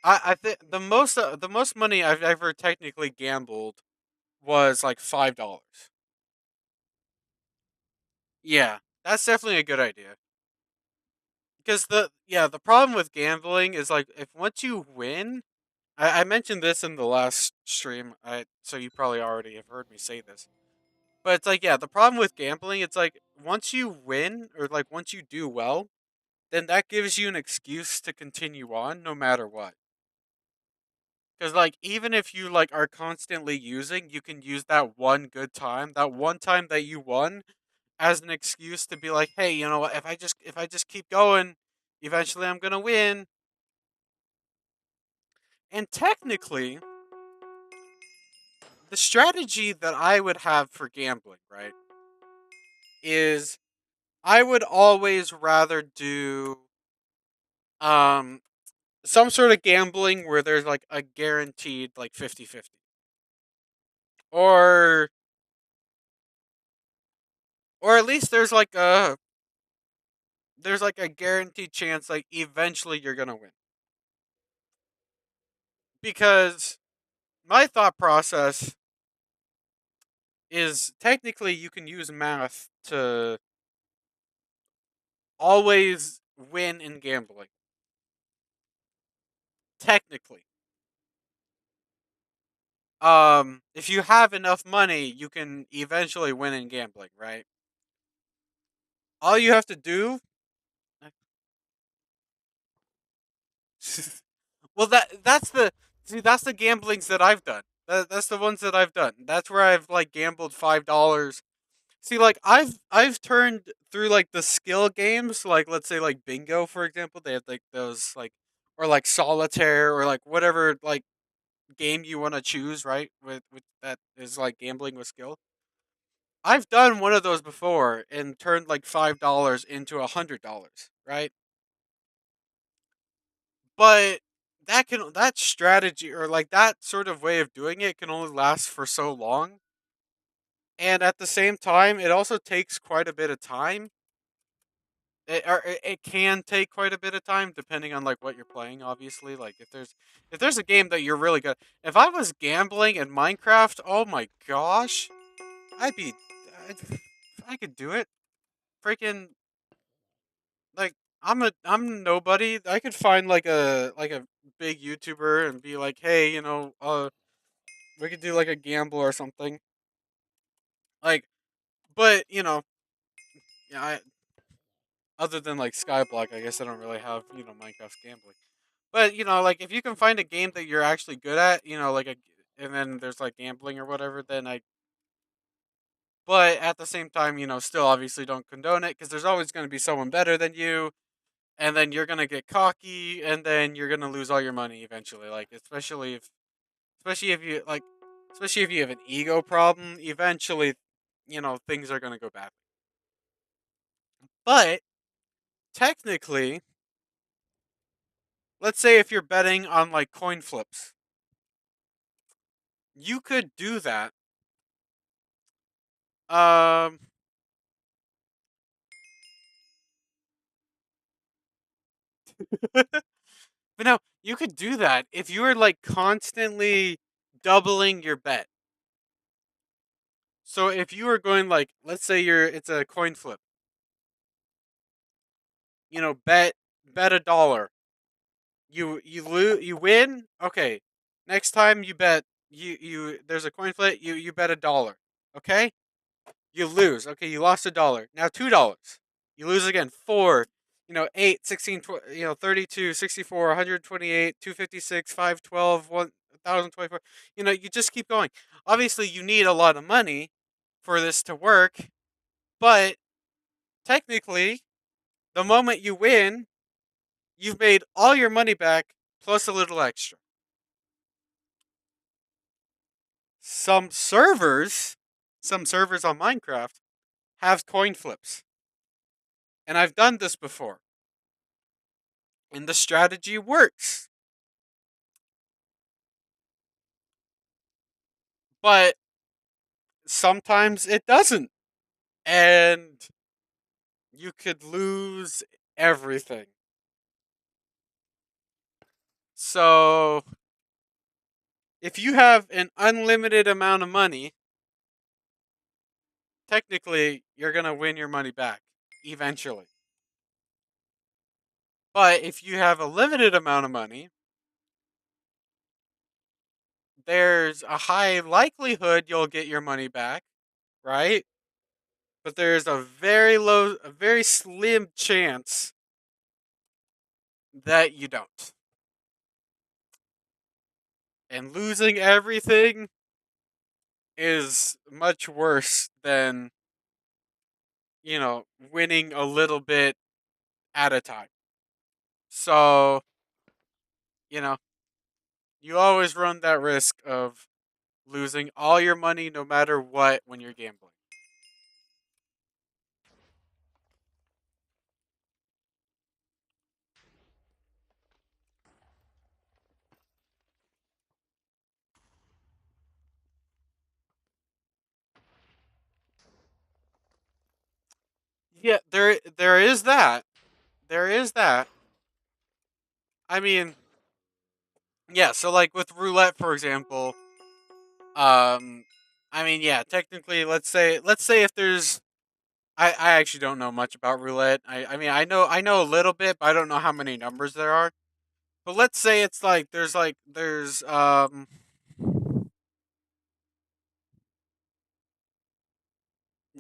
I think the most money I've ever technically gambled was like $5. Yeah, that's definitely a good idea. Because the problem with gambling is like if once you win, I mentioned this in the last stream, so you probably already have heard me say this. But it's like, yeah, the problem with gambling, it's like once you win or like once you do well, then that gives you an excuse to continue on no matter what. Because like even if you like are constantly using, you can use that one good time, that one time that you won, as an excuse to be like, hey, you know what? If I just keep going, eventually I'm gonna win. And technically, the strategy that I would have for gambling, right, is I would always rather do um some sort of gambling where there's like a guaranteed like 50-50, or at least there's like a guaranteed chance like eventually you're going to win. Because my thought process is technically you can use math to always win in gambling. Technically, if you have enough money, you can eventually win in gambling, right? All you have to do. Well, that's the gamblings that I've done. That's the ones that I've done. That's where I've like gambled $5. See, like I've turned through like the skill games, like let's say like bingo for example. They have like those like, or like solitaire, or like whatever like game you want to choose, right? With that is like gambling with skill. I've done one of those before and turned like $5 into $100, right? But that strategy, or like that sort of way of doing it, can only last for so long. And at the same time, it also takes quite a bit of time. It can take quite a bit of time depending on like what you're playing. Obviously, like if there's a game that you're really good. If I was gambling in Minecraft, oh my gosh, I'd be, I'd, I could do it. Freaking like I'm nobody. I could find like a big YouTuber and be like, hey, we could do like a gamble or something. Like, but yeah, other than like Skyblock, I guess I don't really have Minecraft gambling. But like if you can find a game that you're actually good at, and then there's like gambling or whatever, then I. But at the same time, still obviously don't condone it because there's always going to be someone better than you, and then you're gonna get cocky, and then you're gonna lose all your money eventually. Like especially if you like, especially if you have an ego problem, eventually, things are gonna go bad. But technically, let's say if you're betting on like coin flips, you could do that. Um, but no, you could do that if you were like constantly doubling your bet. So if you were going like, let's say it's a coin flip, bet $1. You win. Okay, next time you bet, there's a coin flip. You bet $1. Okay, you lose. Okay, you lost $1. Now $2. You lose again. 4. 8, 16, 32, 64, 128, 256, 512, 1024. You just keep going. Obviously, you need a lot of money, for this to work, but technically, the moment you win, you've made all your money back plus a little extra. Some servers, some servers on Minecraft have coin flips. And I've done this before. And the strategy works. But sometimes it doesn't. And you could lose everything. So if you have an unlimited amount of money, technically you're going to win your money back eventually. But if you have a limited amount of money, there's a high likelihood you'll get your money back, right? But there's a very slim chance that you don't. And losing everything is much worse than, winning a little bit at a time. So, you know, you always run that risk of losing all your money no matter what when you're gambling. Yeah, there is that. There is that. I mean, yeah, so like with roulette for example, um I mean, yeah, technically let's say if there's I actually don't know much about roulette. I mean, I know a little bit, but I don't know how many numbers there are. But let's say it's like there's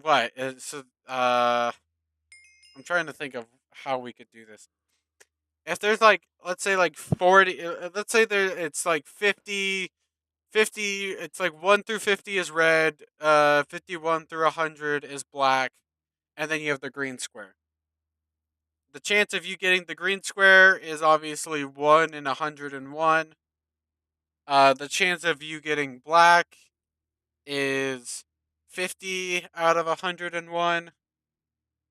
what? So I'm trying to think of how we could do this. If there's like let's say like 40 let's say there it's like 50, it's like 1 through 50 is red, 51 through 100 is black, and then you have the green square. The chance of you getting the green square is obviously 1 in 101. The chance of you getting black is 50 out of 101.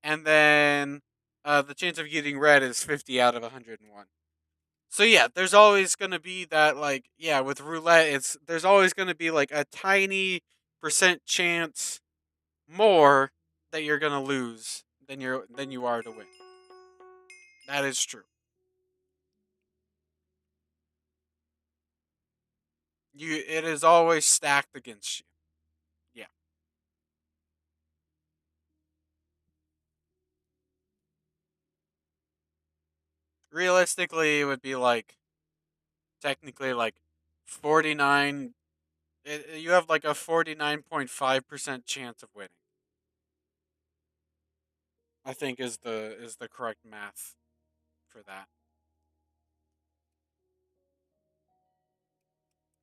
And then the chance of getting red is 50 out of 101. So yeah, there's always going to be that, like, yeah, with roulette there's always going to be like a tiny percent chance more that you're going to lose than you are to win. That is true. It is always stacked against you. Yeah. Realistically, it would be like technically like 49. You have like a 49.5% chance of winning. I think is the correct math for that.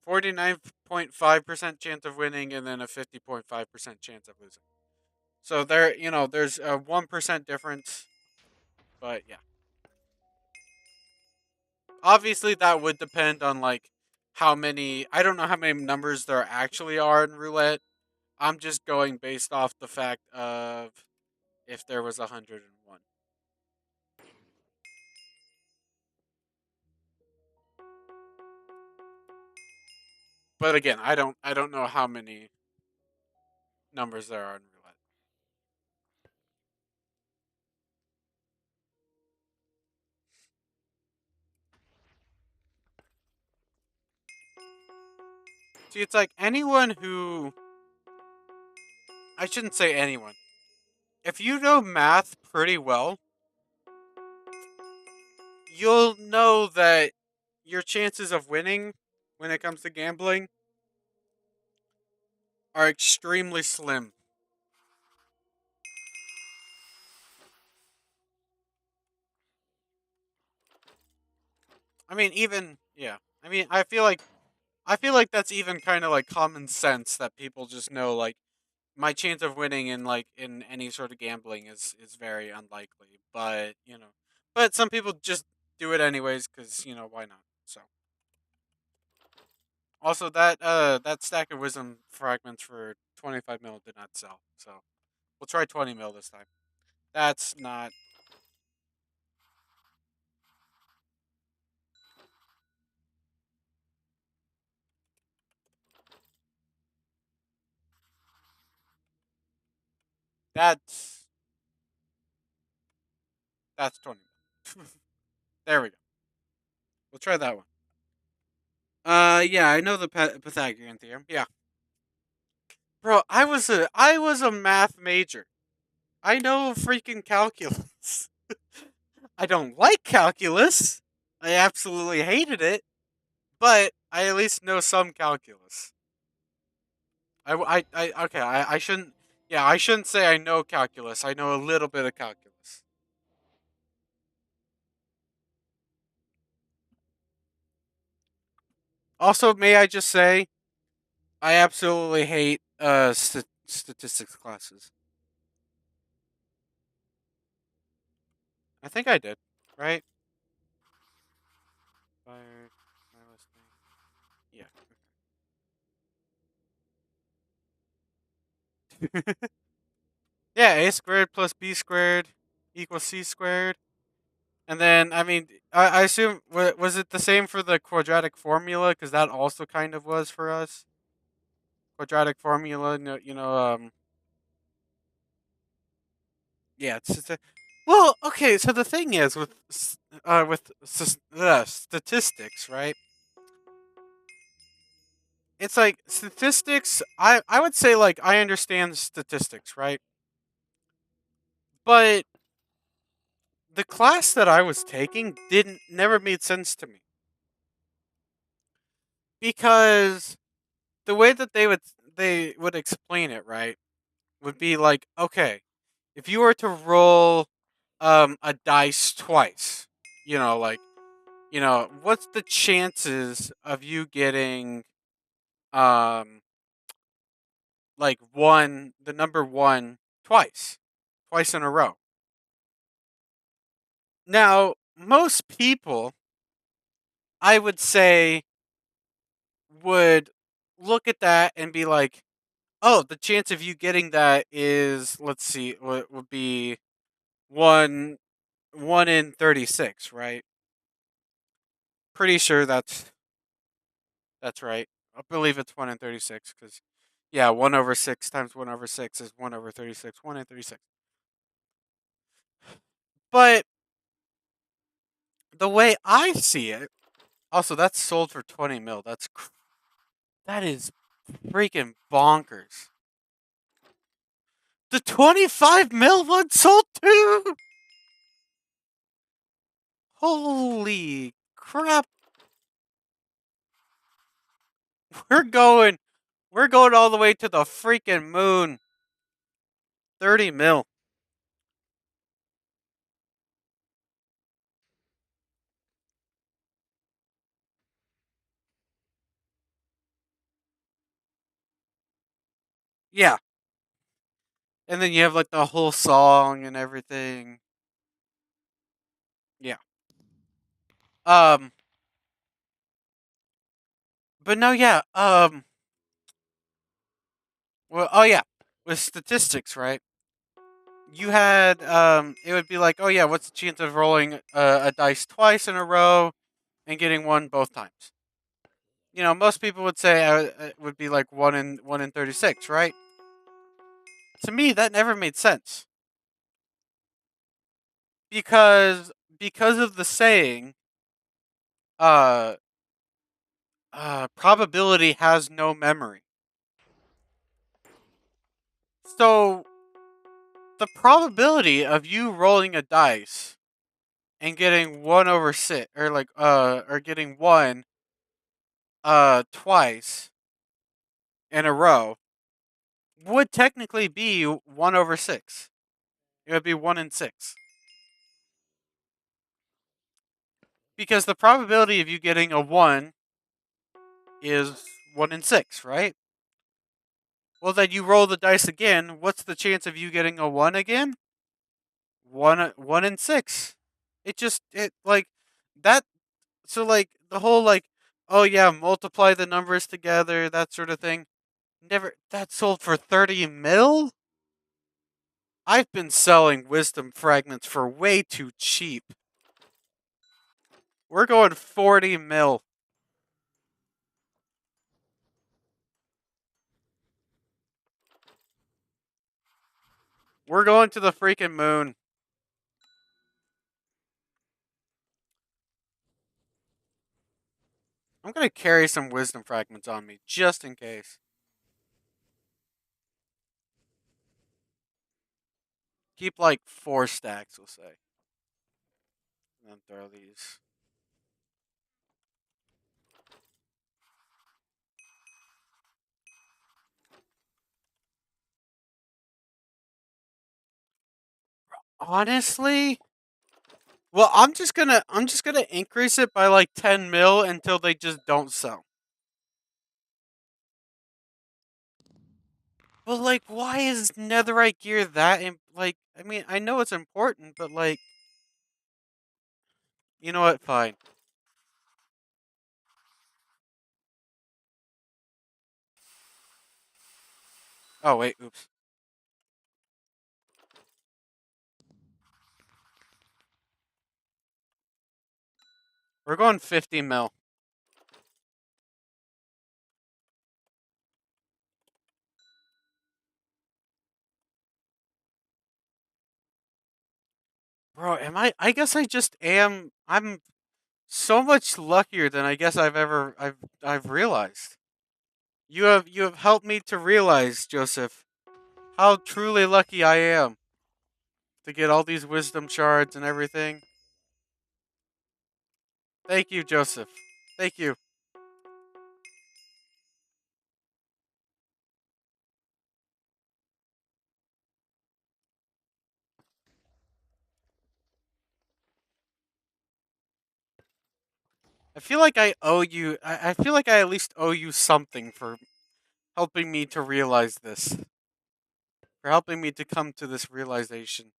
49.5% chance of winning and then a 50.5% chance of losing. So there's a 1% difference, but yeah. Obviously that would depend on like how many I don't know how many numbers there actually are in roulette. I'm just going based off the fact of if there was 101. But again, I don't know how many numbers there are in roulette. See, it's like anyone who I shouldn't say anyone. If you know math pretty well, you'll know that your chances of winning when it comes to gambling are extremely slim. I mean, even yeah. I mean, I feel like that's even kind of like common sense that people just know like my chance of winning in like in any sort of gambling is very unlikely. But but some people just do it anyways because why not? So also that stack of wisdom fragments for 25 mil did not sell. So we'll try 20 mil this time. That's not. That's that's 20 mil. There we go. We'll try that one. Yeah, I know the Pythagorean theorem. Yeah, bro, I was a math major. I know freaking calculus. I don't like calculus. I absolutely hated it, but I at least know some calculus. Okay, I shouldn't. Yeah, I shouldn't say I know calculus. I know a little bit of calculus. Also, may I just say, I absolutely hate statistics classes. I think I did, right? Fired my listening. Yeah. Yeah, a squared plus b squared equals c squared. And then, I mean, I assume was it the same for the quadratic formula? Because that also kind of was for us. Quadratic formula, yeah. It's just well, okay. So the thing is with statistics, right? It's like statistics. I would say like I understand statistics, right? But the class that I was taking didn't never made sense to me because the way that they would explain it, right, would be like, okay, if you were to roll a dice twice, like what's the chances of you getting um like the number one twice in a row. Now, most people, I would say, would look at that and be like, "Oh, the chance of you getting that is, let's see, would be one one in 36, right? Pretty sure that's right. I believe it's 1 in 36 because yeah, 1/6 times 1/6 is 1/36. 1 in 36. But the way I see it, also that's sold for 20 mil. That is freaking bonkers. The 25 mil one sold too. Holy crap! We're going, we're going all the way to the freaking moon. 30 mil. Yeah, and then you have like the whole song and everything. Yeah. Um. But no, yeah. Well, oh yeah. With statistics, right? You had it would be like, oh yeah, what's the chance of rolling a dice twice in a row and getting one both times? Most people would say it would be like 1 in 36, right? To me, that never made sense because of the saying, uh, probability has no memory. So the probability of you rolling a dice and getting 1/6 or like or getting one twice in a row would technically be 1/6. It would be 1 in 6 because the probability of you getting a one is 1 in 6, right? Well, then you roll the dice again. What's the chance of you getting a one again? One in six. It just it like that. So like the whole like, oh yeah, multiply the numbers together, that sort of thing. Never that sold for 30 mil. I've been selling wisdom fragments for way too cheap. We're going 40 mil. We're going to the freaking moon. I'm gonna carry some wisdom fragments on me just in case. Keep like 4 stacks, we'll say. And then throw these. Honestly, well, I'm just gonna increase it by like 10 mil until they just don't sell. But like, why is netherite gear that? Like, I mean, I know it's important, but like, you know what? Fine. Oh wait, oops. We're going 50 mil. Bro, am I? I guess I just am. I'm so much luckier than I guess I've realized. You have helped me to realize, Joseph, how truly lucky I am to get all these wisdom shards and everything. Thank you, Joseph. Thank you. I feel like I owe you. I feel like I at least owe you something for helping me to realize this, for helping me to come to this realization.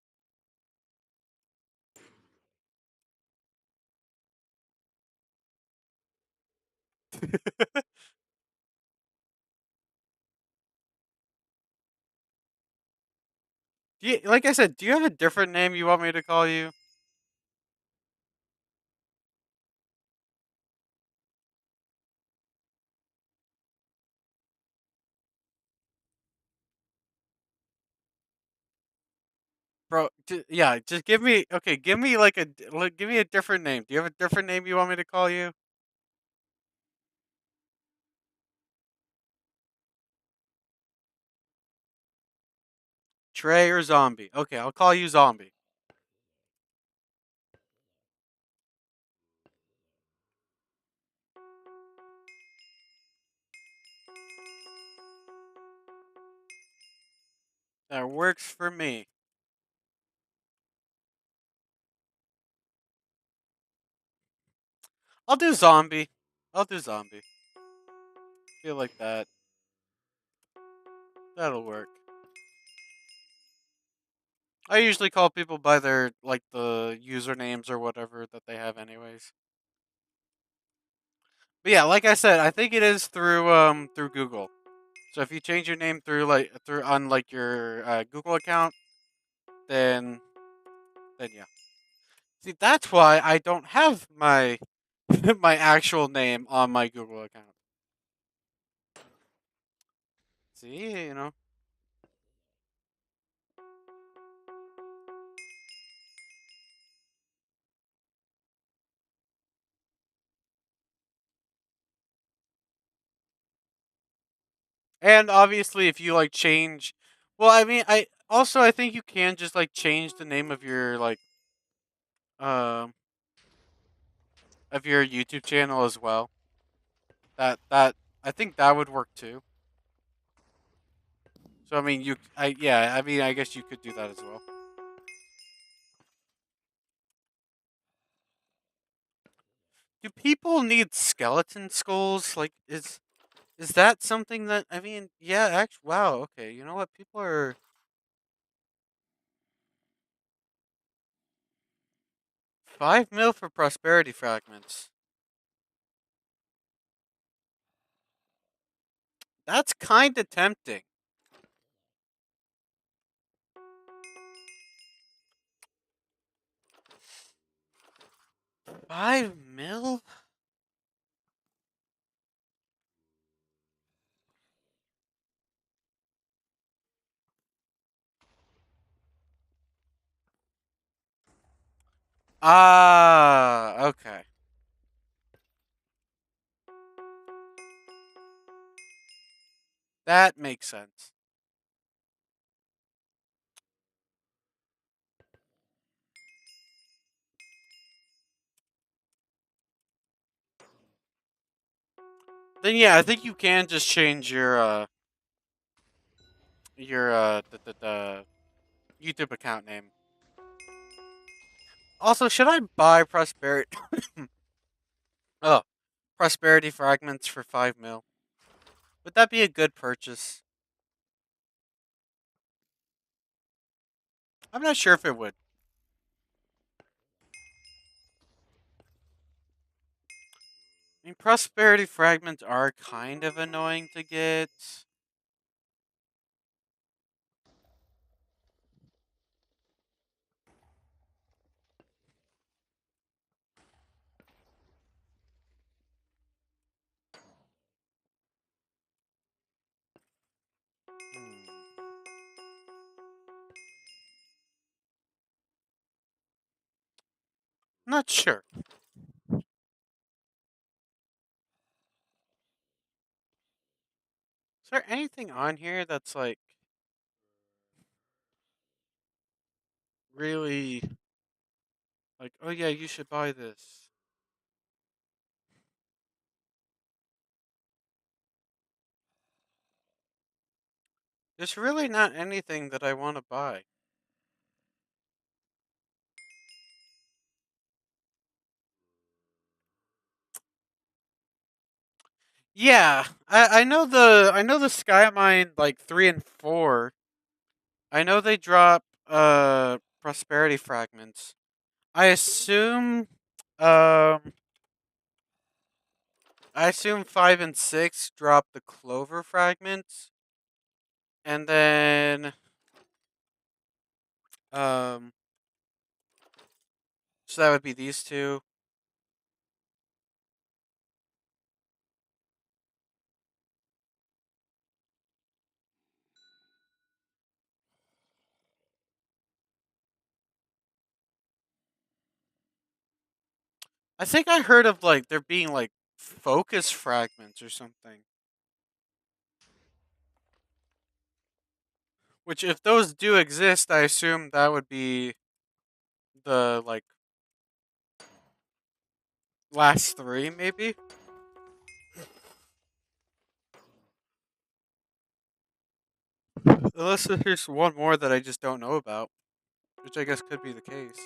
Like I said, do you have a different name you want me to call you? Bro, yeah, just give me okay. Give me like give me a different name. Do you have a different name you want me to call you? Trey or Zombie? Okay, I'll call you Zombie. That works for me. I'll do Zombie. I'll do Zombie. Feel like that. That'll work. I usually call people by their like the usernames or whatever that they have, anyways. But yeah, like I said, I think it is through Google. So if you change your name through on like your Google account, then yeah. See, that's why I don't have my my actual name on my Google account. See, and obviously if you like change, well, I mean, I think you can just like change the name um of your YouTube channel as well. That I think that would work too. So I mean, I mean, I guess you could do that as well. Do people need skeleton skulls? Like, is Is that something that I mean? Yeah, actually, wow. Okay, you know what? People are 5 mil for prosperity fragments. That's kind of tempting. 5 mil? Ah, okay. That makes sense. Then yeah, I think you can just change your the YouTube account name. Also, should I buy prosperity? Oh, prosperity fragments for 5 mil. Would that be a good purchase? I'm not sure if it would. I mean, prosperity fragments are kind of annoying to get. Hmm, not sure. Is there anything on here that's like really like, oh yeah, you should buy this? There's really not anything that I want to buy. Yeah, I know the Skymine like 3 and 4. I know they drop prosperity fragments. I assume um I assume 5 and 6 drop the clover fragments, and then um so that would be these two. I think I heard of like there being like focus fragments or something. Which if those do exist, I assume that would be the like last three maybe. Unless there's one more that I just don't know about, which I guess could be the case.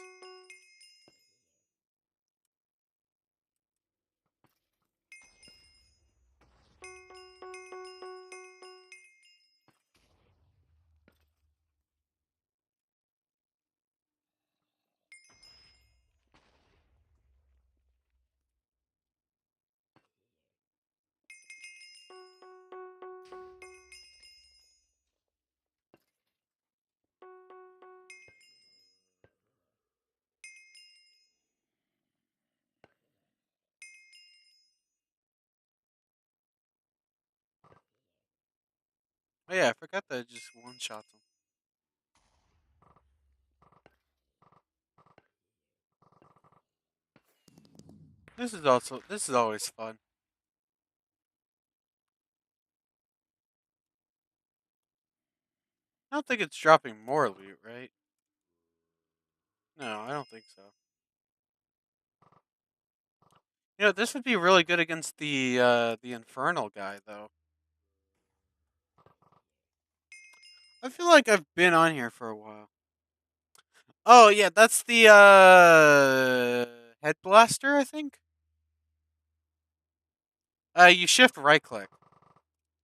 Oh yeah, I forgot that it just one shots them. This is always fun. I don't think it's dropping more loot, right? No, I don't think so. You know, this would be really good against the infernal guy though. I feel like I've been on here for a while. Oh yeah, that's the head blaster, I think. You shift right click.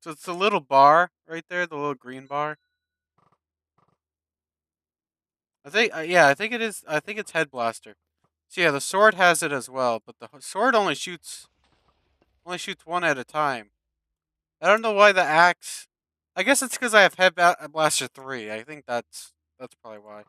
So it's the little bar right there, the little green bar. I think yeah, I think it is. I think it's head blaster. So yeah, the sword has it as well, but the sword only shoots one at a time. I don't know why the axe. I guess it's because I have blaster 3. I think that's probably why.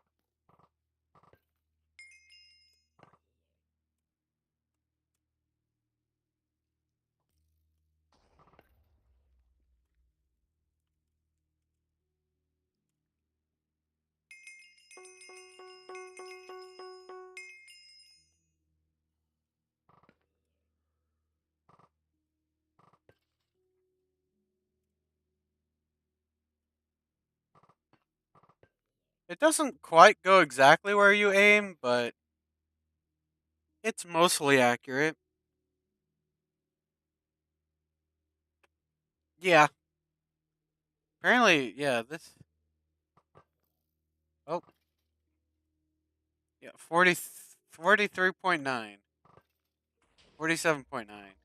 It doesn't quite go exactly where you aim, but it's mostly accurate. Yeah. Apparently, yeah. This. Oh, yeah. 43.9, 47.9,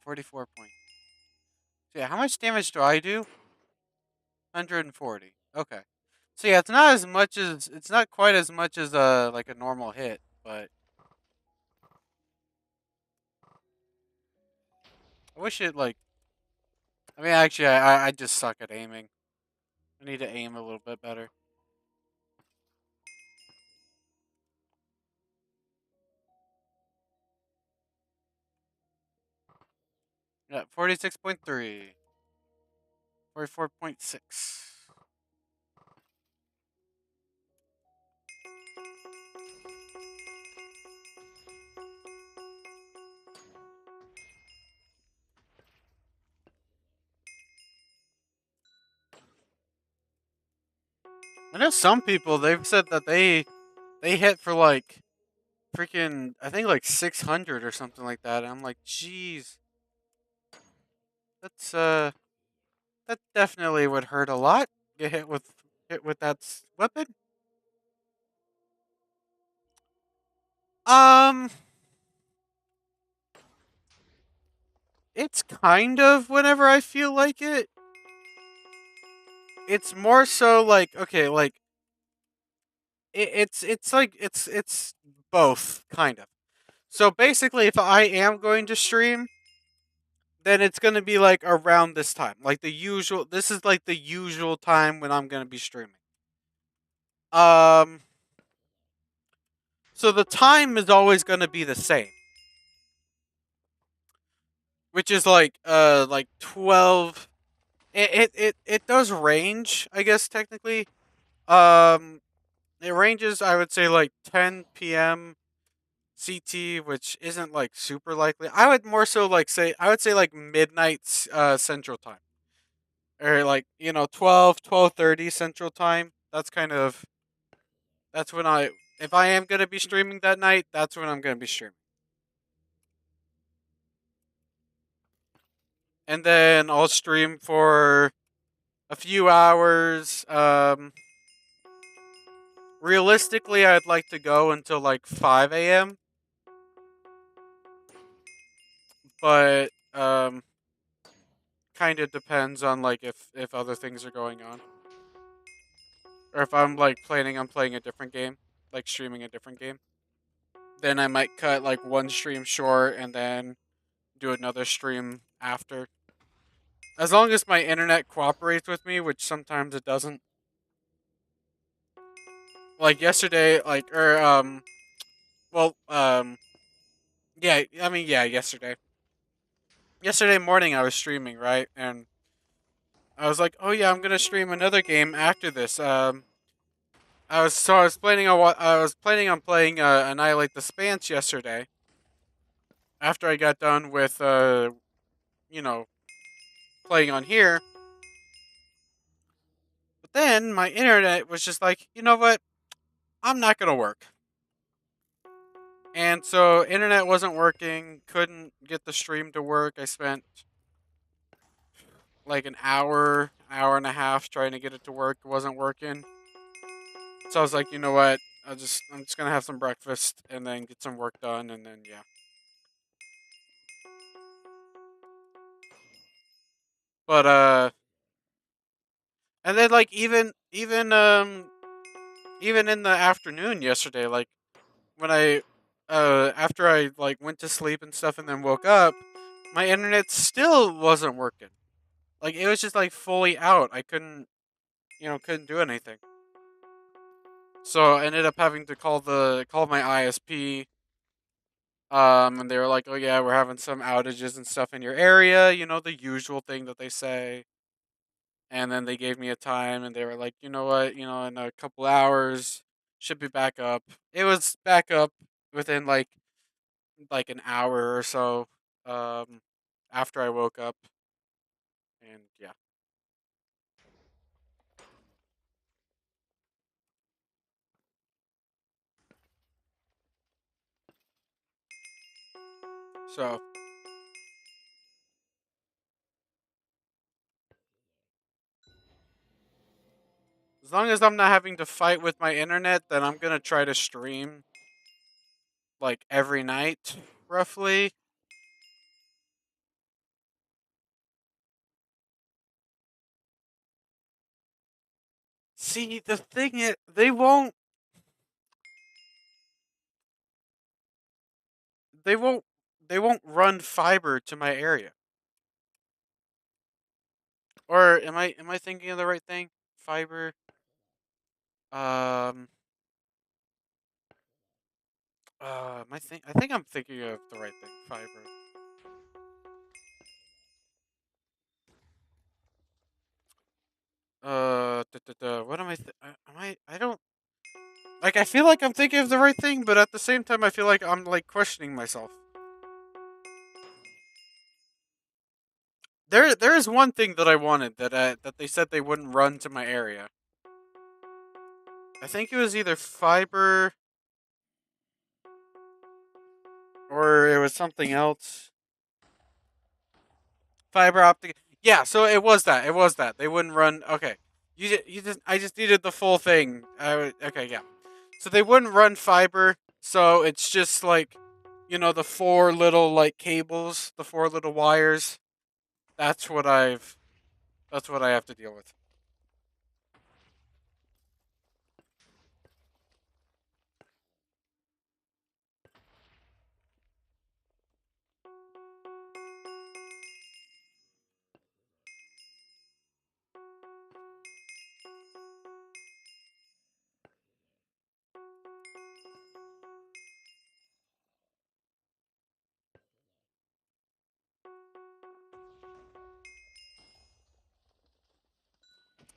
44 point. So yeah, how much damage do I do? 140. Okay. So yeah, it's not quite as much as a normal hit, but I wish it like I mean actually I just suck at aiming. I need to aim a little bit better. Yeah, 46.3, 44.6. I know some people they've said that they hit for like freaking I think like 600 or something like that. And I'm like, "Jeez, that's that definitely would hurt a lot. Get hit with that weapon." Um It's kind of whenever I feel like it. It's more so like okay, like it's like it's both kind of. So basically, if I am going to stream, then it's gonna be like around this time, like the usual. This is like the usual time when I'm gonna be streaming. Um, so the time is always gonna be the same, which is like 12. It does range, I guess technically. Um, It ranges, I would say, like 10 p.m. CT, which isn't like super likely. I would more so I would say like midnight Central Time, or like 12:30 Central Time. That's when I if I am gonna be streaming that night, that's when I'm gonna be streaming, and then I'll stream for a few hours. Realistically, I'd like to go until like 5 a.m., but kind of depends on like if other things are going on, or if I'm like planning on playing a different game, like streaming a different game. Then I might cut like one stream short and then do another stream after. As long as my internet cooperates with me, which sometimes it doesn't. Like yesterday, well, yeah, I mean, yeah, yesterday. Yesterday morning I was streaming, right? And I was like, "Oh yeah, I'm going to stream another game after this." I was planning on playing Annihilate the Spans yesterday after I got done with you know, playing on here. But then my internet was just like, "You know what? I'm not going to work." And so internet wasn't working, couldn't get the stream to work. I spent like an hour and a half trying to get it to work. It wasn't working. So I was like, "You know what? I'm just going to have some breakfast and then get some work done and then yeah." But and then like even in the afternoon yesterday, like when I after I like went to sleep and stuff and then woke up, my internet still wasn't working. Like it was just like fully out. I couldn't, couldn't do anything. So I ended up having to call my ISP. And they were like, "Oh yeah, we're having some outages and stuff in your area. You know, the usual thing that they say." And then they gave me a time, and they were like, "You know what? In a couple hours, should be back up." It was back up within like an hour or so. Um, after I woke up, and yeah. So as long as I'm not having to fight with my internet, then I'm gonna try to stream like every night, roughly. See, the thing is, they won't, they won't run fiber to my area. Or am I thinking of the right thing? Fiber. Um. I think I'm thinking of the right thing. Fiber. What am I? Am I? I don't like. I feel like I'm thinking of the right thing, but at the same time, I feel like I'm like questioning myself. There is one thing that I wanted that they said they wouldn't run to my area. I think it was either fiber or it was something else. Fiber optic. Yeah, so it was that. It was that. They wouldn't run. Okay. You just I just needed the full thing. Okay, yeah. So they wouldn't run fiber. So it's just like the four little like cables, the four little wires. That's what I've that's what I have to deal with.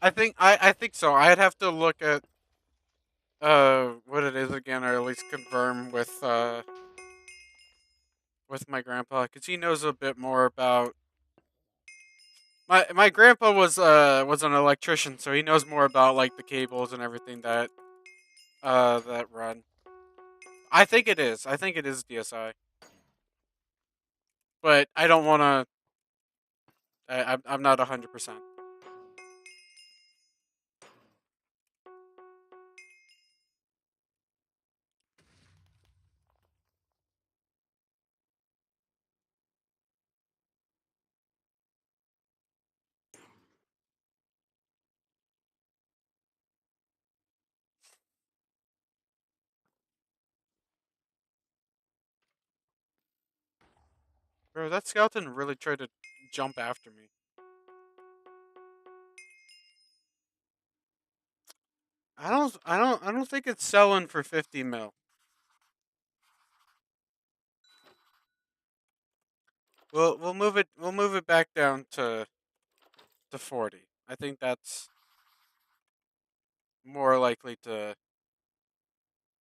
I think so. I'd have to look at what it is again, or at least confirm with my grandpa because he knows a bit more about my grandpa was an electrician, so he knows more about like the cables and everything that run. I think it is. I think it is DSI, but I don't want to. I'm not 100%. Bro, that skeleton really tried to jump after me. I don't think it's selling for 50 mil. We'll move it back down to 40. I think that's more likely to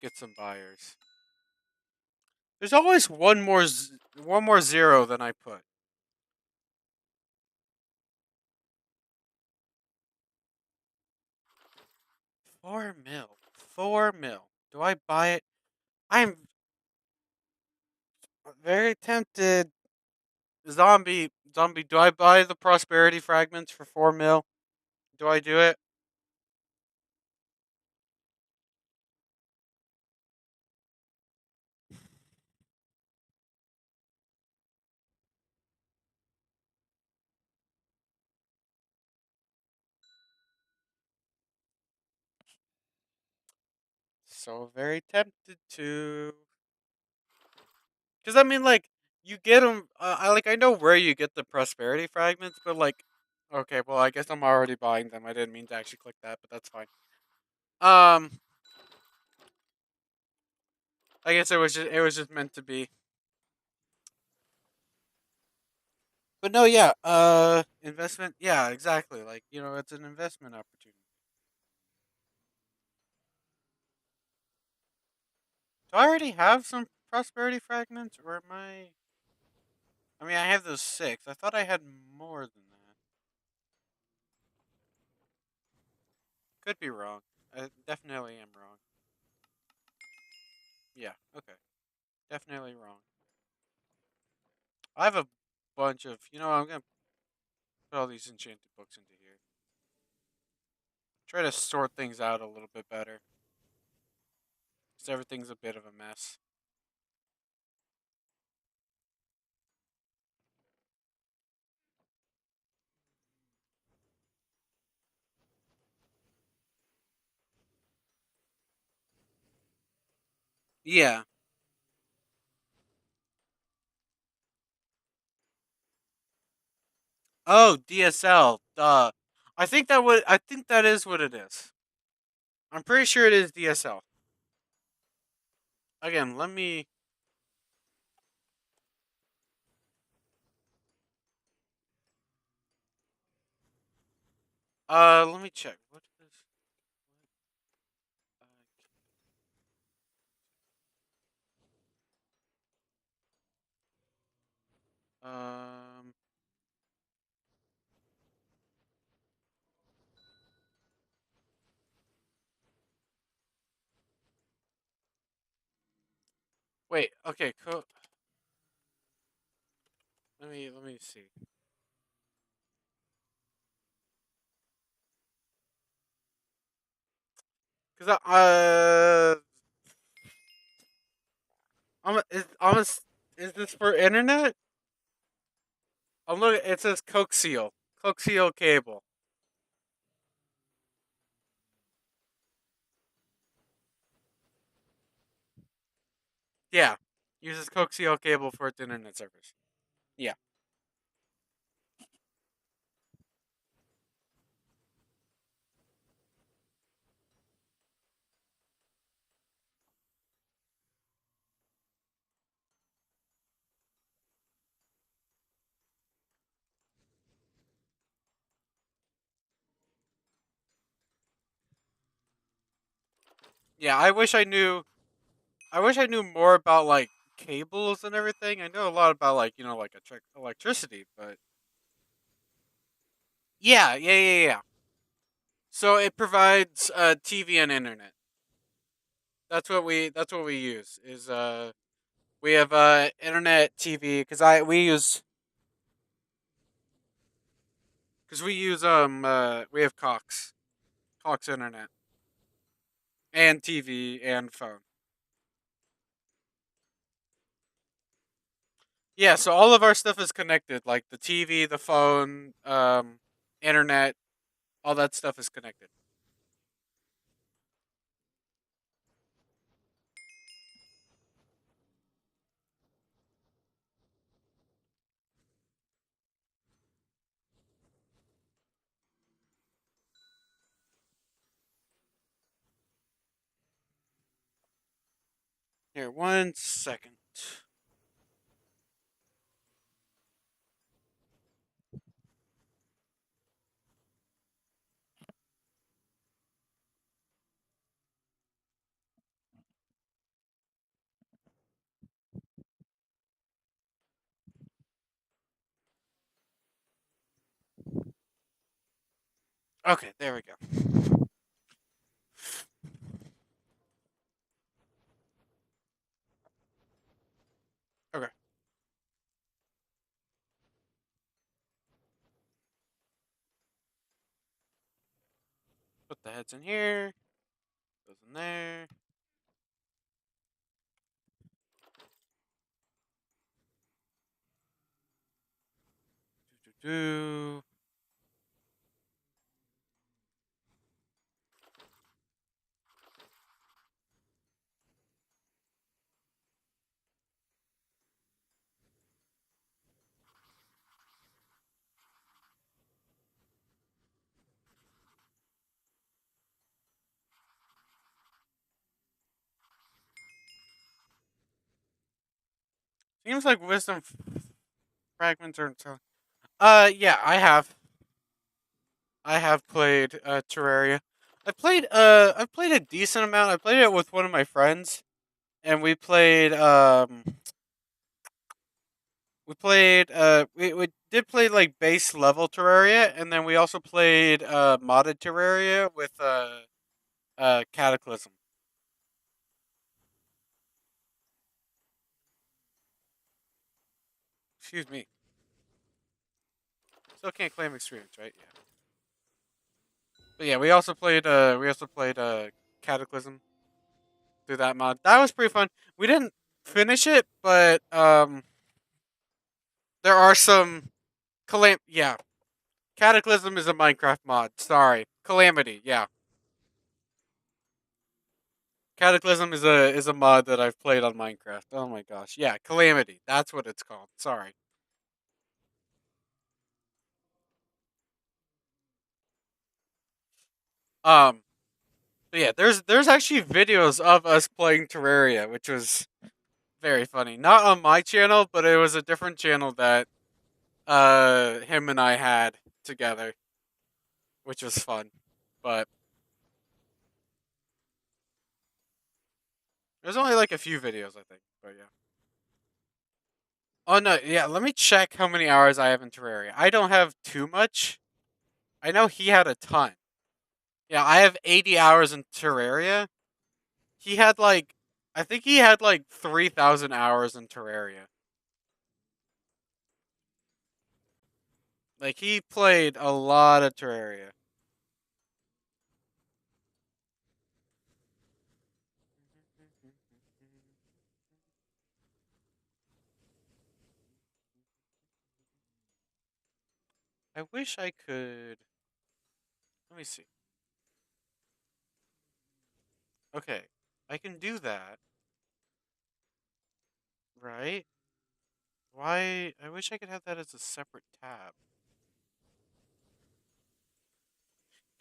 get some buyers. There's always one more zero than I put. 4 mil. 4 mil. Do I buy it? I'm very tempted. Zombie. Do I buy the prosperity fragments for 4 mil? Do I do it? so very tempted to. Because I mean, like, you get them. I know where you get the prosperity fragments, but like, okay, well, I guess I'm already buying them. I didn't mean to actually click that, but that's fine. Um, I guess it was just meant to be. But no, yeah. Investment. Yeah, exactly. Like, it's an investment opportunity. Do I already have some prosperity fragments, or am I? I mean, I have those six. I thought I had more than that. Could be wrong. I definitely am wrong. Yeah. Okay. Definitely wrong. I have a bunch of. I'm gonna put all these enchanted books into here. Try to sort things out a little bit better, because everything's a bit of a mess. Yeah. Oh, DSL. Duh. I think that is what it is. I'm pretty sure it is DSL. Again, let me. Let me check. What is? Um. Wait. Okay. Cool. Let me see. Cause is this for internet? I'm looking. It says coaxial cable. Yeah, uses coaxial cable for its internet service. Yeah, yeah. I wish I knew more about like cables and everything. I know a lot about like like electricity, but yeah, yeah, yeah, yeah. So it provides TV and internet. That's what we use is we have internet TV because I we have Cox internet and TV and phone. Yeah, so all of our stuff is connected, like the TV, the phone, internet, all that stuff is connected. Here, 1 second. Okay, there we go. Okay, put the heads in here, goes in there. Do. Seems like wisdom fragments are. Yeah, I have played Terraria. I've played a decent amount. I played it with one of my friends, and we did play like base level Terraria, and then we also played modded Terraria with Cataclysm. Excuse me. Still can't claim experience, right? Yeah. But yeah, we also played Cataclysm through that mod. That was pretty fun. We didn't finish it, but there are some yeah. Cataclysm is a Minecraft mod. Sorry. Calamity, yeah. Cataclysm is a mod that I've played on Minecraft. Oh my gosh. Yeah, Calamity. That's what it's called. Sorry. Um but yeah, there's actually videos of us playing Terraria, which was very funny. Not on my channel, but it was a different channel that him and I had together, which was fun. But there's only like a few videos, I think. But yeah. Oh no, yeah. Let me check how many hours I have in Terraria. I don't have too much. I know he had a ton. Yeah, I have 80 hours in Terraria. He had like, I think he had like 3,000 hours in Terraria. Like he played a lot of Terraria. I wish I could. Let me see. Okay, I can do that, right? Why? I wish I could have that as a separate tab.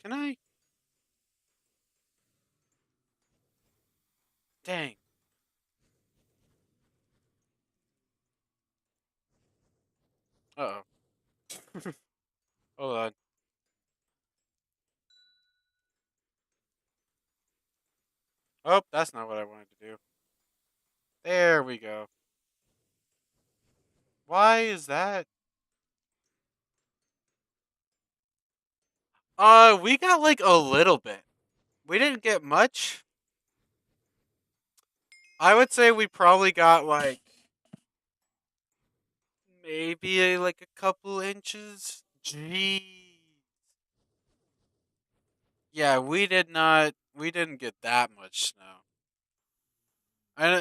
Can I? Dang. Uh oh. Hold on. Oh, that's not what I wanted to do. There we go. Why is that? We got like a little bit. We didn't get much. I would say we probably got like maybe like a couple inches. Gee. Yeah, we did not. We didn't get that much snow.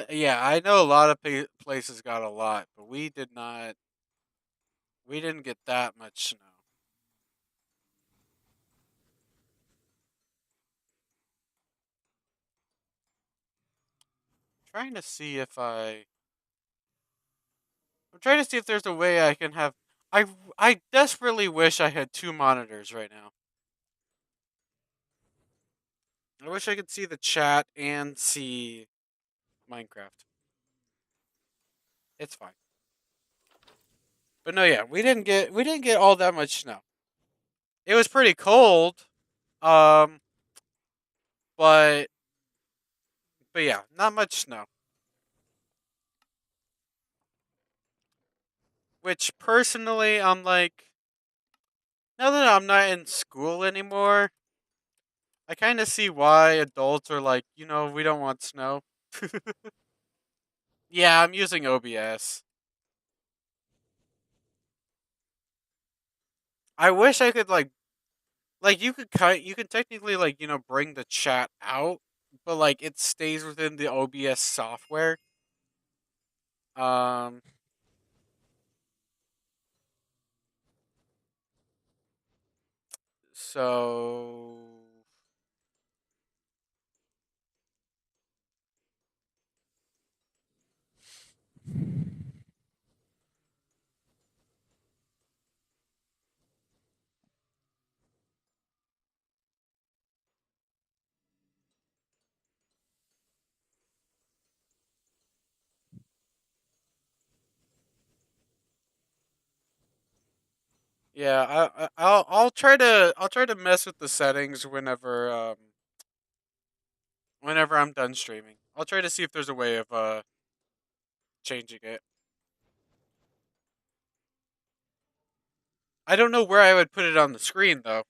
Yeah, I know a lot of places got a lot, but we did not. We didn't get that much snow. Trying to see if I. I'm trying to see if there's a way I can have. I desperately wish I had two monitors right now. I wish I could see the chat and see Minecraft. It's fine. But no, yeah, we didn't get all that much snow. It was pretty cold. Um, but yeah, not much snow. Which personally, I'm like, now that I'm not in school anymore, I kind of see why adults are like, we don't want snow. Yeah, I'm using OBS. I wish I could like you could technically like bring the chat out, but like it stays within the OBS software. Um, so Yeah, I'll try to mess with the settings whenever I'm done streaming. I'll try to see if there's a way of changing it. I don't know where I would put it on the screen though.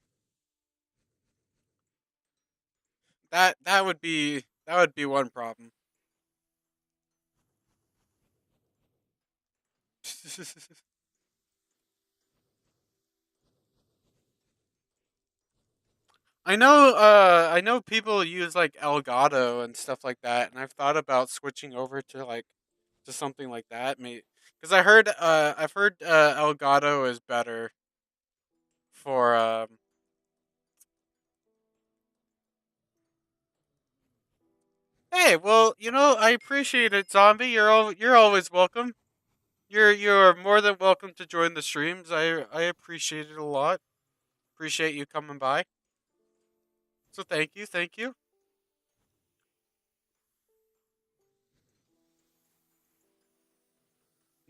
That would be one problem. I know people use like Elgato and stuff like that, and I've thought about switching over to something like that. Because I've heard Elgato is better for Hey, well, I appreciate it, Zombie. You're always welcome. You're more than welcome to join the streams. I appreciate it a lot. Appreciate you coming by. So thank you.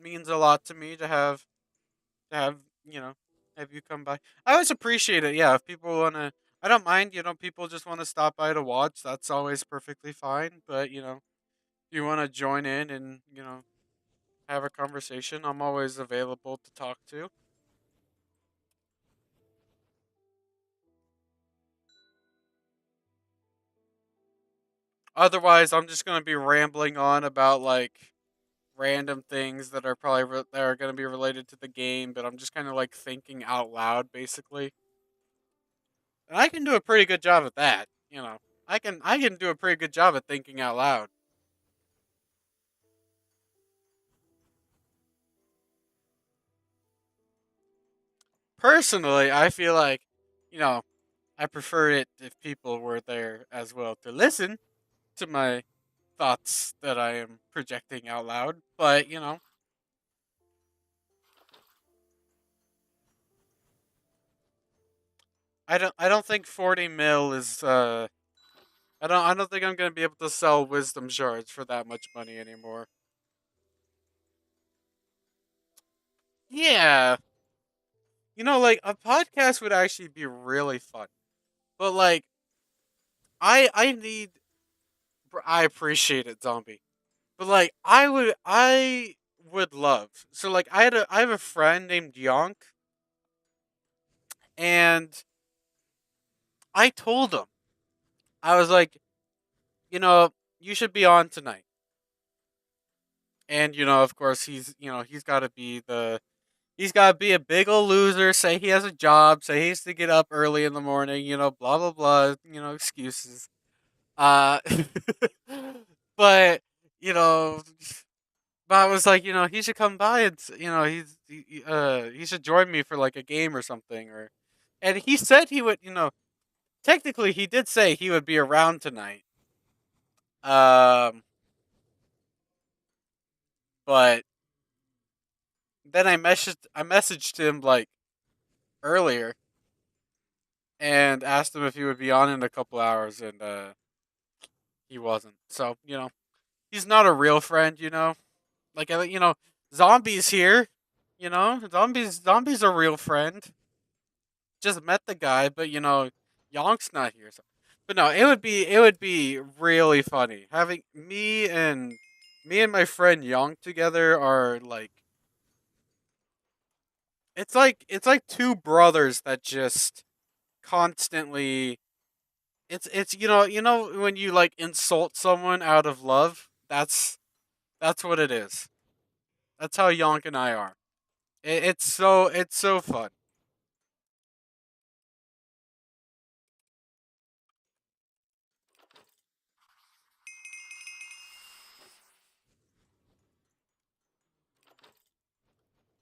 Means a lot to me to have you know have you come by. I always appreciate it. Yeah, if people wanna, I don't mind. People just want to stop by to watch. That's always perfectly fine. But if you want to join in and have a conversation, I'm always available to talk to. Otherwise, I'm just gonna be rambling on about like random things that are probably that are gonna be related to the game, but I'm just kind of like thinking out loud, basically. And I can do a pretty good job at that. I can do a pretty good job at thinking out loud. Personally, I feel like, you know, I prefer it if people were there as well to listen to my thoughts that I am projecting out loud. But I don't think 40 mil is I don't think I'm gonna be able to sell wisdom shards for that much money anymore. Yeah, like a podcast would actually be really fun. But like I need I appreciate it, zombie. But like I would love. So like I have a friend named Yonk, and I told him, I was like, you know, you should be on tonight. And of course he's got to be a big old loser, say he has a job, say he has to get up early in the morning, blah blah blah, excuses. Uh but you know but I was like, he should come by and he should join me for like a game or something, and he said he would, technically he did say he would be around tonight. Um but then I messaged him like earlier and asked him if he would be on in a couple hours, and he wasn't. So, he's not a real friend, Like zombies here, zombies a real friend. Just met the guy, but Yonk's not here. So. But no, it would be really funny having me and my friend Yonk together. Are like it's like two brothers that just constantly. It's when you like insult someone out of love. That's what it is. That's how Yonk and I are. It's so fun.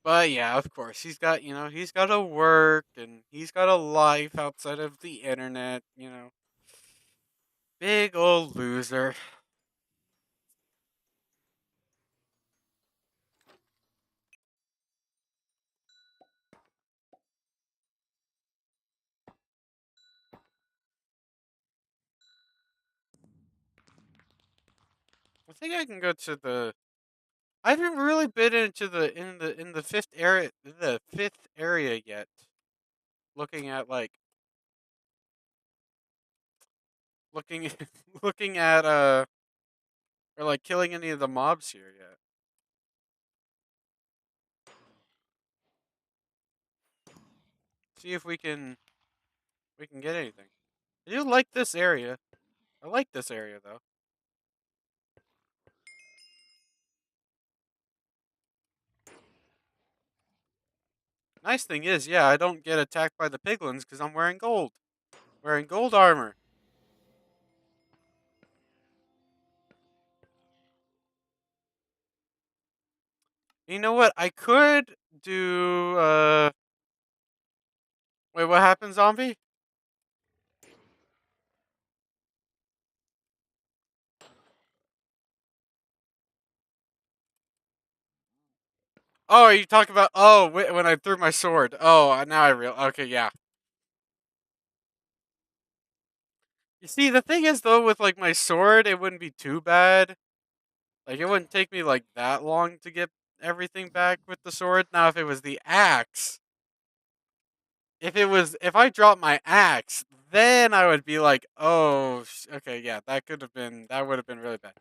But yeah, of course, he's got to work and he's got a life outside of the internet. Big old loser. I think I can go to the. I haven't really been into the fifth area yet. looking at like looking looking at or like killing any of the mobs here yet. See if we can get anything. I do like this area. I like this area though. Nice thing is, yeah, I don't get attacked by the piglins because I'm wearing gold. Wearing gold armor. You know what? I could do wait, what happened, zombie? Oh, are you talking about when I threw my sword? Oh, now I real. Okay, yeah. You see, the thing is though, with like my sword, it wouldn't be too bad. Like it wouldn't take me like that long to get everything back with the sword. Now, if it was the axe, if I dropped my axe, then I would be like, oh, okay, yeah, that would have been really bad.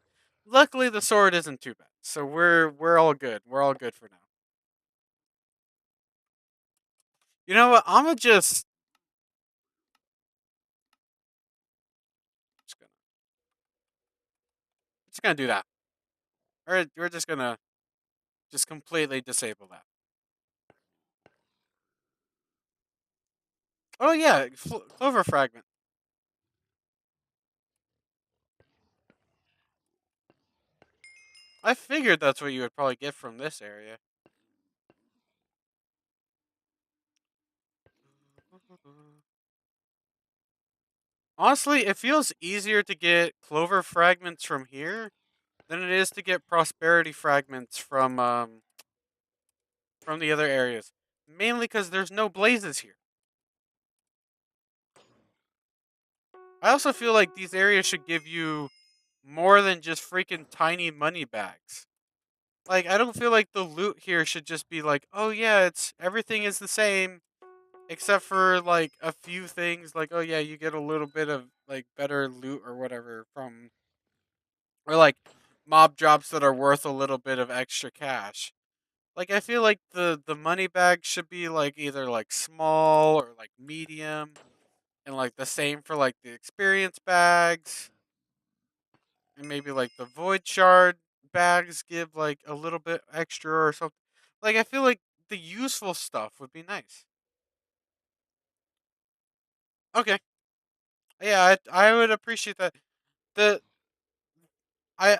Luckily, the sword isn't too bad, so we're all good. We're all good for now. You know what? Just gonna just gonna do that. We're just gonna just completely disable that. Oh yeah, clover fragment. I figured that's what you would probably get from this area. Honestly, it feels easier to get clover fragments from here than it is to get prosperity fragments from the other areas. Mainly because there's no blazes here. I also feel like these areas should give you more than just freaking tiny money bags. Like I don't feel like the loot here should just be like, oh yeah, it's everything is the same except for like a few things. Like oh yeah, you get a little bit of like better loot or whatever from or like mob drops that are worth a little bit of extra cash. Like I feel like the money bag should be like either like small or like medium, and like the same for like the experience bags, and maybe like the void shard bags give like a little bit extra or something. Like I feel like the useful stuff would be nice. Okay, yeah, I would appreciate that. The I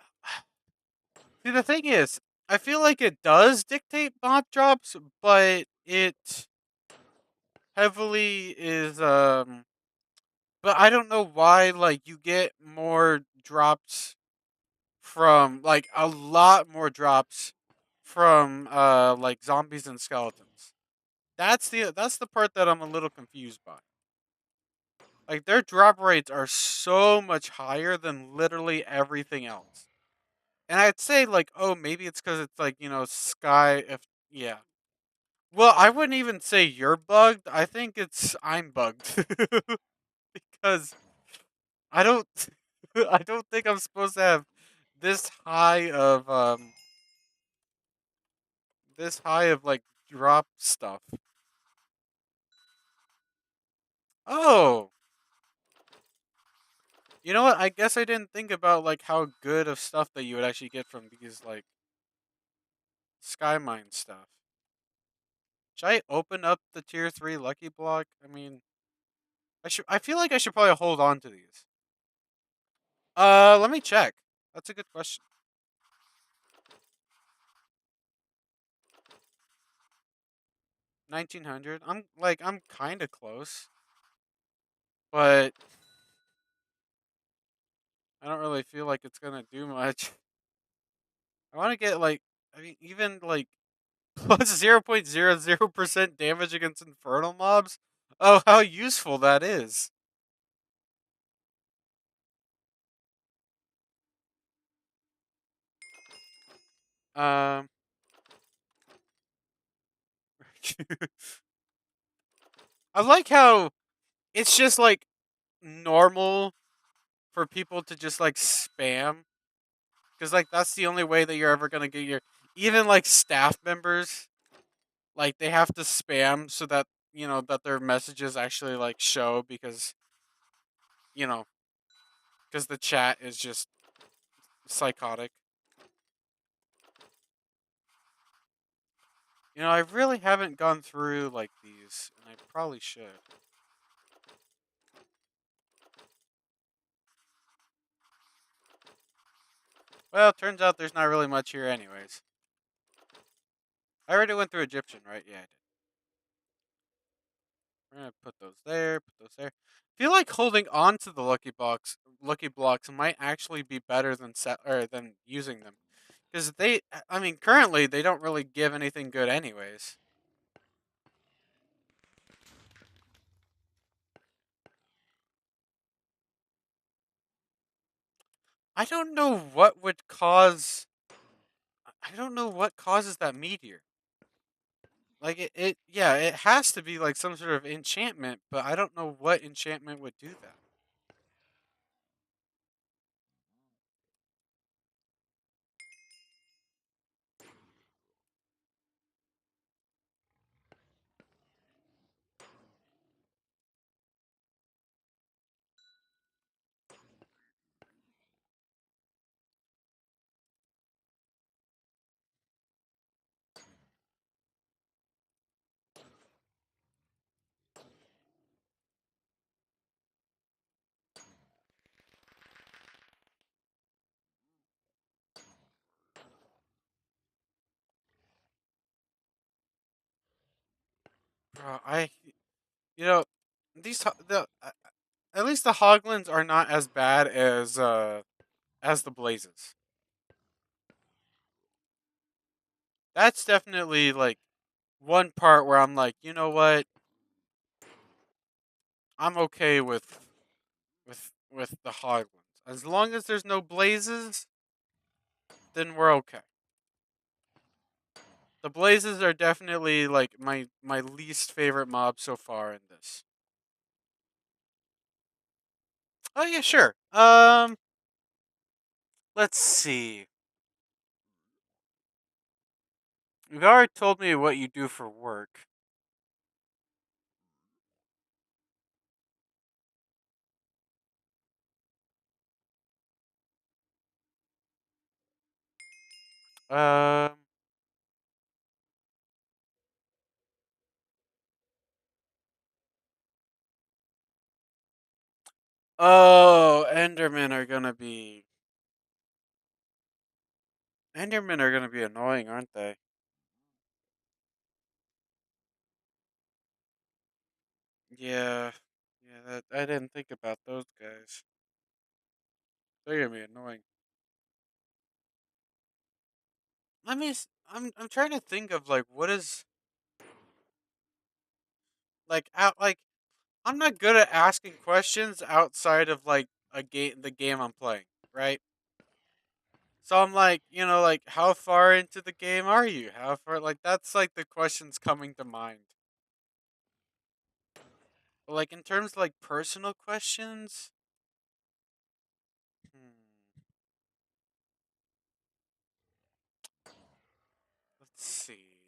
see the thing is, I feel like it does dictate mob drops, but it heavily is but I don't know why like you get more drops from like a lot more drops from like zombies and skeletons. That's the part that I'm a little confused by. Like their drop rates are so much higher than literally everything else. And I'd say like, oh, maybe it's cuz it's like, sky if yeah. Well, I wouldn't even say you're bugged. I think I'm bugged because I don't I don't think I'm supposed to have this high of this high of like drop stuff. Oh, you know what? I guess I didn't think about like how good of stuff that you would actually get from these like sky mine stuff. Should I open up the tier 3 lucky block? I mean, I feel like I should probably hold on to these. Let me check. That's a good question. 1900. I'm kind of close, but I don't really feel like it's going to do much. I want to get like I mean even like plus 0.00% damage against infernal mobs. Oh, how useful that is. Um I like how it's just like normal for people to just like spam because like that's the only way that you're ever gonna get your even like staff members like they have to spam so that that their messages actually like show because you know because the chat is just psychotic. I really haven't gone through like these, and I probably should. Well, turns out there's not really much here, anyways. I already went through Egyptian, right? Yeah, I did. We're gonna put those there. Put those there. I feel like holding on to the lucky blocks, might actually be better than set or than using them, because I mean, currently they don't really give anything good, anyways. I don't know what would cause. I don't know what causes that meteor. Like yeah, it has to be like some sort of enchantment, but I don't know what enchantment would do that. Bro, you know at least the hoglins are not as bad as the blazes. That's definitely like one part where I'm like, you know what? I'm okay with the hoglins. As long as there's no blazes, then we're okay. The blazes are definitely like my least favorite mob so far in this. Oh yeah, sure. Let's see. You've already told me what you do for work. Um. Oh, Endermen are gonna be annoying, aren't they? Yeah. Yeah, that I didn't think about those guys. They're gonna be annoying. I'm trying to think of like what is like out like I'm not good at asking questions outside of like the game I'm playing, right? So I'm like, like how far into the game are you? How far like that's like the questions coming to mind. But like in terms of like personal questions, hmm, let's see.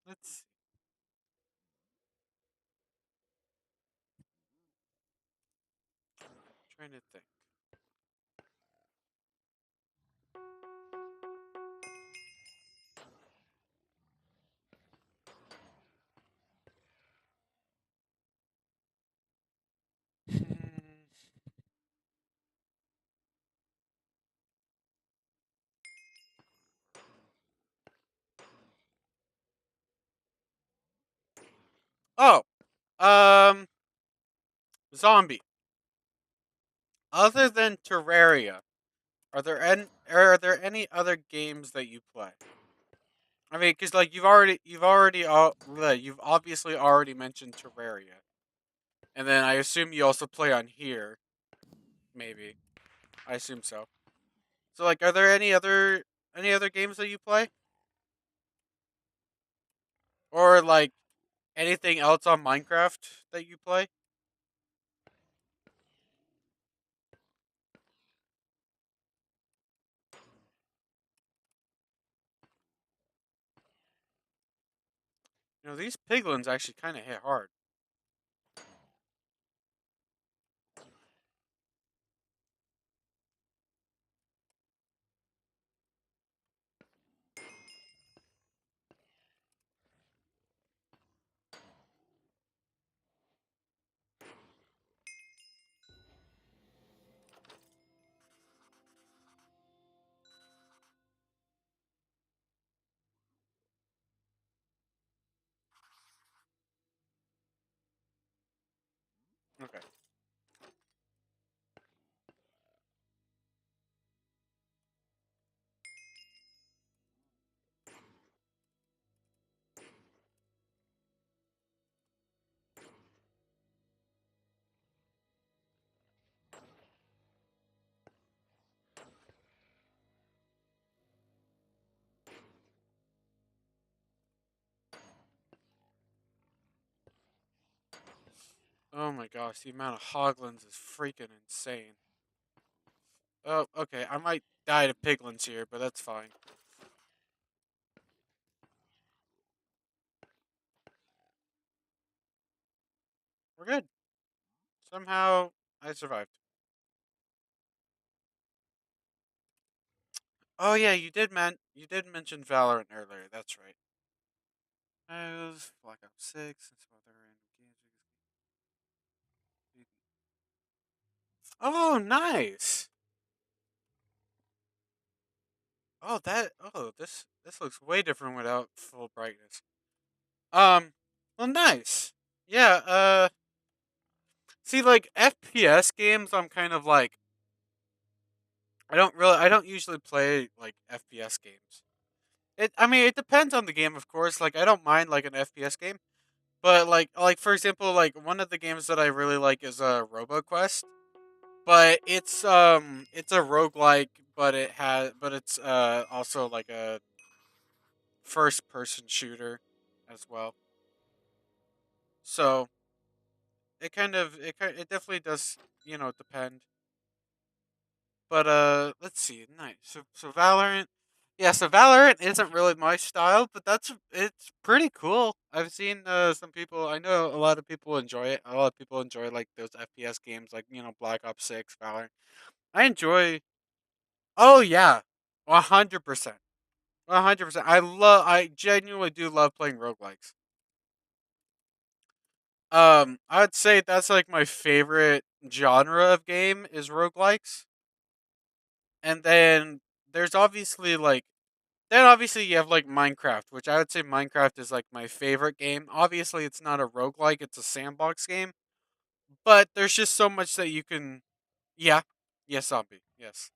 Let's trying to think. Hmm. Oh, um, zombie. Other than Terraria, are there any other games that you play? I mean, because like you've obviously already mentioned Terraria, and then I assume you also play on here. Maybe I assume so. So like, are there any other games that you play, or like Anything else on Minecraft that you play? You know, these piglins actually kind of hit hard. Okay. Oh my gosh, the amount of hoglins is freaking insane. Oh, okay. I might die to piglins here, but that's fine. We're good. Somehow I survived. Oh yeah, you did mention Valorant earlier. That's right. I was Black Ops 6 and some other random games. Oh, nice. This looks way different without full brightness. Um, well, nice. Yeah. See, like FPS games, I'm kind of like I don't usually play like FPS games. I mean, it depends on the game, of course. Like, I don't mind like an FPS game, but like for example, like one of the games that I really like is RoboQuest, but it's a roguelike, but it's also like a first person shooter as well. So it definitely does, depend. But let's see. Nice. So Valorant. Yeah, so Valorant isn't really my style, but it's pretty cool. I've seen some people. I know a lot of people enjoy it. A lot of people enjoy like those FPS games, like Black Ops 6, Valorant. I enjoy. Oh yeah, 100%, 100%. I genuinely do love playing roguelikes. I'd say that's like my favorite genre of game is roguelikes. And then there's obviously like then obviously you have like Minecraft, which I would say Minecraft is like my favorite game. Obviously it's not a roguelike, it's a sandbox game, but there's just so much that you can. Yeah. Yes, zombie. Yes.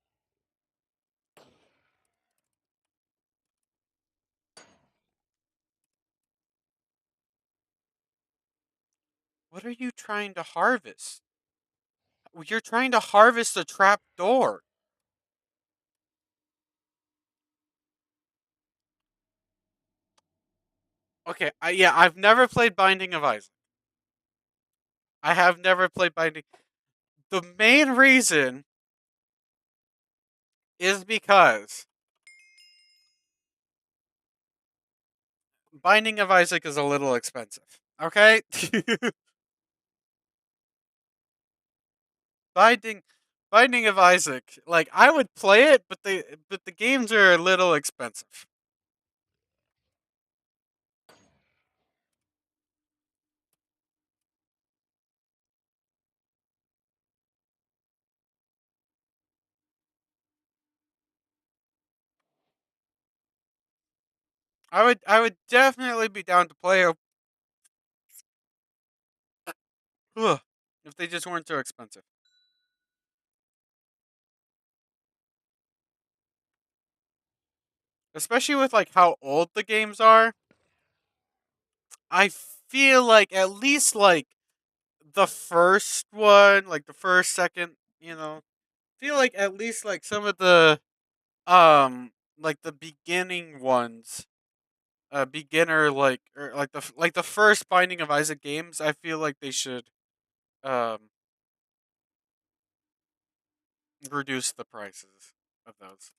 What are you trying to harvest? You're trying to harvest a trap door. Okay, yeah, I've never played Binding of Isaac. I have never played Binding. The main reason is because Binding of Isaac is a little expensive. Okay? Binding Binding of Isaac. Like I would play it, but the games are a little expensive. I would definitely be down to play ugh, if they just weren't too expensive. Especially with like how old the games are. I feel like at least like the first one, like the first, second, feel like at least like some of the like the beginning ones beginner like or like the first Binding of Isaac games, I feel like they should um reduce the prices of those.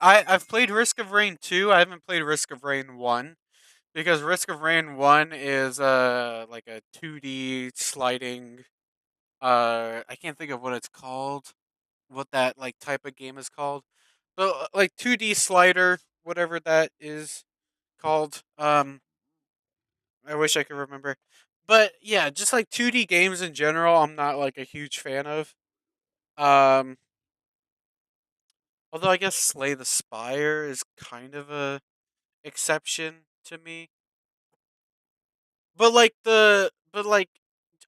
I've played Risk of Rain 2. I haven't played Risk of Rain 1 because Risk of Rain 1 is like a 2D sliding I can't think of what it's called. What that like type of game is called. So like 2D slider, whatever that is called. I wish I could remember. But yeah, just like 2D games in general, I'm not like a huge fan of. Um Although I guess Slay the Spire is kind of a exception to me. But like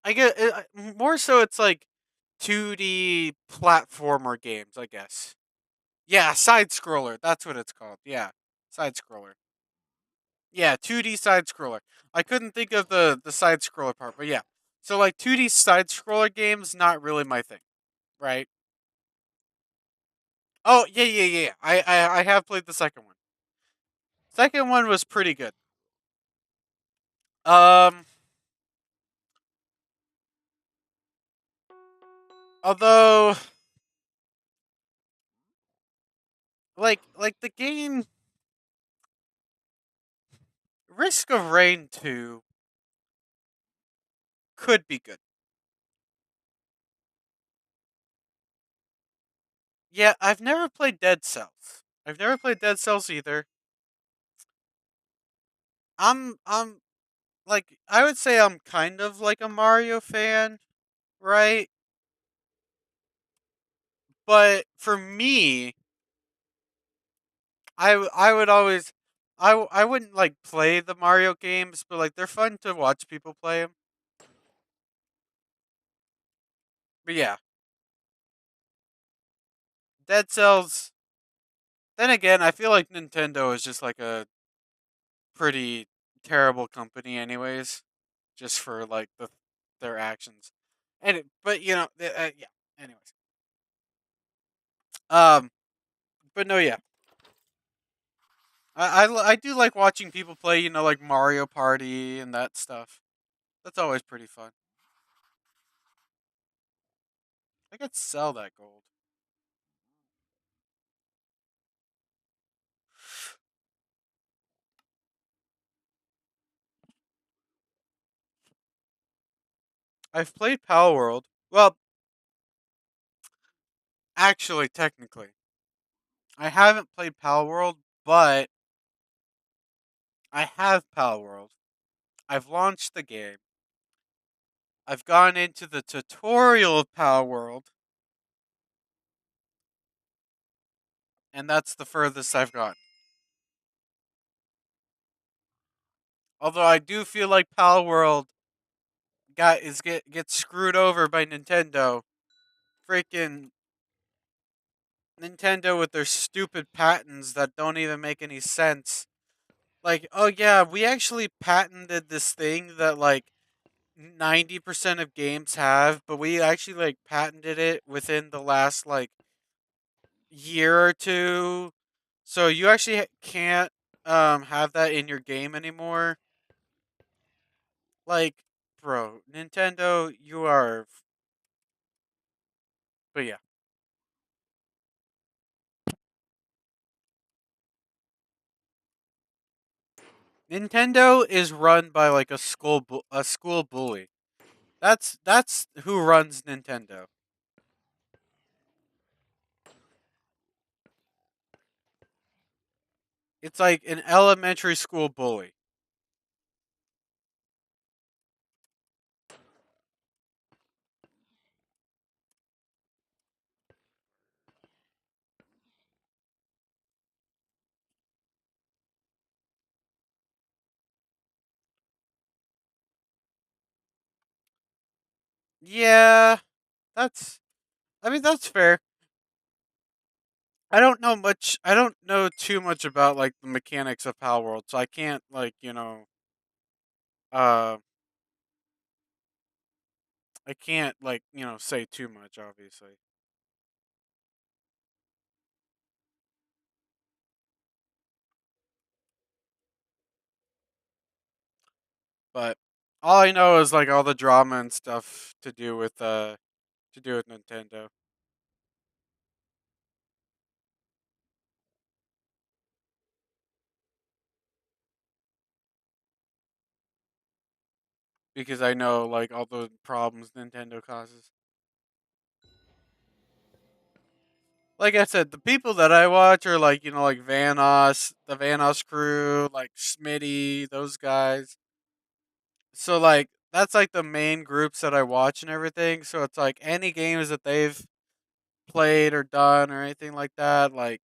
I get more so it's like 2D platformer games, I guess. Yeah, side scroller. That's what it's called. Yeah, side scroller. Yeah, 2D side scroller. I couldn't think of the side scroller part, but yeah. So like 2D side scroller games, not really my thing, right? Oh yeah, yeah, yeah. I have played the second one. Second one was pretty good. Um, Although like the game Risk of Rain 2 could be good. Yeah, I've never played Dead Cells. I've never played Dead Cells either. I'm like I would say I'm kind of like a Mario fan, right? But for me, I would always I wouldn't like play the Mario games, but like they're fun to watch people play them. But yeah, Dead Cells. Then again, I feel like Nintendo is just like a pretty terrible company, anyways, just for like their actions. But you know, yeah. Anyways, um, but no, yeah, I do like watching people play. You know, like Mario Party and that stuff. That's always pretty fun. I could sell that gold. I've played Power World. Well, actually, technically, I haven't played Power World, but I have Power World. I've launched the game. I've gone into the tutorial of Power World, and that's the furthest I've gone. Although I do feel like Power World gets screwed over by Nintendo. Freaking Nintendo with their stupid patents that don't even make any sense. Like, oh yeah, we actually patented this thing that like 90% of games have, but we actually like patented it within the last like year or two. So you actually can't have that in your game anymore. Like, bro, Nintendo, you are but yeah. Nintendo is run by like a school bully. That's who runs Nintendo. It's like an elementary school bully. Yeah, that's I mean that's fair. I don't know much. I don't know too much about like the mechanics of Pal World, so I can't like uh I can't like say too much. Obviously, but all I know is like all the drama and stuff to do with Nintendo because I know like all the problems Nintendo causes. Like I said, the people that I watch are like like Vanos, the Vanos crew, like Smitty, those guys. So like that's like the main groups that I watch and everything. So it's like any games that they've played or done or anything like that, like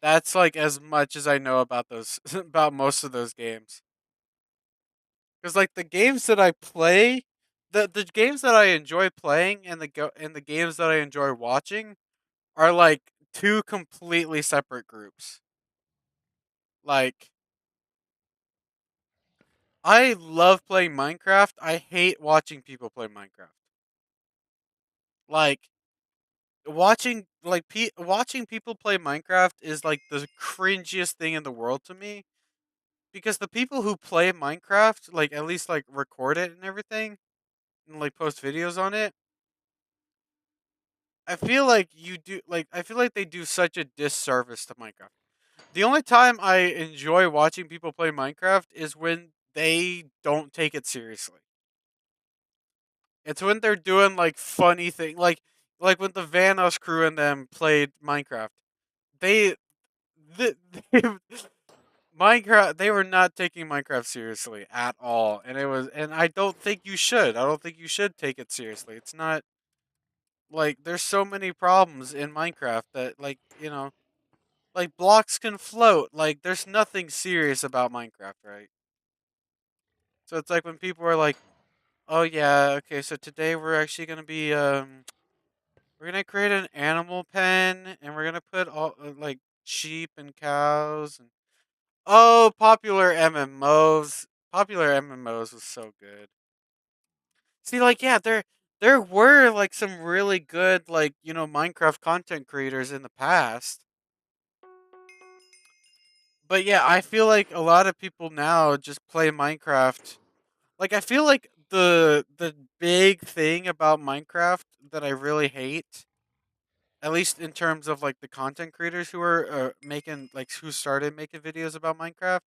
that's like as much as I know about those about most of those games. Cuz like the games that I play, the games that I enjoy playing and the games that I enjoy watching are like two completely separate groups. Like I love playing Minecraft. I hate watching people play Minecraft. Like watching people play Minecraft is like the cringiest thing in the world to me because the people who play Minecraft like at least like record it and everything and like post videos on it. I feel like they do such a disservice to Minecraft. The only time I enjoy watching people play Minecraft is when they don't take it seriously. It's when they're doing like funny thing like when the Vanos crew and them played Minecraft. They the, they, Minecraft they were not taking Minecraft seriously at all. And I don't think you should. I don't think you should take it seriously. It's not like there's so many problems in Minecraft that like blocks can float. Like there's nothing serious about Minecraft, right? So it's like when people are like, "Oh yeah, okay, so today we're actually going to be we're gonna create an animal pen, and we're gonna put all like sheep and cows and popular MMOs. Popular MMOs was so good. See, like yeah, there were like some really good like Minecraft content creators in the past, but yeah, I feel like a lot of people now just play Minecraft. Like I feel like the big thing about Minecraft that I really hate, at least in terms of like the content creators who are making like who started making videos about Minecraft.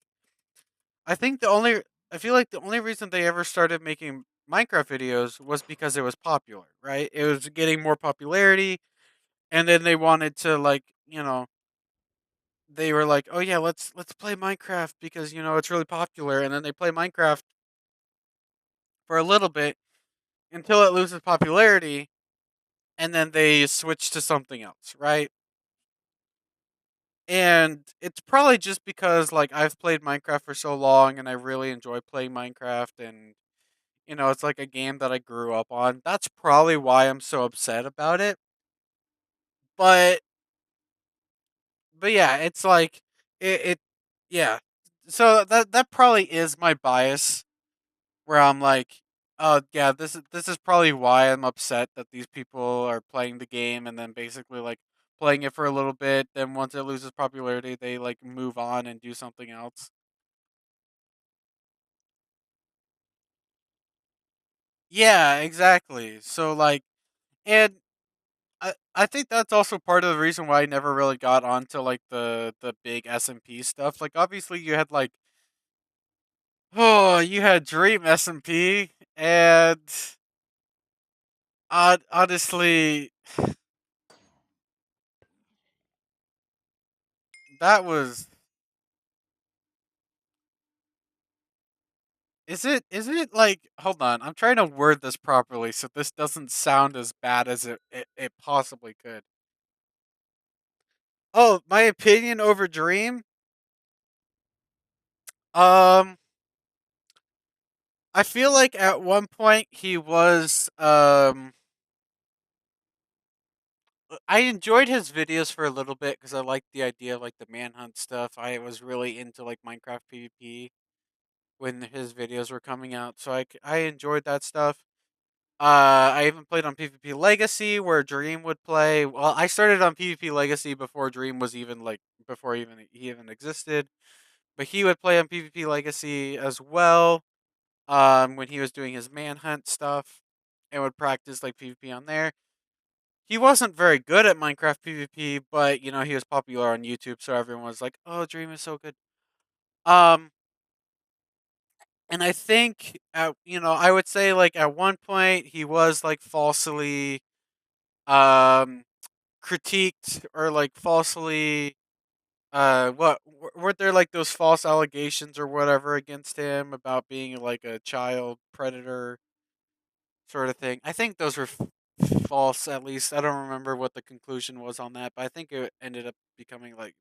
I think the only I feel like the only reason they ever started making Minecraft videos was because it was popular, right? It was getting more popularity, and then they wanted to like they were like, oh yeah, let's play Minecraft because it's really popular, and then they play Minecraft for a little bit until it loses popularity, and then they switch to something else, right? And it's probably just because like I've played Minecraft for so long and I really enjoy playing Minecraft and it's like a game that I grew up on. That's probably why I'm so upset about it. But yeah, it's like it yeah. So that probably is my bias where I'm like, oh yeah, this is probably why I'm upset that these people are playing the game and then basically like playing it for a little bit, then once it loses popularity, they like move on and do something else. Yeah, exactly. So like, and I think that's also part of the reason why I never really got onto like the big SMP stuff. Like obviously you had like you had Dream SMP and honestly that was is it like hold on, I'm trying to word this properly so this doesn't sound as bad as it possibly could. Oh, my opinion over Dream? Um I feel like at one point he was I enjoyed his videos for a little bit because I liked the idea of like the manhunt stuff. I was really into like Minecraft PvP when his videos were coming out, so I enjoyed that stuff. I even played on PvP Legacy where Dream would play. Well, I started on PvP Legacy before Dream was even like before even he even existed. But he would play on PvP Legacy as well. When he was doing his manhunt stuff, and would practice like PvP on there. He wasn't very good at Minecraft PvP, but you know he was popular on YouTube, so everyone was like, "Oh, Dream is so good." Um, and I think I would say like at one point he was like falsely um critiqued or like falsely were there like those false allegations or whatever against him about being like a child predator sort of thing. I think those were false. At least I don't remember what the conclusion was on that, but I think it ended up becoming like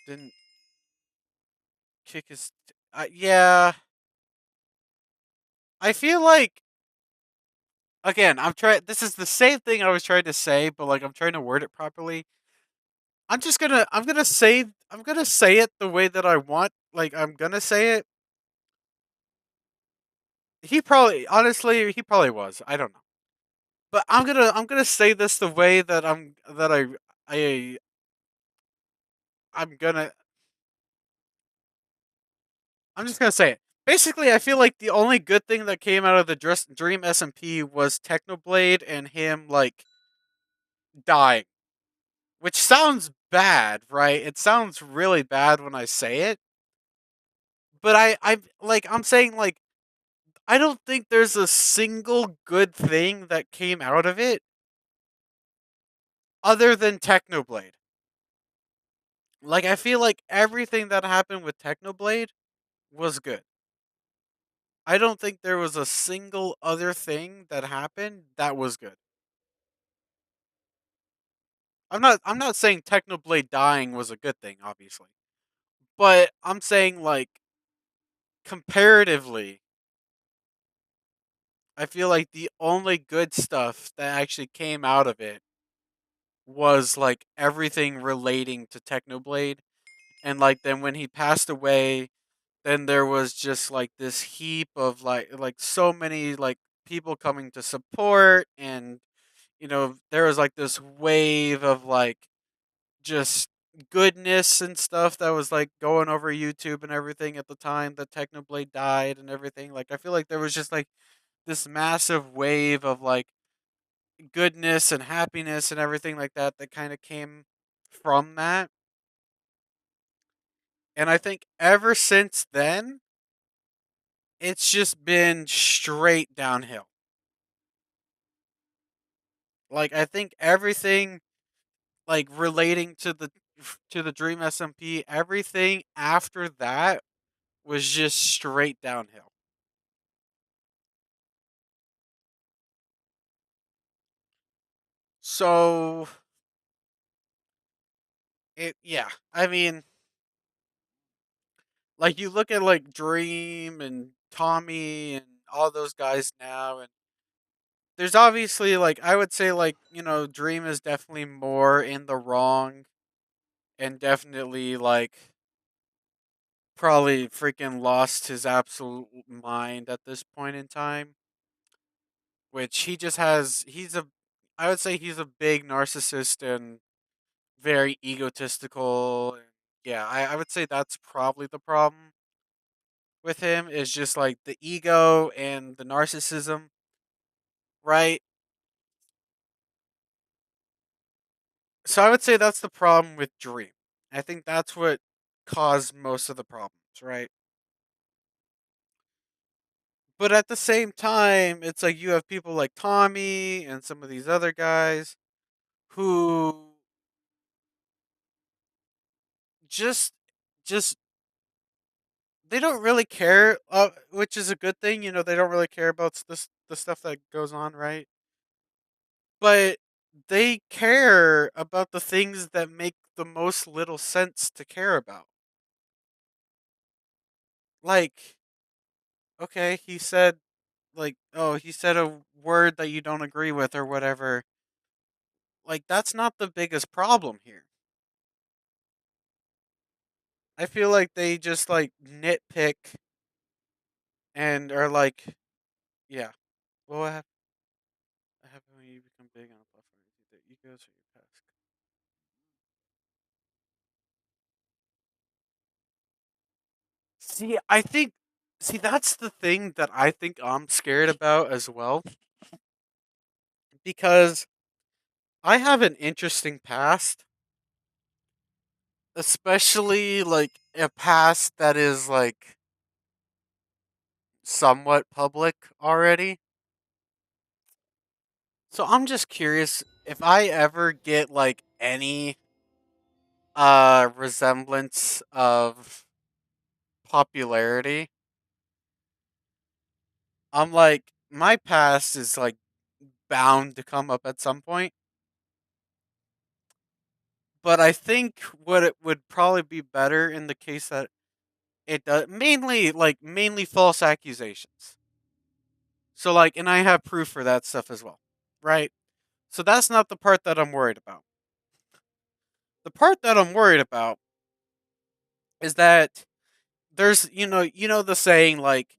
didn't kick his. Yeah, I feel like again I'm trying. This is the same thing I was trying to say, but like I'm trying to word it properly. I'm gonna say it the way that I want. Like I'm gonna say it. He probably honestly he probably was. I don't know. But I'm gonna say this the way that I I'm gonna I'm just gonna say it. Basically, I feel like the only good thing that came out of the Dream SMP was Technoblade and him like dying, which sounds bad, right? It sounds really bad when I say it, but I'm saying like I don't think there's a single good thing that came out of it other than Technoblade. Like I feel like everything that happened with Technoblade was good. I don't think there was a single other thing that happened that was good. I'm not saying Technoblade dying was a good thing, obviously. But I'm saying like comparatively, I feel like the only good stuff that actually came out of it was like everything relating to Technoblade. And like then when he passed away, then there was just like this heap of like so many like people coming to support, and there was like this wave of like just goodness and stuff that was like going over YouTube and everything at the time that Technoblade died and everything. Like I feel like there was just like this massive wave of like goodness and happiness and everything like that that kind of came from that. And I think ever since then, it's just been straight downhill. Like I think everything like relating to the Dream SMP, everything after that was just straight downhill. So yeah, I mean, like you look at like Dream and Tommy and all those guys now, and there's obviously like I would say like Dream is definitely more in the wrong, and definitely like probably freaking lost his absolute mind at this point in time, which he's a I would say he's a big narcissist and very egotistical. And yeah, I would say that's probably the problem with him is just like the ego and the narcissism, right? So I would say that's the problem with Dream. I think that's what caused most of the problems, right? But at the same time, it's like you have people like Tommy and some of these other guys who just just they don't really care, which is a good thing. They don't really care about the stuff that goes on, right? But they care about the things that make the most little sense to care about. Like, okay, he said he said a word that you don't agree with or whatever. like that's not the biggest problem here. I feel like they just like nitpick and are like, yeah. Well, what happened when you become big on a platform? Either egos or your past. See, I think, see, that's the thing that I think I'm scared about as well, because I have an interesting past, especially like a past that is like somewhat public already. So I'm just curious if I ever get like any resemblance of popularity. I'm like my past is like bound to come up at some point, but I think what it would probably be better in the case that it does mainly false accusations. So like, and I have proof for that stuff as well, right? So that's not the part that I'm worried about. The part that I'm worried about is that there's the saying like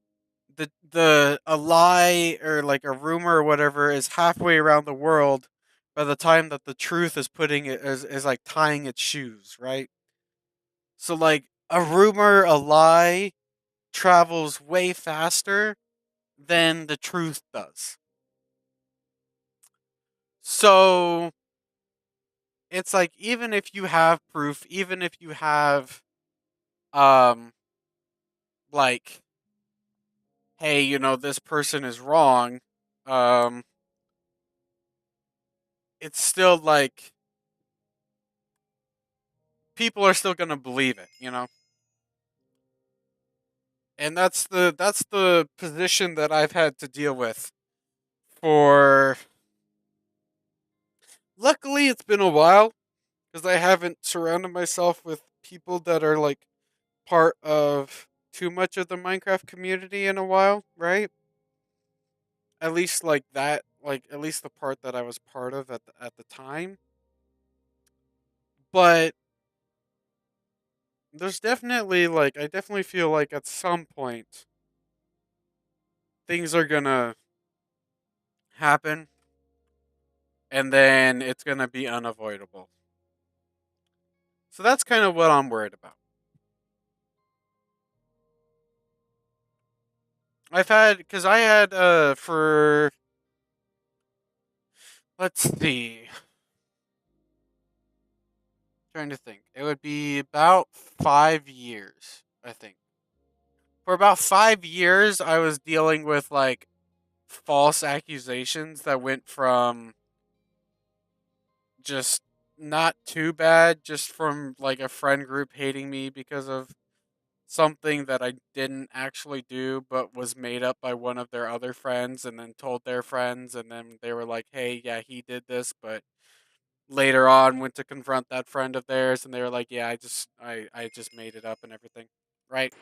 the a lie or like a rumor or whatever is halfway around the world by the time that the truth is putting it is like tying its shoes, right? So like a rumor, a lie travels way faster than the truth does. So it's like even if you have proof, even if you have um like hey, this person is wrong, um it's still like people are still going to believe it. And that's the position that I've had to deal with for luckily it's been a while because I haven't surrounded myself with people that are like part of too much of the Minecraft community in a while, right? At least like that, like at least the part that I was part of at the time. But there's definitely like I definitely feel like at some point things are gonna happen and then it's gonna be unavoidable. So that's kind of what I'm worried about. I've had because I had for let's see, trying to think. It would be about 5 years, I think. For about 5 years, I was dealing with like false accusations that went from just not too bad, just from like a friend group hating me because of something that I didn't actually do, but was made up by one of their other friends and then told their friends. And then they were like, hey, yeah, he did this. But later on, went to confront that friend of theirs and they were like, yeah, I just made it up and everything. Right.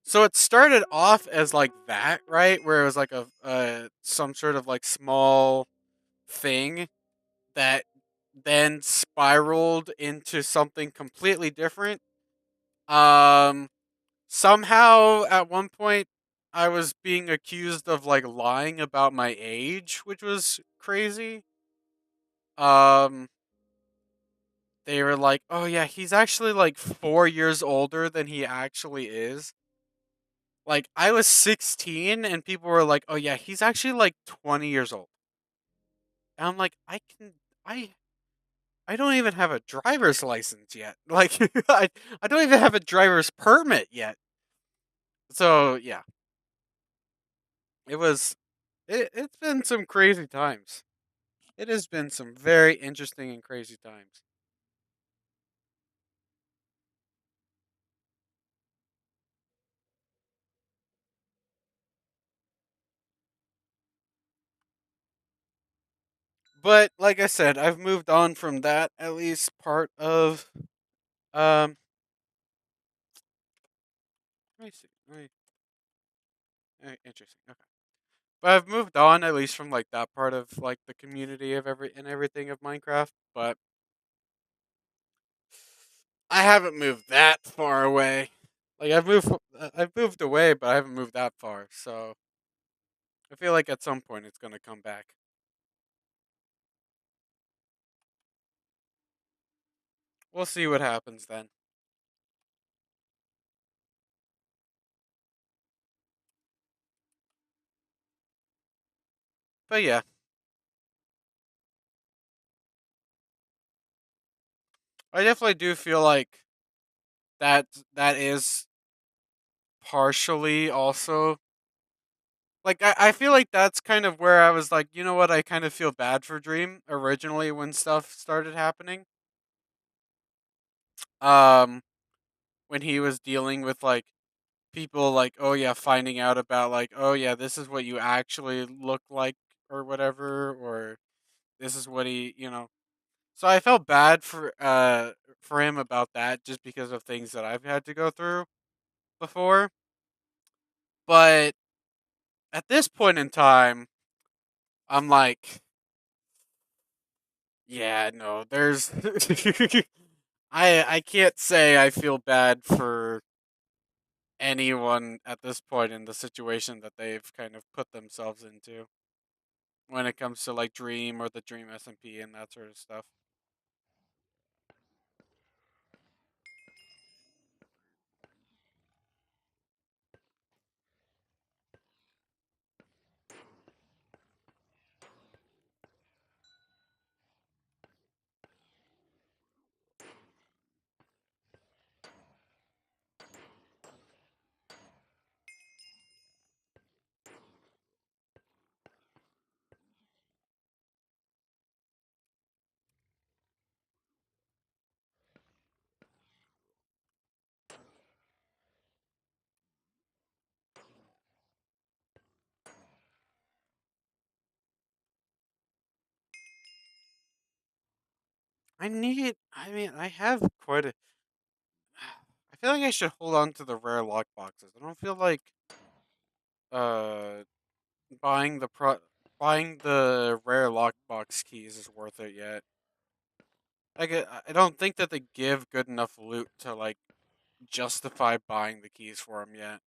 So it started off as like that, right? Where it was like a some sort of like small thing that then spiraled into something completely different. Um Somehow at one point I was being accused of like lying about my age, which was crazy. Um they were like, "Oh yeah, he's actually like 4 years older than he actually is." Like I was 16 and people were like, "Oh yeah, he's actually like 20 years old." And I'm like, I I don't even have a driver's license yet. Like I don't even have a driver's permit yet. So, yeah, it was it's been some crazy times. It has been some very interesting and crazy times. But like I said, I've moved on from that at least part of um let me see. Interesting. Okay. But I've moved on at least from like that part of like the community of everything of Minecraft. But I haven't moved that far away. Like I've moved away, but I haven't moved that far. So I feel like at some point it's gonna come back. We'll see what happens then. But yeah, I definitely do feel like that that is partially also like I feel like that's kind of where I was like, you know what, I kind of feel bad for Dream originally when stuff started happening. Um when he was dealing with like people like, oh yeah, finding out about like, oh yeah, this is what you actually look like or whatever, or this is what he. So I felt bad for him about that just because of things that I've had to go through before. But at this point in time, I'm like, yeah, no, there's I can't say I feel bad for anyone at this point in the situation that they've kind of put themselves into when it comes to like Dream or the Dream SMP and that sort of stuff. I mean, I have quite a. I feel like I should hold on to the rare lock boxes. I don't feel like uh buying buying the rare lockbox keys is worth it yet. Like I don't think that they give good enough loot to like justify buying the keys for them yet.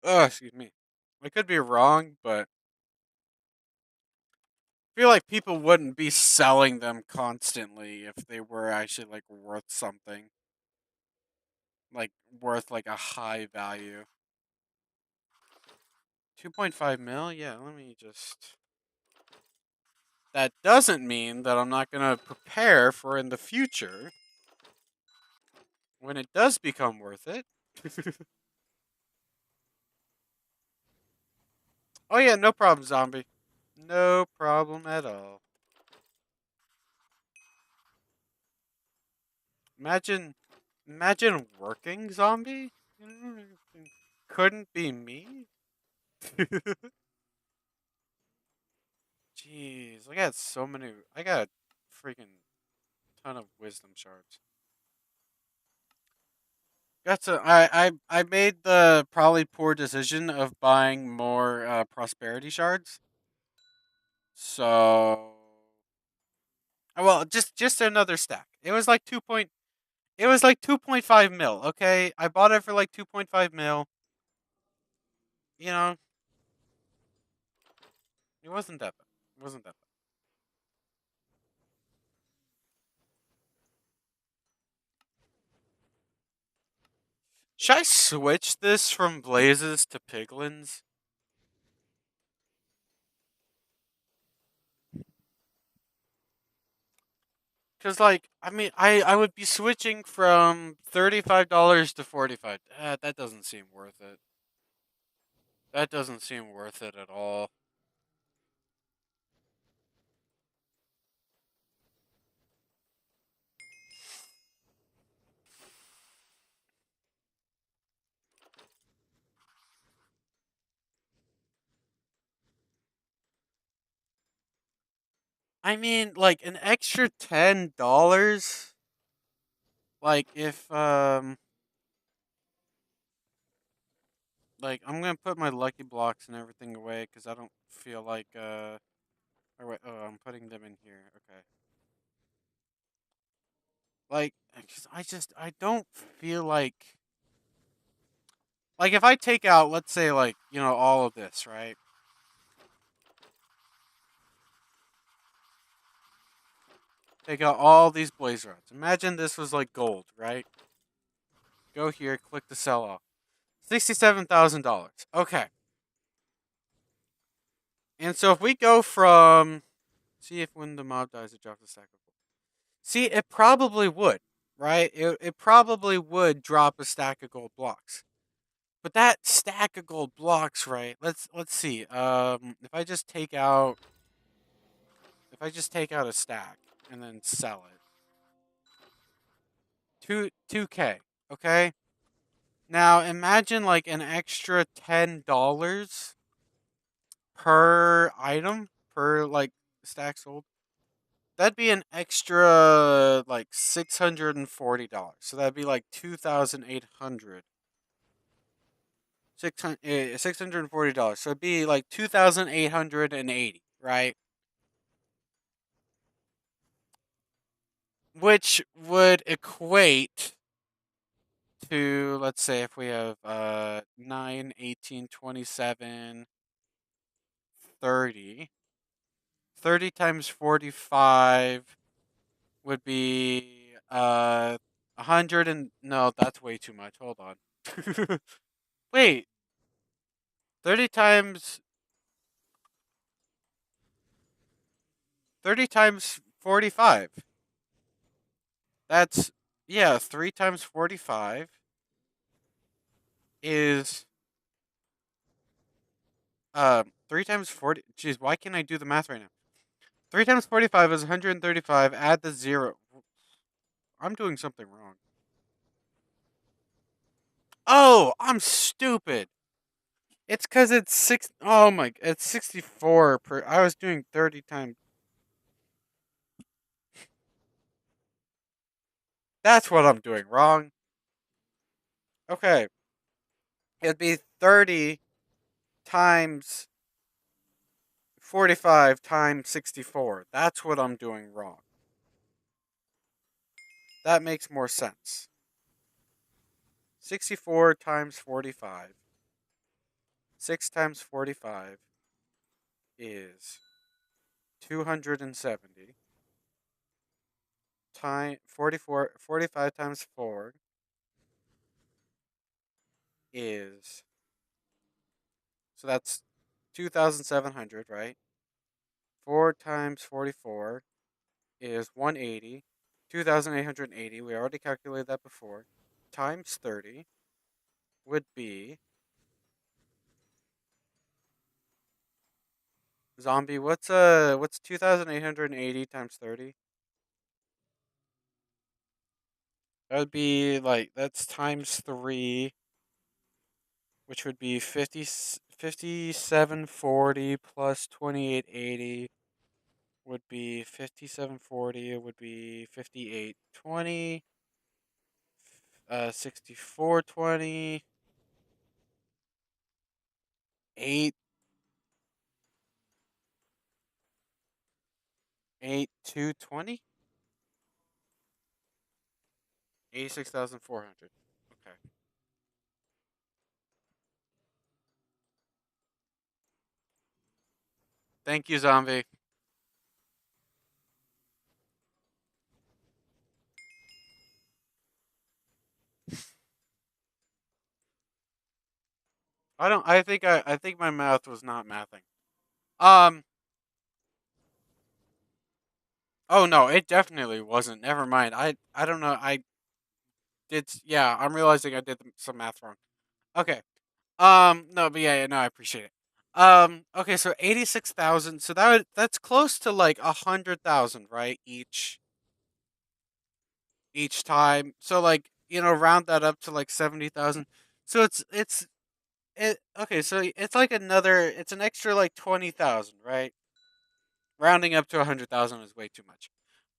Oh, excuse me. I could be wrong, but I feel like people wouldn't be selling them constantly if they were actually like worth something, like worth like a high value. 2.5 mil? Yeah, let me just. That doesn't mean that I'm not going to prepare for in the future when it does become worth it. Oh yeah, no problem, zombie. No problem at all. Imagine, imagine working zombie. You know, couldn't be me. Jeez, I got so many. I got a freaking ton of wisdom shards. I made the probably poor decision of buying more prosperity shards. So well, just another stack. It was like 2.5 mil. Okay, I bought it for like 2.5 mil. You know, it wasn't that bad. It wasn't that bad. Should I switch this from blazes to piglins? Cause like I mean I would be switching from $35 to 45. That doesn't seem worth it. That doesn't seem worth it at all. I mean, like an extra $10. Like if like I'm gonna put my lucky blocks and everything away because I don't feel like or wait, oh, I'm putting them in here. Okay. Like, 'cause I don't feel like if I take out, let's say, like, all of this, right? Take out all these blaze rods. Imagine this was like gold, right? Go here, click the sell off. $67,000. Okay. And so if we go from, see if when the mob dies, it drops a stack of gold. See, it probably would, right? It probably would drop a stack of gold blocks. But that stack of gold blocks, right? Let's see. If I just take out a stack and then sell it, 2K. Okay. Now imagine like an extra $10 per item per like stack sold. That'd be an extra like $640. So that'd be like 2,800. $640. So it'd be like 2,880, right? Which would equate to, let's say, if we have 9, 18, 27, 30. 30 times 45 would be 100 and no, that's way too much. Hold on. Wait, 30 times 30 times 45. That's yeah, 3 times 45 is 3 times 40. Jeez, why can't I do the math right now? 3 times 45 is 135. Add the 0. I'm doing something wrong. Oh, I'm stupid. It's cuz it's 6. Oh my, it's 64 per. I was doing 30 times. That's what I'm doing wrong. Okay. It'd be 30 times 45 times 64. That's what I'm doing wrong. That makes more sense. 64 times 45. 6 times 45 is 270. Time 44, 45 times 4 is, so that's 2,700, right? 4 times 44 is 180. 2,880. We already calculated that before. Times 30 would be, zombie, what's 2,880 times 30? That would be like, that's times 3, which would be 5740 plus 2880 would be 5740. It would be 5820, 6420, 8 220, 86,400. Okay. Thank you, zombie. I don't. I think my math was not mathing. Um. Oh no, it definitely wasn't. Never mind. I don't know. I did. Yeah, I'm realizing I did some math wrong. Okay. No, but yeah, no, I appreciate it. Okay, so 86,000. So that's close to like 100,000, right? Each time. So like, round that up to like 70,000. So okay, so it's like it's an extra like 20,000, right? Rounding up to 100,000 is way too much.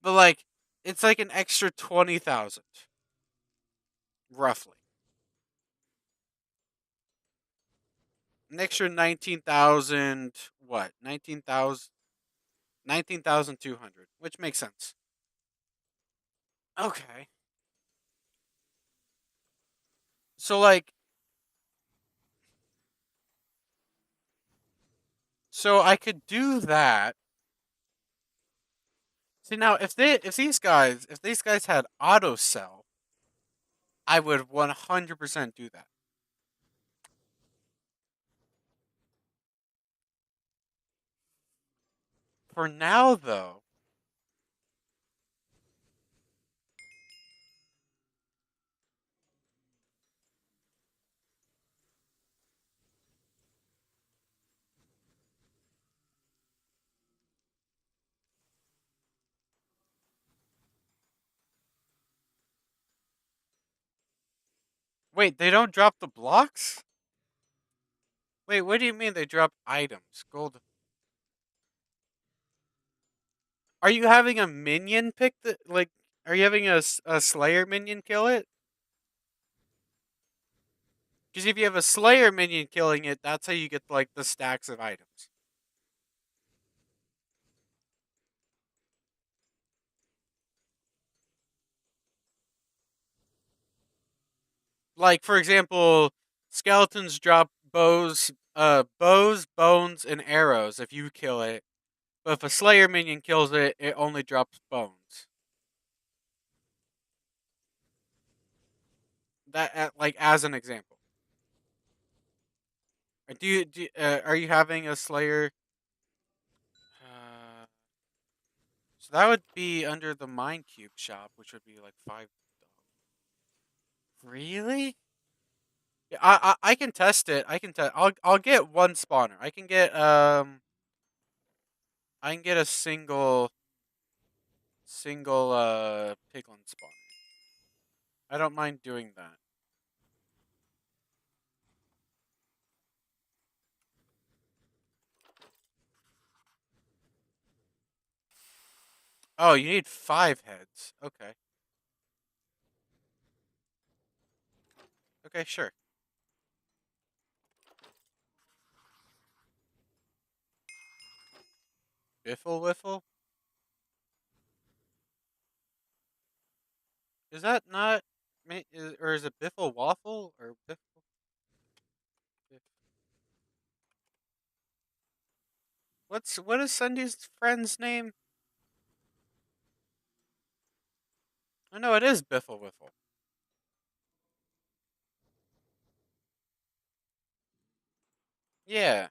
But like it's like an extra 20,000 roughly. An extra 19,000. What? 19,200, which makes sense. Okay. So like, so I could do that. See now, if these guys had auto sell, I would 100% do that. For now, though, wait, they don't drop the blocks? Wait, what do you mean they drop items? Gold. Are you having a minion pick the like? Are you having a Slayer minion kill it? Because if you have a Slayer minion killing it, that's how you get like the stacks of items. Like for example, skeletons drop bows, bones, and arrows if you kill it. But if a Slayer minion kills it, it only drops bones. That like as an example. Are you having a Slayer? Uh, so that would be under the Mine Cube shop, which would be like $5. Really? Yeah, I can test it. I can test. I'll get one spawner. I can get a single piglin spawner. I don't mind doing that. Oh, you need 5 heads. Okay. Okay, sure. Biffle Wiffle? Is that not or is it Biffle Waffle or Biffle? Biff- what is Sundee's friend's name? Oh no, it is Biffle Wiffle. Yeah,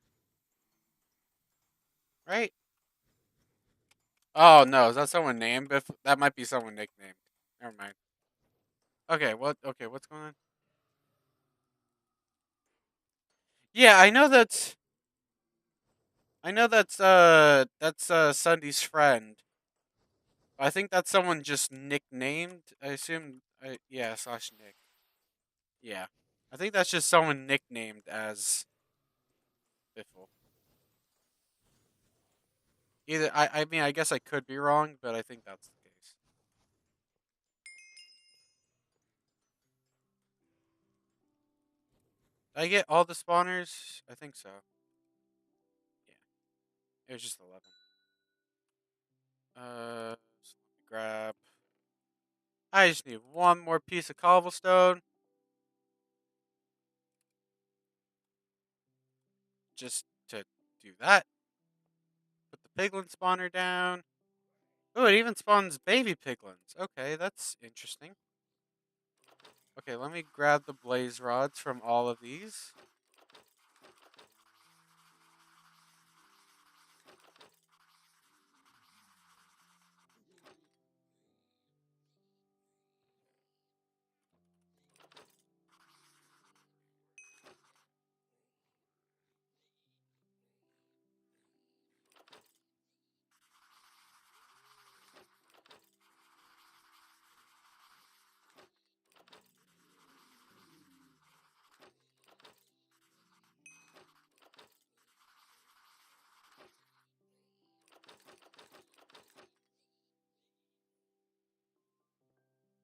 right? Oh no, is that someone named Biff? That might be someone nicknamed. Never mind. Okay, what's going on? Yeah, I know that's Sundee's friend. I think that's someone just nicknamed. I assume yeah, slash Nick. Yeah. I think that's just someone nicknamed as Biffle. Either I mean I guess I could be wrong, but I think that's the case. Did I get all the spawners? I think so. Yeah. It was just 11. So let me grab. I just need one more piece of cobblestone just to do that. Put the piglin spawner down. Oh, it even spawns baby piglins. Okay, that's interesting. Okay, let me grab the blaze rods from all of these.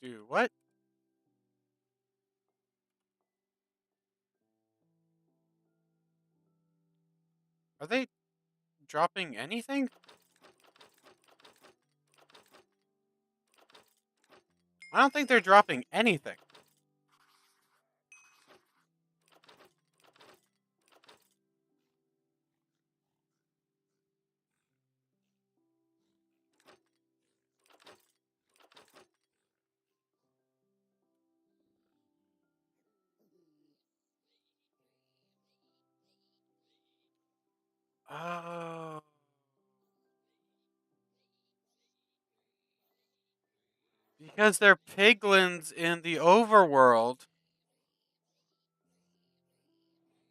Do what? dropping anything? I don't think they're dropping anything. Oh. Because they're piglins in the overworld,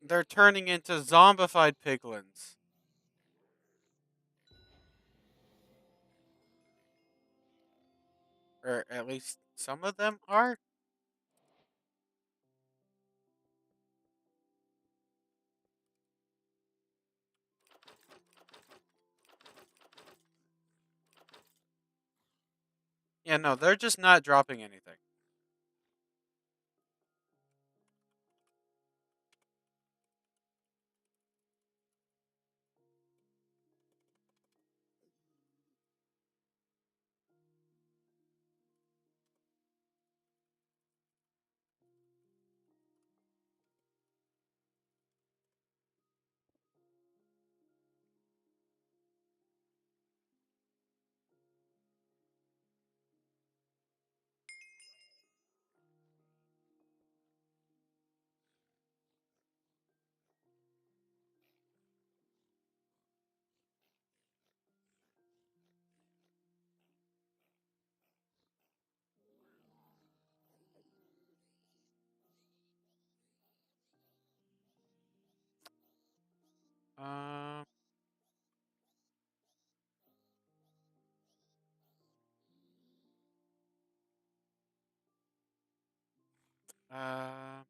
they're turning into zombified piglins. Or at least some of them are? Yeah, no, they're just not dropping anything. Um, uh,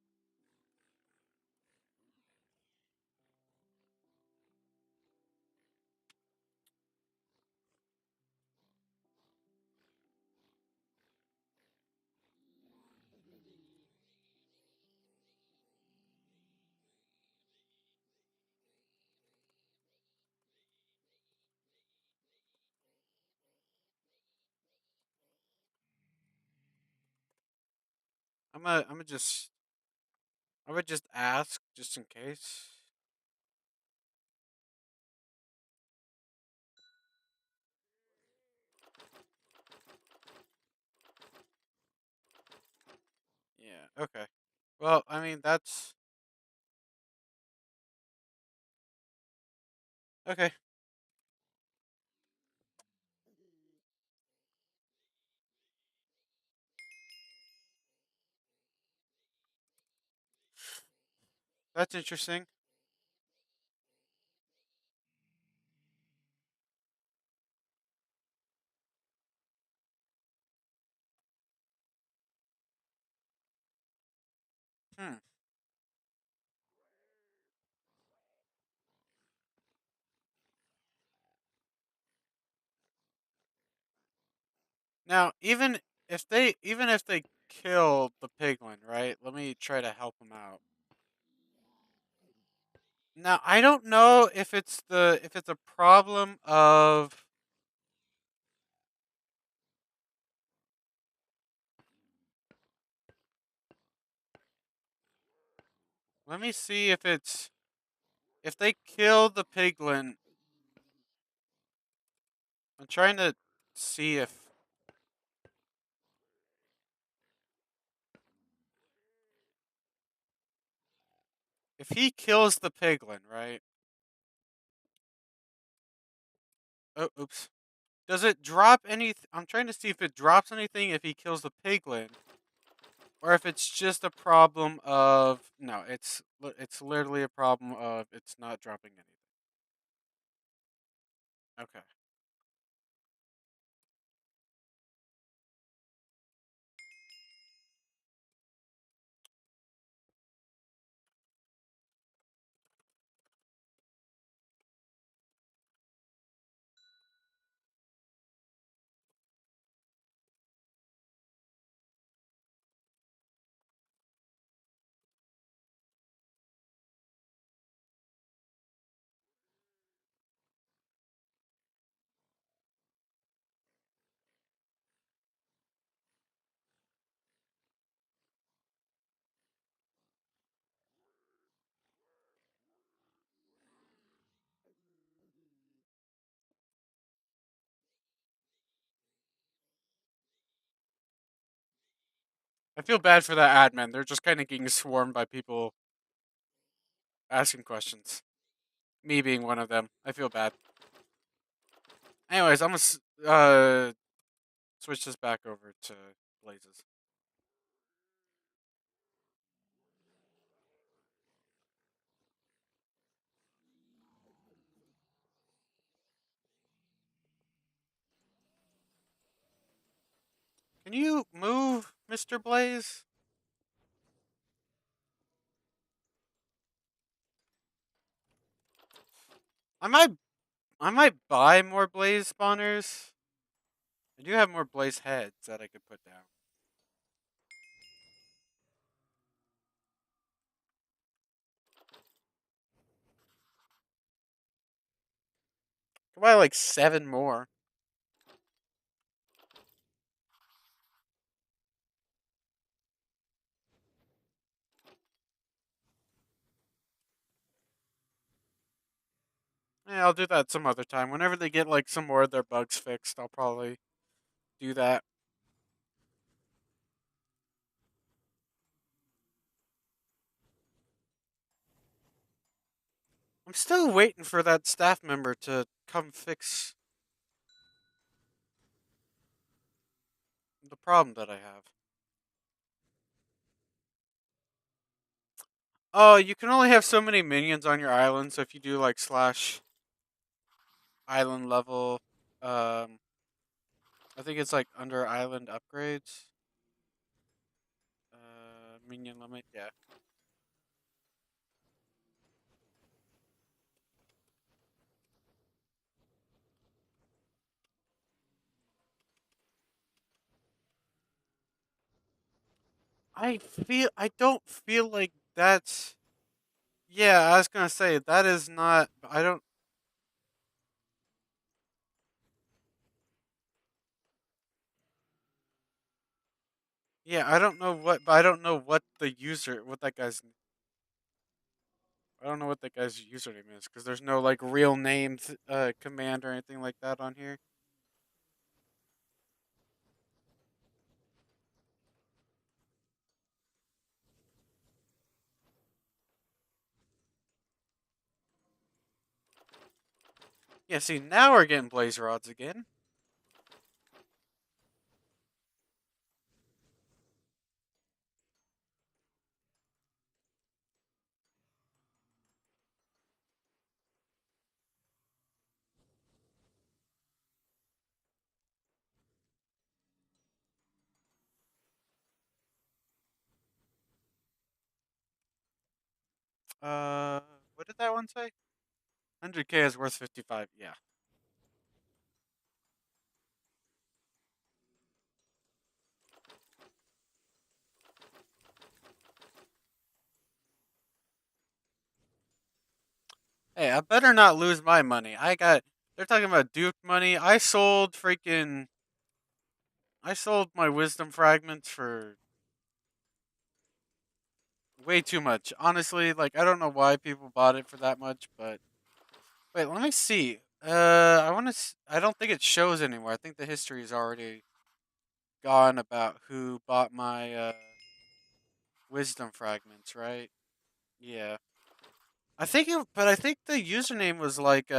I would just ask, just in case. Yeah, okay. Well, I mean, okay. That's interesting. Hmm. Now, even if they kill the piglin, right? Let me try to help them out. Now, I don't know if it's a problem of. Let me see if they kill the piglin. I'm trying to see if he kills the piglin, right? Oh, oops. Does it drop any? I'm trying to see if it drops anything if he kills the piglin, or if it's just a problem of no. It's literally a problem of it's not dropping anything. Okay. I feel bad for that admin. They're just kind of getting swarmed by people asking questions. Me being one of them. I feel bad. Anyways, I'm gonna switch this back over to Blazes. Can you move, Mr. Blaze? I might I might buy more Blaze spawners. I do have more Blaze heads that I could put down. Could buy like 7 more. Yeah, I'll do that some other time. Whenever they get like some more of their bugs fixed, I'll probably do that. I'm still waiting for that staff member to come fix the problem that I have. Oh, you can only have so many minions on your island, so if you do like slash island level, um, I think it's like under island upgrades, minion limit. Yeah, I don't feel like that's. Yeah, I was gonna say that is not. I don't. Yeah, I don't know what, but I don't know what the user, what that guy's. I don't know what that guy's username is because there's no like real name command or anything like that on here. Yeah, see now we're getting blaze rods again. Uh, what did that one say? 100K is worth 55. Yeah. Hey, I better not lose my money. I got. They're talking about Duke money. I sold my wisdom fragments for way too much. Honestly, like I don't know why people bought it for that much, but wait, let me see. I want to. I don't think it shows anymore. I think the history is already gone about who bought my wisdom fragments, right? Yeah. I think the username was like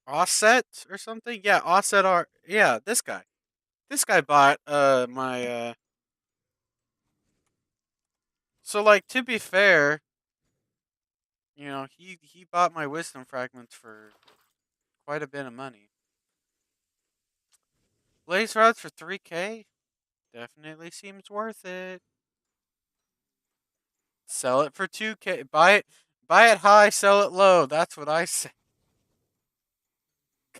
Offset or something. Yeah, Offset R. Yeah, this guy. This guy bought my So like to be fair, he bought my wisdom fragments for quite a bit of money. Blaze rods for 3K definitely seems worth it. Sell it for 2K. Buy it high, sell it low. That's what I say.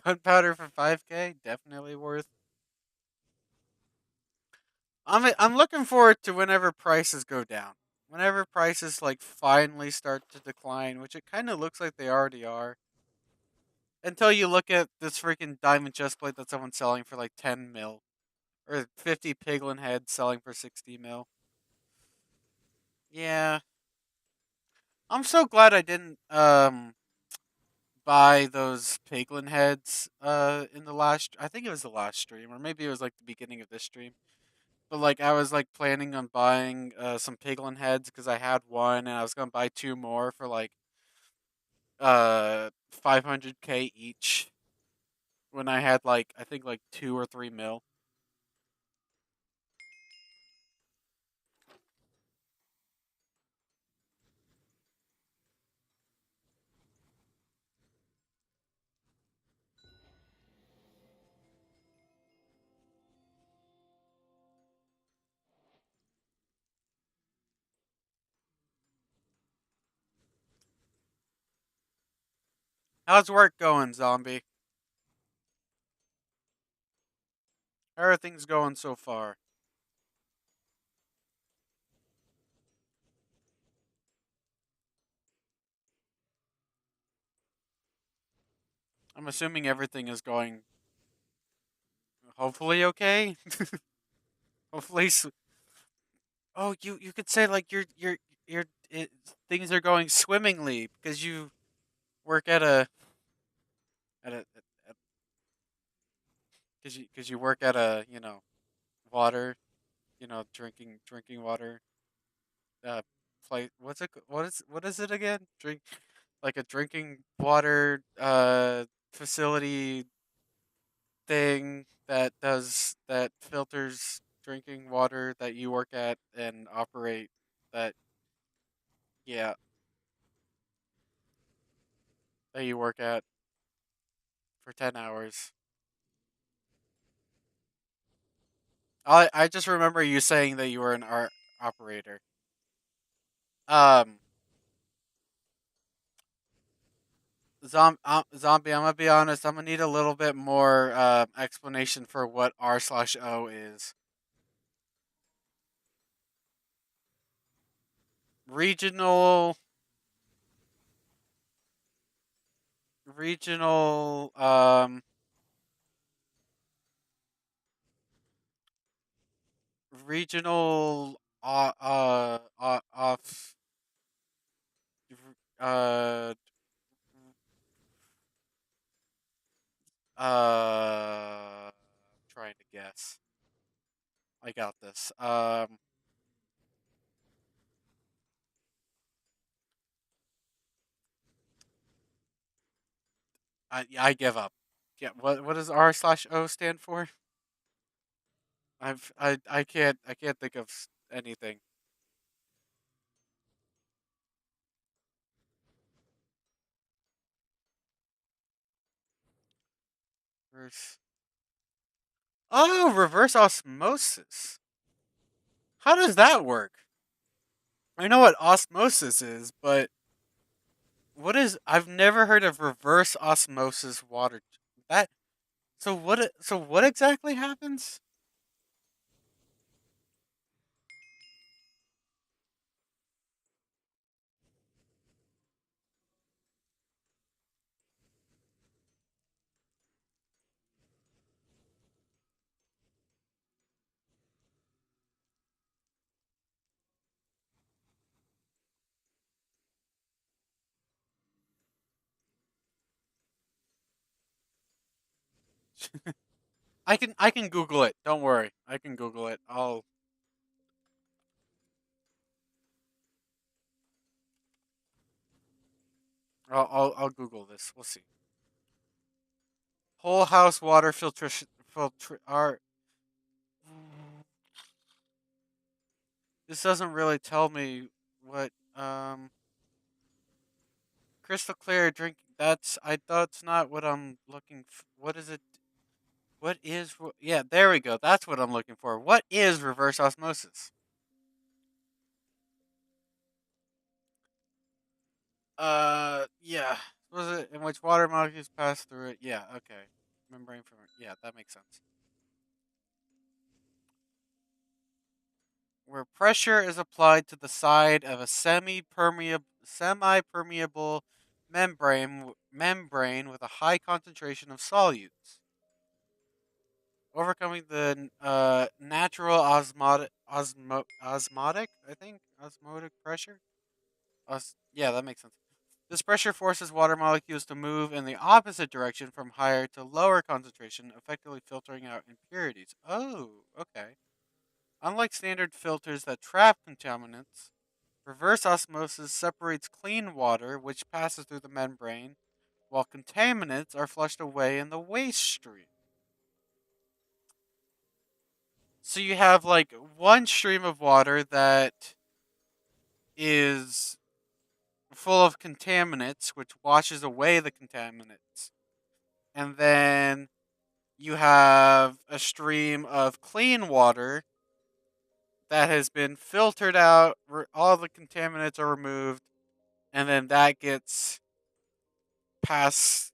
Gunpowder for 5K definitely worth. I'm looking forward to whenever prices go down. Whenever prices like finally start to decline, which it kind of looks like they already are. Until you look at this freaking diamond chestplate that someone's selling for like 10 mil. Or 50 piglin heads selling for 60 mil. Yeah. I'm so glad I didn't buy those piglin heads in the last I think it was the last stream or maybe it was like the beginning of this stream. But like I was like planning on buying some piglin heads because I had one, and I was gonna buy two more for like 500K each when I had like I think like 2 or 3 mil. How's work going, zombie? How are things going so far? I'm assuming everything is going hopefully okay. Hopefully, oh, you could say like things are going swimmingly because you work at a because you work at a water drinking water play what is it again drink like a drinking water facility thing that filters drinking water that you work at and operate that yeah that you work at for 10 hours. I just remember you saying that you were an art operator. Um, zombie. I'm gonna be honest. I'm gonna need a little bit more explanation for what R/O is. Regional, regional, regional, off, uh, I'm trying to guess. I got this. I give up. Yeah, what does R/O stand for? I can't think of anything. Reverse. Oh, reverse osmosis. How does that work? I know what osmosis is, but what is? I've never heard of reverse osmosis water. That so what? So what exactly happens? I can Google it. Don't worry, I can Google it. I'll Google this. We'll see. Whole house water filtration filter. This doesn't really tell me what crystal clear drink. That's I That's not what I'm looking. What is it? What is? Yeah, there we go. That's what I'm looking for. What is reverse osmosis? Yeah. Was it in which water molecules pass through it? Yeah. Okay. Membrane from it. Yeah, that makes sense. Where pressure is applied to the side of a semi-permeable membrane with a high concentration of solutes, overcoming the natural osmotic, I think, osmotic pressure. Yeah, that makes sense. This pressure forces water molecules to move in the opposite direction from higher to lower concentration, effectively filtering out impurities. Oh, okay. Unlike standard filters that trap contaminants, reverse osmosis separates clean water, which passes through the membrane, while contaminants are flushed away in the waste stream. So you have like one stream of water that is full of contaminants, which washes away the contaminants. And then you have a stream of clean water that has been filtered out, all the contaminants are removed, and then that gets passed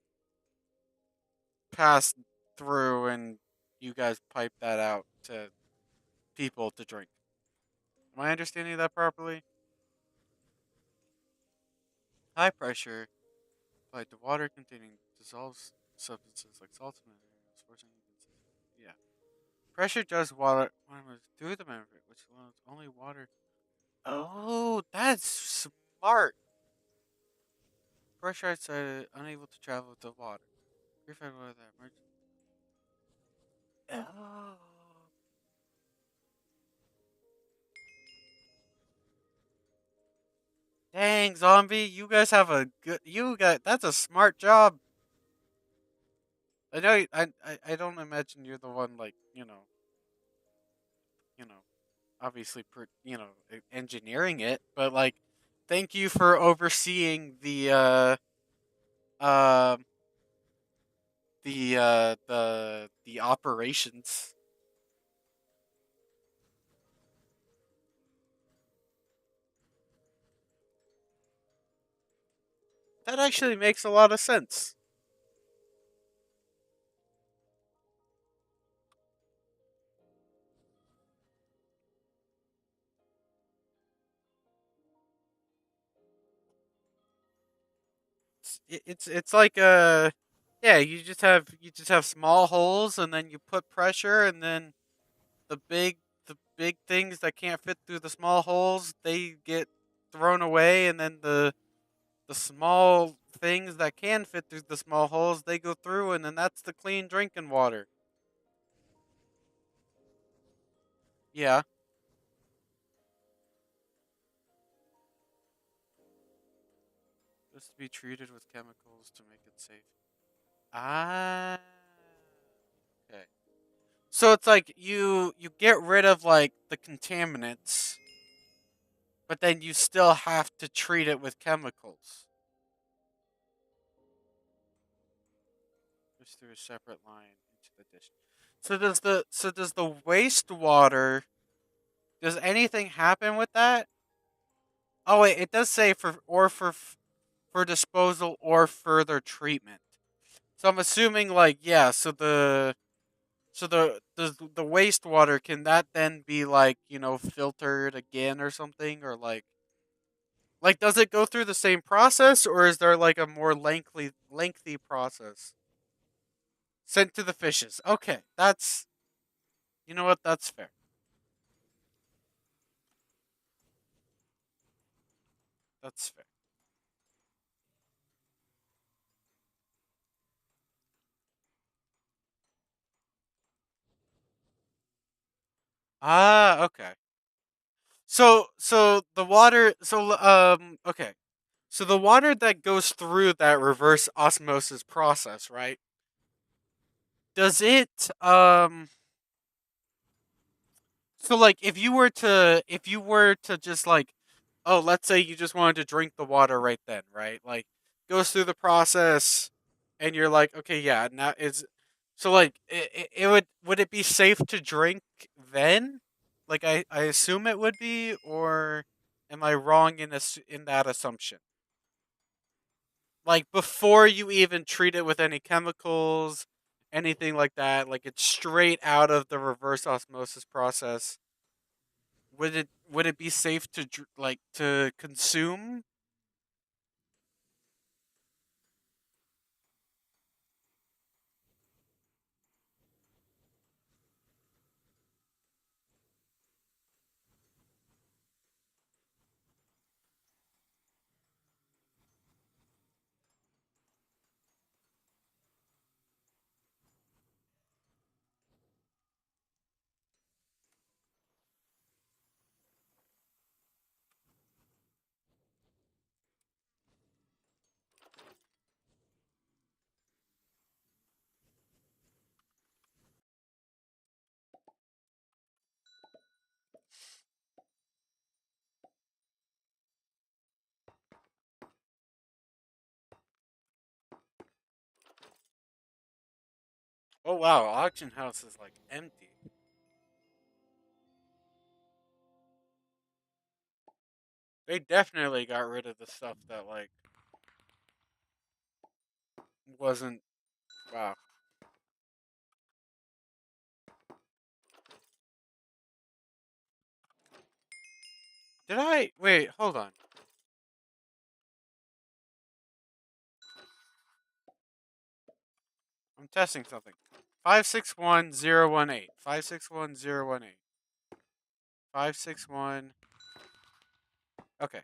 passed through, and you guys pipe that out to people to drink. Am I understanding that properly? High pressure applied to water containing dissolved substances like salts and minerals, forcing yeah. Pressure does water through the membrane, which allows only water. Oh, that's smart. Pressure outside unable to travel with the water. Purified water that emerges. Oh. Dang, zombie, you guys have a good. You got that's a smart job. I know. I don't imagine you're the one like you know, obviously engineering it, but like, thank you for overseeing um the operations. That actually makes a lot of sense. It's like yeah, you just have small holes, and then you put pressure, and then the big the big things that can't fit through the small holes, they get thrown away, and then the small things that can fit through the small holes, they go through, and then that's the clean drinking water. Yeah, just to be treated with chemicals to make it safe. Ah, okay. So it's like you get rid of like the contaminants, but then you still have to treat it with chemicals. Just through a separate line into the dish. So does the wastewater, does anything happen with that? Oh wait, it does say for disposal or further treatment. So I'm assuming like yeah, so the wastewater, can that then be like, filtered again or something, or like does it go through the same process, or is there like a more lengthy process? Sent to the fishes. Okay, that's, you know what, that's fair. That's fair. Ah, okay. So the water, okay. So the water that goes through that reverse osmosis process, right? Does it so like if you were to just like, oh, let's say you just wanted to drink the water right then, right? Like, goes through the process, and you're like, okay, yeah, now is so like it would it be safe to drink then? Like, I assume it would be, or am I wrong in that assumption? Like, before you even treat it with any chemicals, anything like that, like it's straight out of the reverse osmosis process. Would it be safe to like to consume? Oh wow, auction house is like empty. They definitely got rid of the stuff that like wasn't. Wow. Did I wait? Hold on. I'm testing something. 561 018. 561 018. 561. Okay.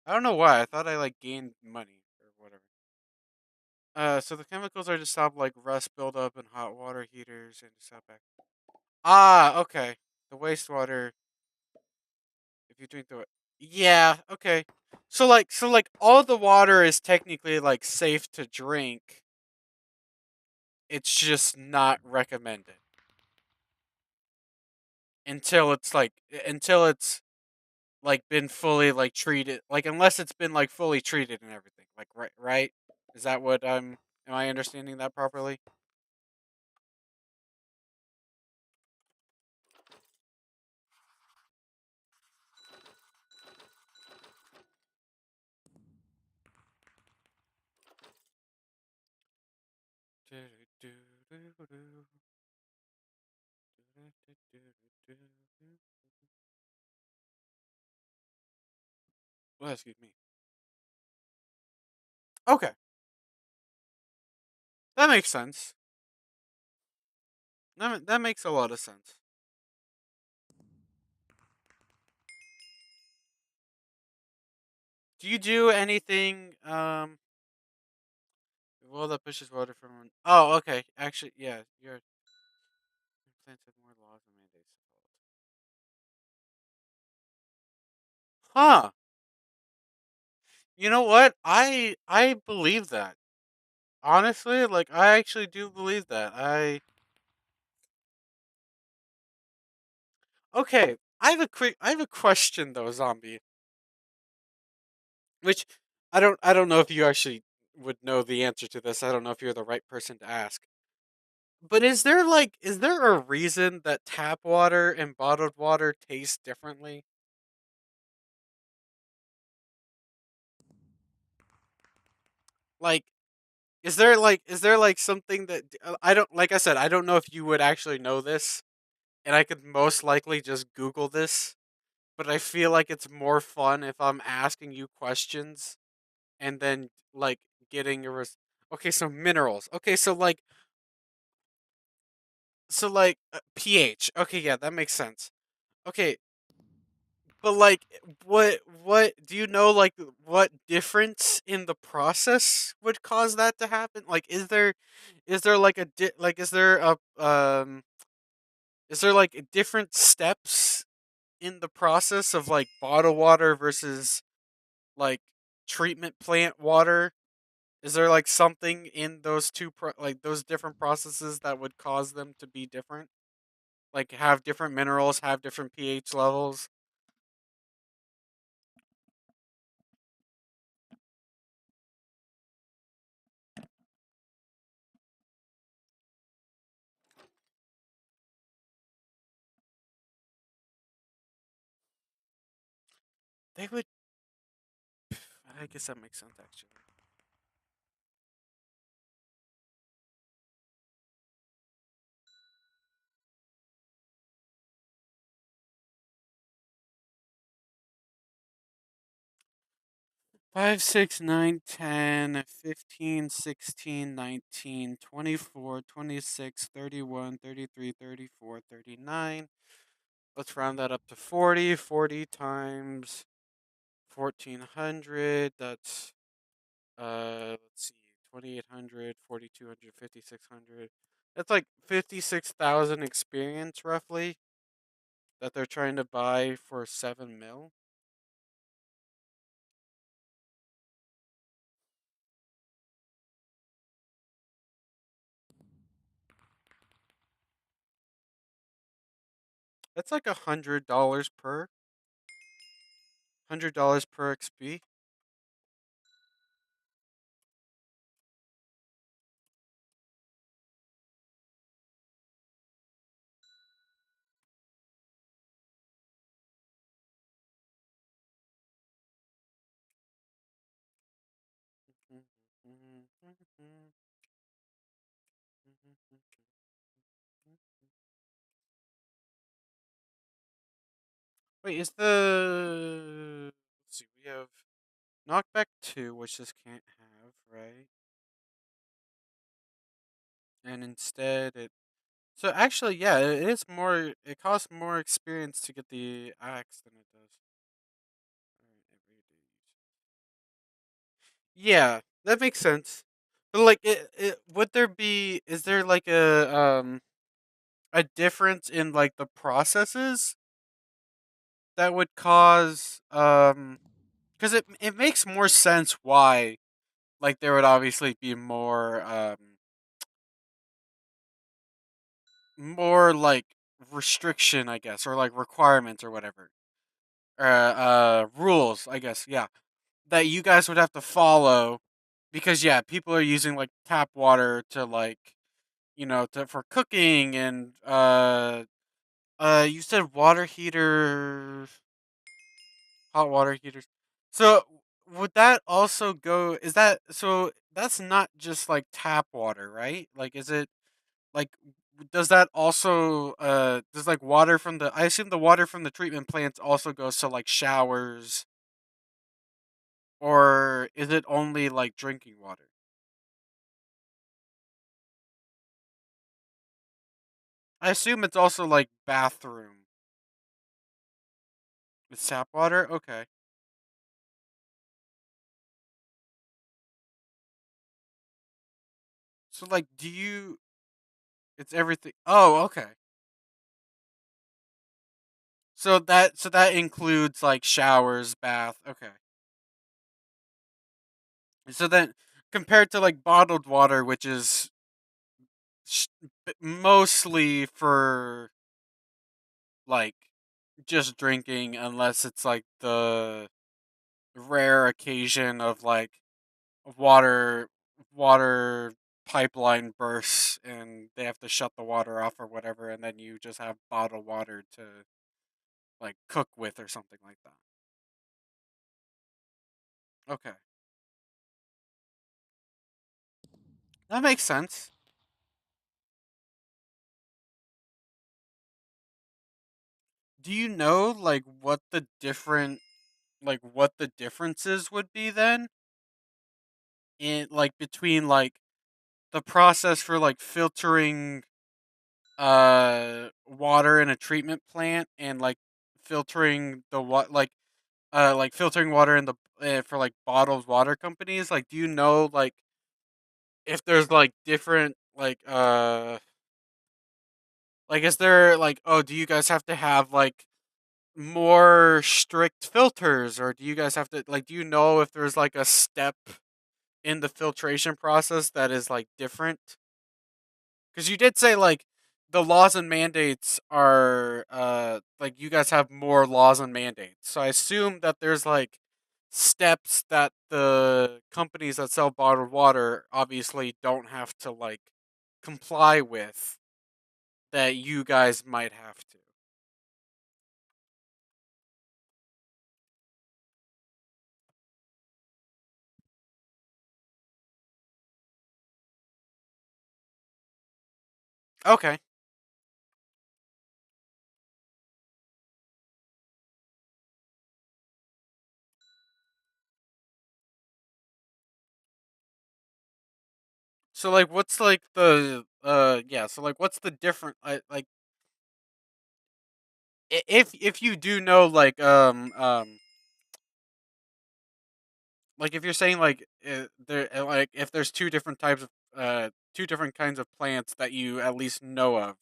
I don't know why. I thought I like gained money or whatever. So the chemicals are to stop like rust buildup in hot water heaters and to stop back. Ah, okay. The wastewater. If you drink the, yeah, okay. So like all the water is technically like safe to drink. It's just not recommended until it's like until it's like been fully like treated, like unless it's been like fully treated and everything. Like right? Is that what I'm am I understanding that properly? Well, excuse me. Okay, that makes sense. That makes a lot of sense. Do you do anything? Well, that pushes water from. Oh, okay. Actually, yeah, your plants have more laws and mandates. Huh? You know what? I believe that. Honestly, like I actually do believe that. Okay. I have a question though, zombie. Which I don't know if you actually would know the answer to this. I don't know if you're the right person to ask. But is there a reason that tap water and bottled water taste differently? Like is there like something that I don't, like I said, I don't know if you would actually know this, and I could most likely just Google this, but I feel like it's more fun if I'm asking you questions and then like getting a okay, so minerals. Okay, so like pH. Okay, yeah, that makes sense. Okay, but like what do you know, like what difference in the process would cause that to happen? Like is there like like is there like different steps in the process of like bottled water versus like treatment plant water? Is there like something in those like those different processes that would cause them to be different? Like have different minerals, have different pH levels? They would. I guess that makes sense actually. 5, 6, 9, 10, 15, 16, 19, 24, 26, 31, 33, 34, 39. Let's round that up to 40. 40 times 1400. That's, let's see, 2800, 4200, 5600. That's like 56,000 experience roughly that they're trying to buy for 7 mil. That's like $100 per. $100 per XP. Wait, is the let's see, we have knockback 2, which this can't have, right? And instead it so actually, yeah, it is more. It costs more experience to get the axe than it does. Alright, everyday use. Yeah, that makes sense. But like, would there be? Is there like a difference in like the processes that would cause because it makes more sense why like there would obviously be more like restriction, I guess, or like requirements or whatever, rules, I guess, yeah, that you guys would have to follow because yeah, people are using like tap water to like to for cooking and you said water heater, hot water heaters. So would that also go? Is that so? That's not just like tap water, right? Like, is it like? Does that also does like water from the? I assume the water from the treatment plants also goes to like showers, or is it only like drinking water? I assume it's also like bathroom with tap water. Okay, so like, do you? It's everything. Oh, okay. So that includes like showers, bath. Okay. So then, compared to like bottled water, which is sh- mostly for like just drinking, unless it's like the rare occasion of like water water pipeline bursts and they have to shut the water off or whatever, and then you just have bottled water to like cook with or something like that. Okay, that makes sense. Do you know what the differences would be then in like between like the process for like filtering water in a treatment plant and like filtering the what like filtering water in the for like bottled water companies? Like, do you know like if there's like different like is there like, oh, do you guys have to have like more strict filters, or do you guys have to like, do you know if there's like a step in the filtration process that is like different? Because you did say like the laws and mandates are like you guys have more laws and mandates. So I assume that there's like steps that the companies that sell bottled water obviously don't have to like comply with that you guys might have to. Okay. So like what's like the yeah, so like what's the different like if you do know like if you're saying like there like if there's two different kinds of plants that you at least know of,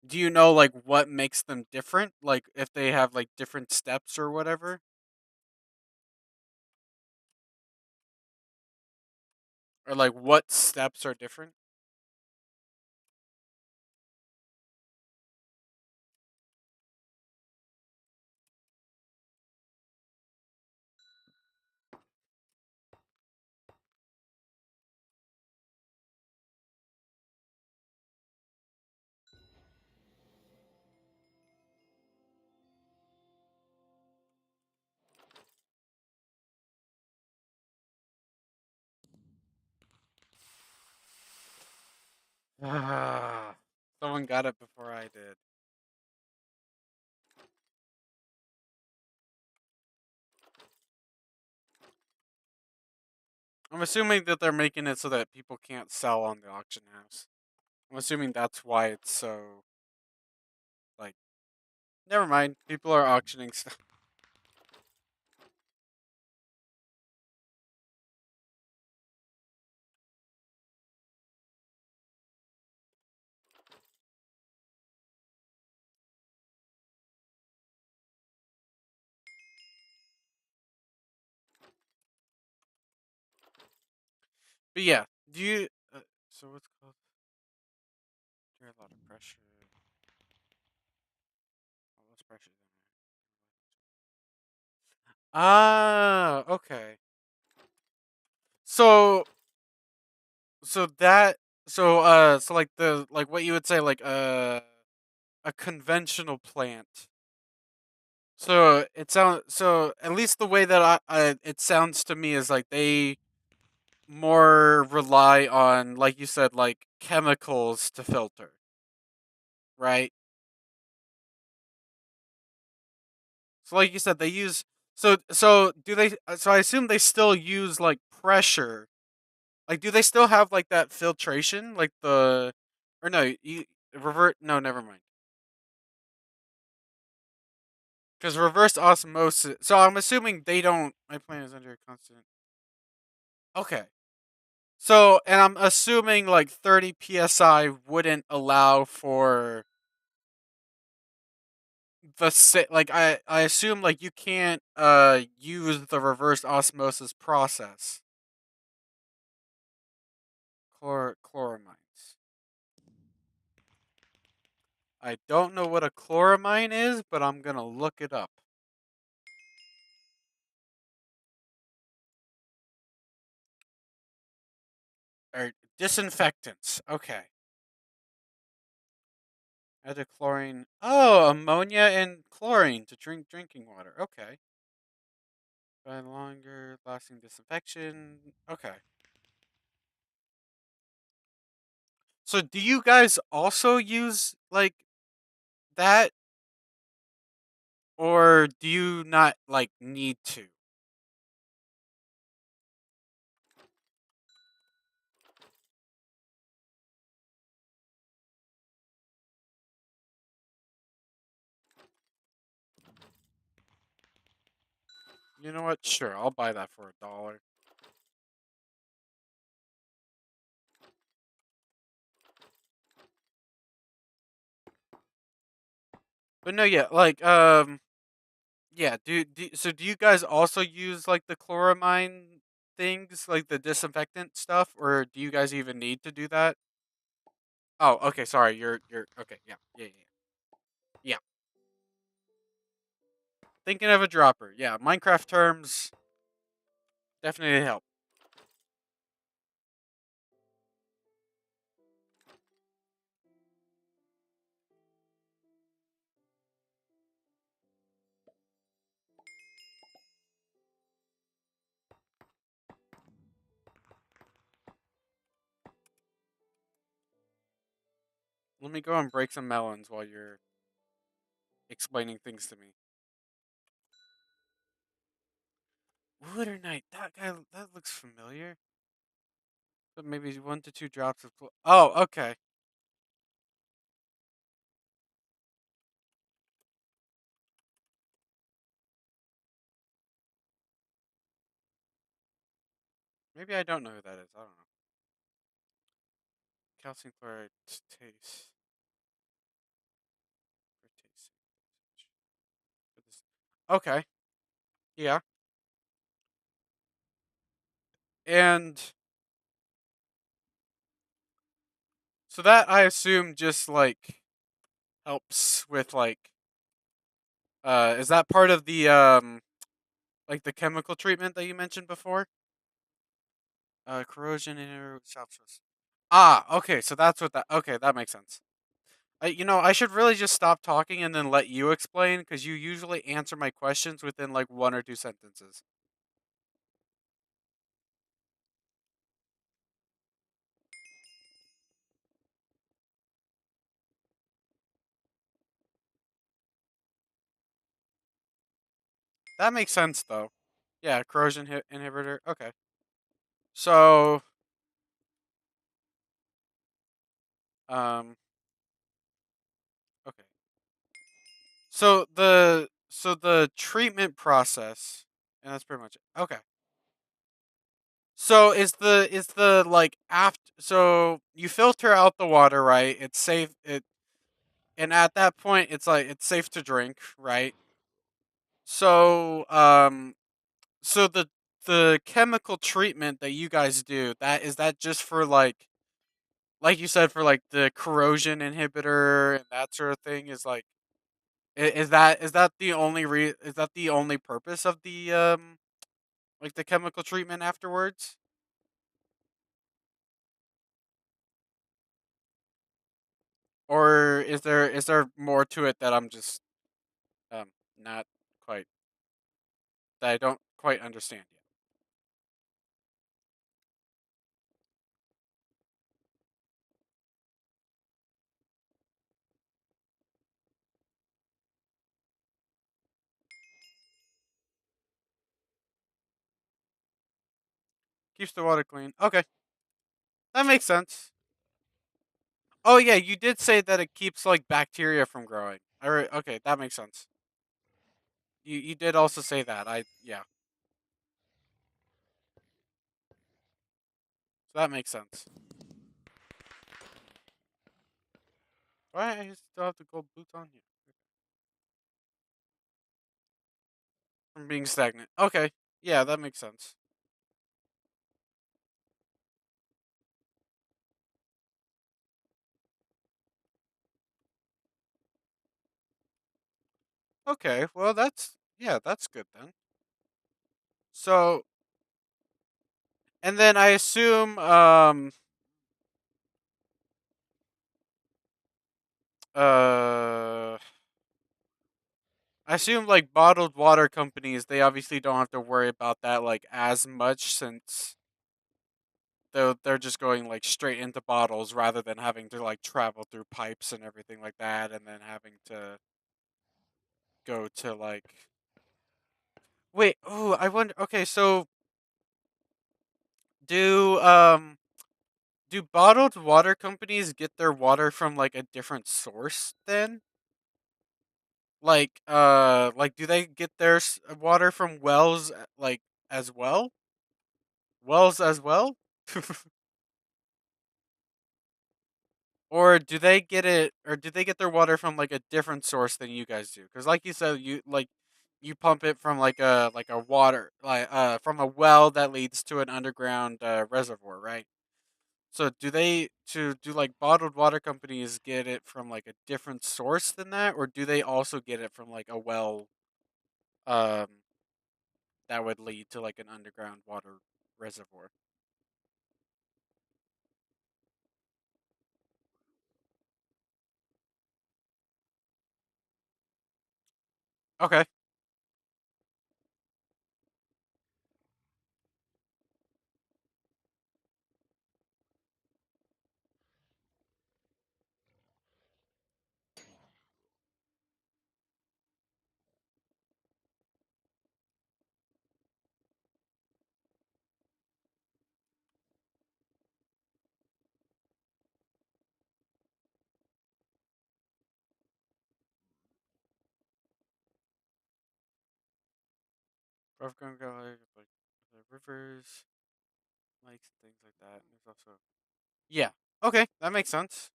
do you know like what makes them different, like if they have like different steps or whatever, or like what steps are different? Someone got it before I did. I'm assuming that they're making it so that people can't sell on the auction house. I'm assuming that's why it's so like. Never mind. People are auctioning stuff. But yeah, do you? So what's called? There's a lot of pressure. All less pressure. Ah, okay. So so that so like the like what you would say like a conventional plant. So it sounds so at least the way that it sounds to me is like they more rely on like you said like chemicals to filter, right? So like you said they use so do they so I assume they still use like pressure. Like do they still have like that filtration like the or no, you revert no, never mind. Cuz reverse osmosis. So I'm assuming they don't my plant is under constant. Okay. So, and I'm assuming like 30 psi wouldn't allow for like I assume like you can't use the reverse osmosis process. Chloramines. I don't know what a chloramine is, but I'm gonna look it up. Or disinfectants. Okay. Added chlorine. Oh, ammonia and chlorine to drink drinking water. Okay. By longer lasting disinfection. Okay. So do you guys also use like that or do you not like need to? You know what? Sure, I'll buy that for $1. But no, yeah, like yeah, so do you guys also use like the chloramine things, like the disinfectant stuff or do you guys even need to do that? Oh, okay, sorry. You're okay. Yeah. Yeah, yeah. Yeah. Thinking of a dropper. Yeah, Minecraft terms definitely help. Let me go and break some melons while you're explaining things to me. Wooder Knight. That guy that looks familiar. But maybe 1 to 2 drops of oh, okay. Maybe I don't know who that is. I don't know. Calcium chloride taste. Okay. Yeah. And so that I assume just like helps with like is that part of the like the chemical treatment that you mentioned before? Corrosion in substance. Ah, okay, so that's what that okay, that makes sense. I should really just stop talking and then let you explain because you usually answer my questions within like 1 or 2 sentences. That makes sense though. Yeah, corrosion inhibitor. Okay. So, um, okay. So the treatment process, and that's pretty much it. Okay. So is the like after, so you filter out the water, right? It's safe. And at that point, it's like it's safe to drink, right? So so the chemical treatment that you guys do, that is that just for like you said, for like the corrosion inhibitor and that sort of thing, is like is that the only is that the only purpose of the like the chemical treatment afterwards? Or is there more to it that I'm just not quite, that I don't quite understand yet? Keeps the water clean. Okay, that makes sense. Oh yeah, you did say that it keeps like bacteria from growing. Alright, okay, that makes sense. You did also say that. Yeah, so that makes sense. Why I still have the gold boots on here from being stagnant? Okay, yeah, that makes sense. Okay, well that's good then. So, and then I assume uh I assume like bottled water companies, they obviously don't have to worry about that like as much, since they're just going like straight into bottles rather than having to like travel through pipes and everything like that, and then having to go to like, wait, oh, I wonder, okay, so do do bottled water companies get their water from like a different source then? Like do they get their water from wells, like as well? Wells as well? Or do they get it, or do they get their water from like a different source than you guys do? Cuz like you said, you pump it from like a water, like from a well that leads to an underground reservoir, right? So do like bottled water companies get it from like a different source than that, or do they also get it from like a well um that would lead to like an underground water reservoir? Okay. Above ground like the rivers, lakes, things like that. And there's also, yeah. Okay, that makes sense.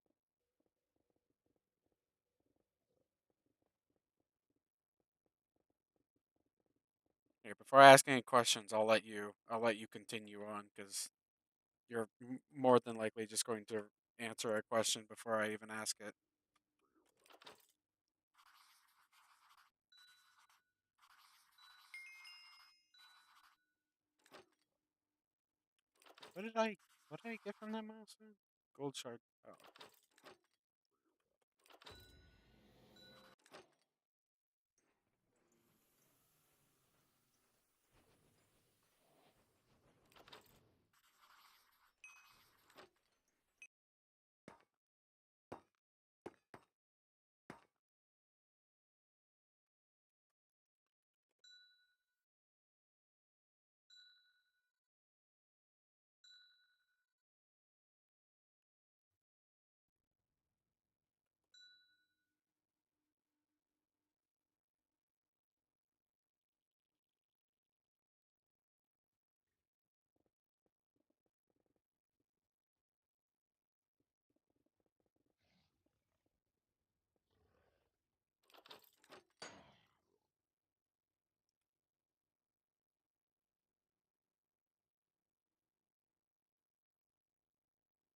Here, before I ask any questions, I'll let you continue on, because you're more than likely just going to answer a question before I even ask it. What did I what did I get from that milestone? Gold shard. Oh.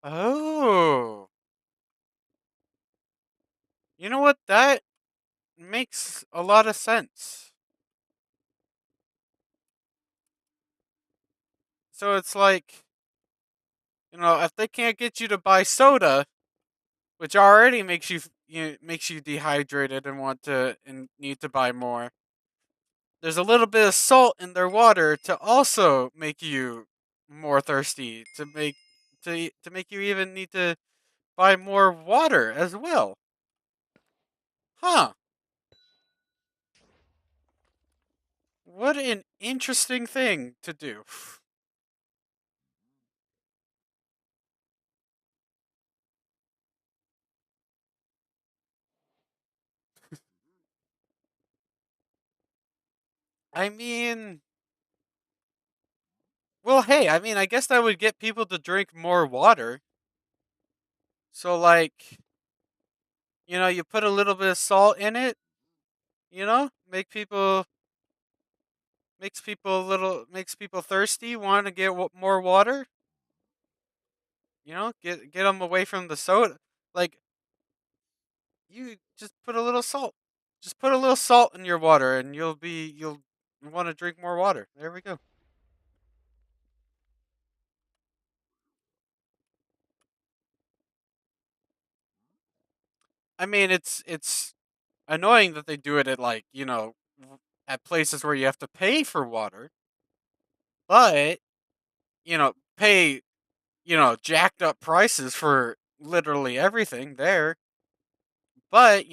Oh, you know what? That makes a lot of sense. So it's like, if they can't get you to buy soda, which already makes makes you dehydrated and want to and need to buy more, there's a little bit of salt in their water to also make you more thirsty, to make you even need to buy more water as well. Huh. What an interesting thing to do. I mean, well, hey, I mean, I guess that would get people to drink more water. So like, you put a little bit of salt in it, make people makes people thirsty, want to get more water. Get them away from the soda. Like, you just put a little salt. Just put a little salt in your water, and you'll want to drink more water. There we go. I mean, it's annoying that they do it at like at places where you have to pay for water, but pay jacked up prices for literally everything there. But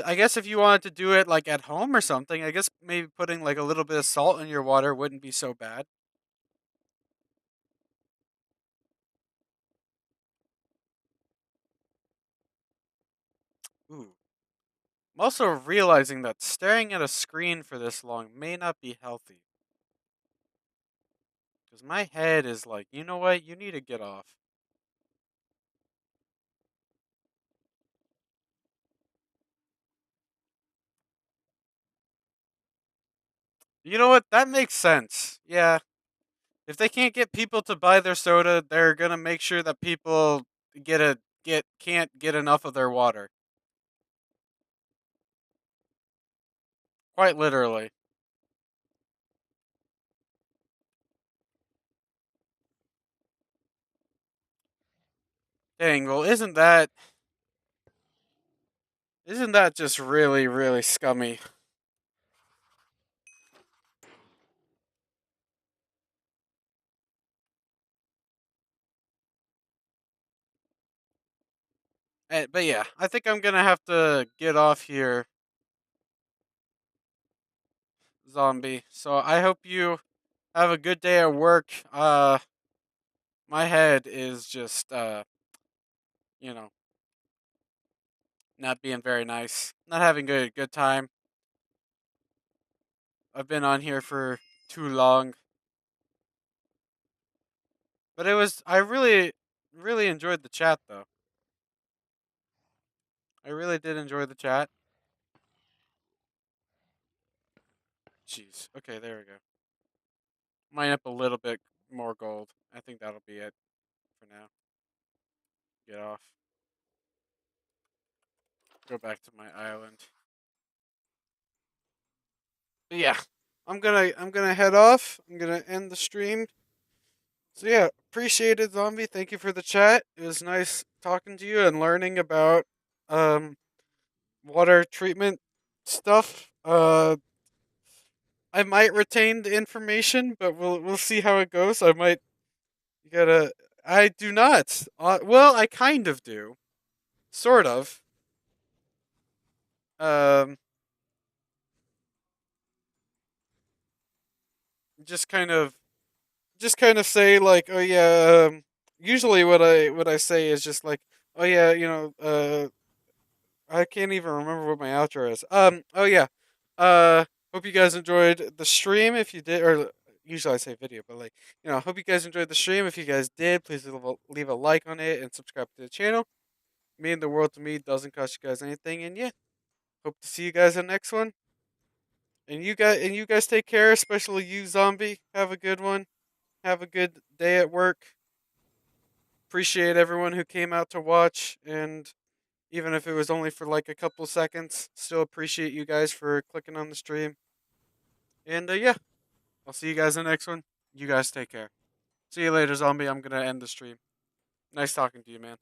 I guess if you wanted to do it like at home or something, I guess maybe putting like a little bit of salt in your water wouldn't be so bad. Ooh. I'm also realizing that staring at a screen for this long may not be healthy. Because my head is like, you know what? You need to get off. You know what? That makes sense. Yeah. If they can't get people to buy their soda, they're gonna make sure that people can't get enough of their water. Quite literally. Dang, well isn't that just really, really scummy? But yeah, I think I'm gonna have to get off here, zombie. So I hope you have a good day at work. My head is just you know, not being very nice. Not having a good time. I've been on here for too long. But I really really enjoyed the chat though. I really did enjoy the chat. Jeez. Okay, there we go. Mine up a little bit more gold. I think that'll be it for now. Get off. Go back to my island. But yeah, I'm gonna head off. I'm gonna end the stream. So yeah, appreciate it, zombie. Thank you for the chat. It was nice talking to you and learning about um water treatment stuff. I might retain the information, but we'll see how it goes. I might you gotta. I do not. Well, I kind of do, sort of. Um, just kind of say like, oh yeah. Usually, what I say is just like, oh yeah, I can't even remember what my outro is. Oh yeah. Hope you guys enjoyed the stream. If you did, or usually I say video, but like, hope you guys enjoyed the stream. If you guys did, please leave a like on it and subscribe to the channel. Mean the world to me. Doesn't cost you guys anything. And yeah, hope to see you guys in the next one. And you guys take care, especially you, zombie. Have a good one. Have a good day at work. appreciate everyone who came out to watch, and even if it was only for like a couple seconds, still appreciate you guys for clicking on the stream. And yeah, I'll see you guys in the next one. You guys take care. See you later, zombie. I'm gonna end the stream. Nice talking to you, man.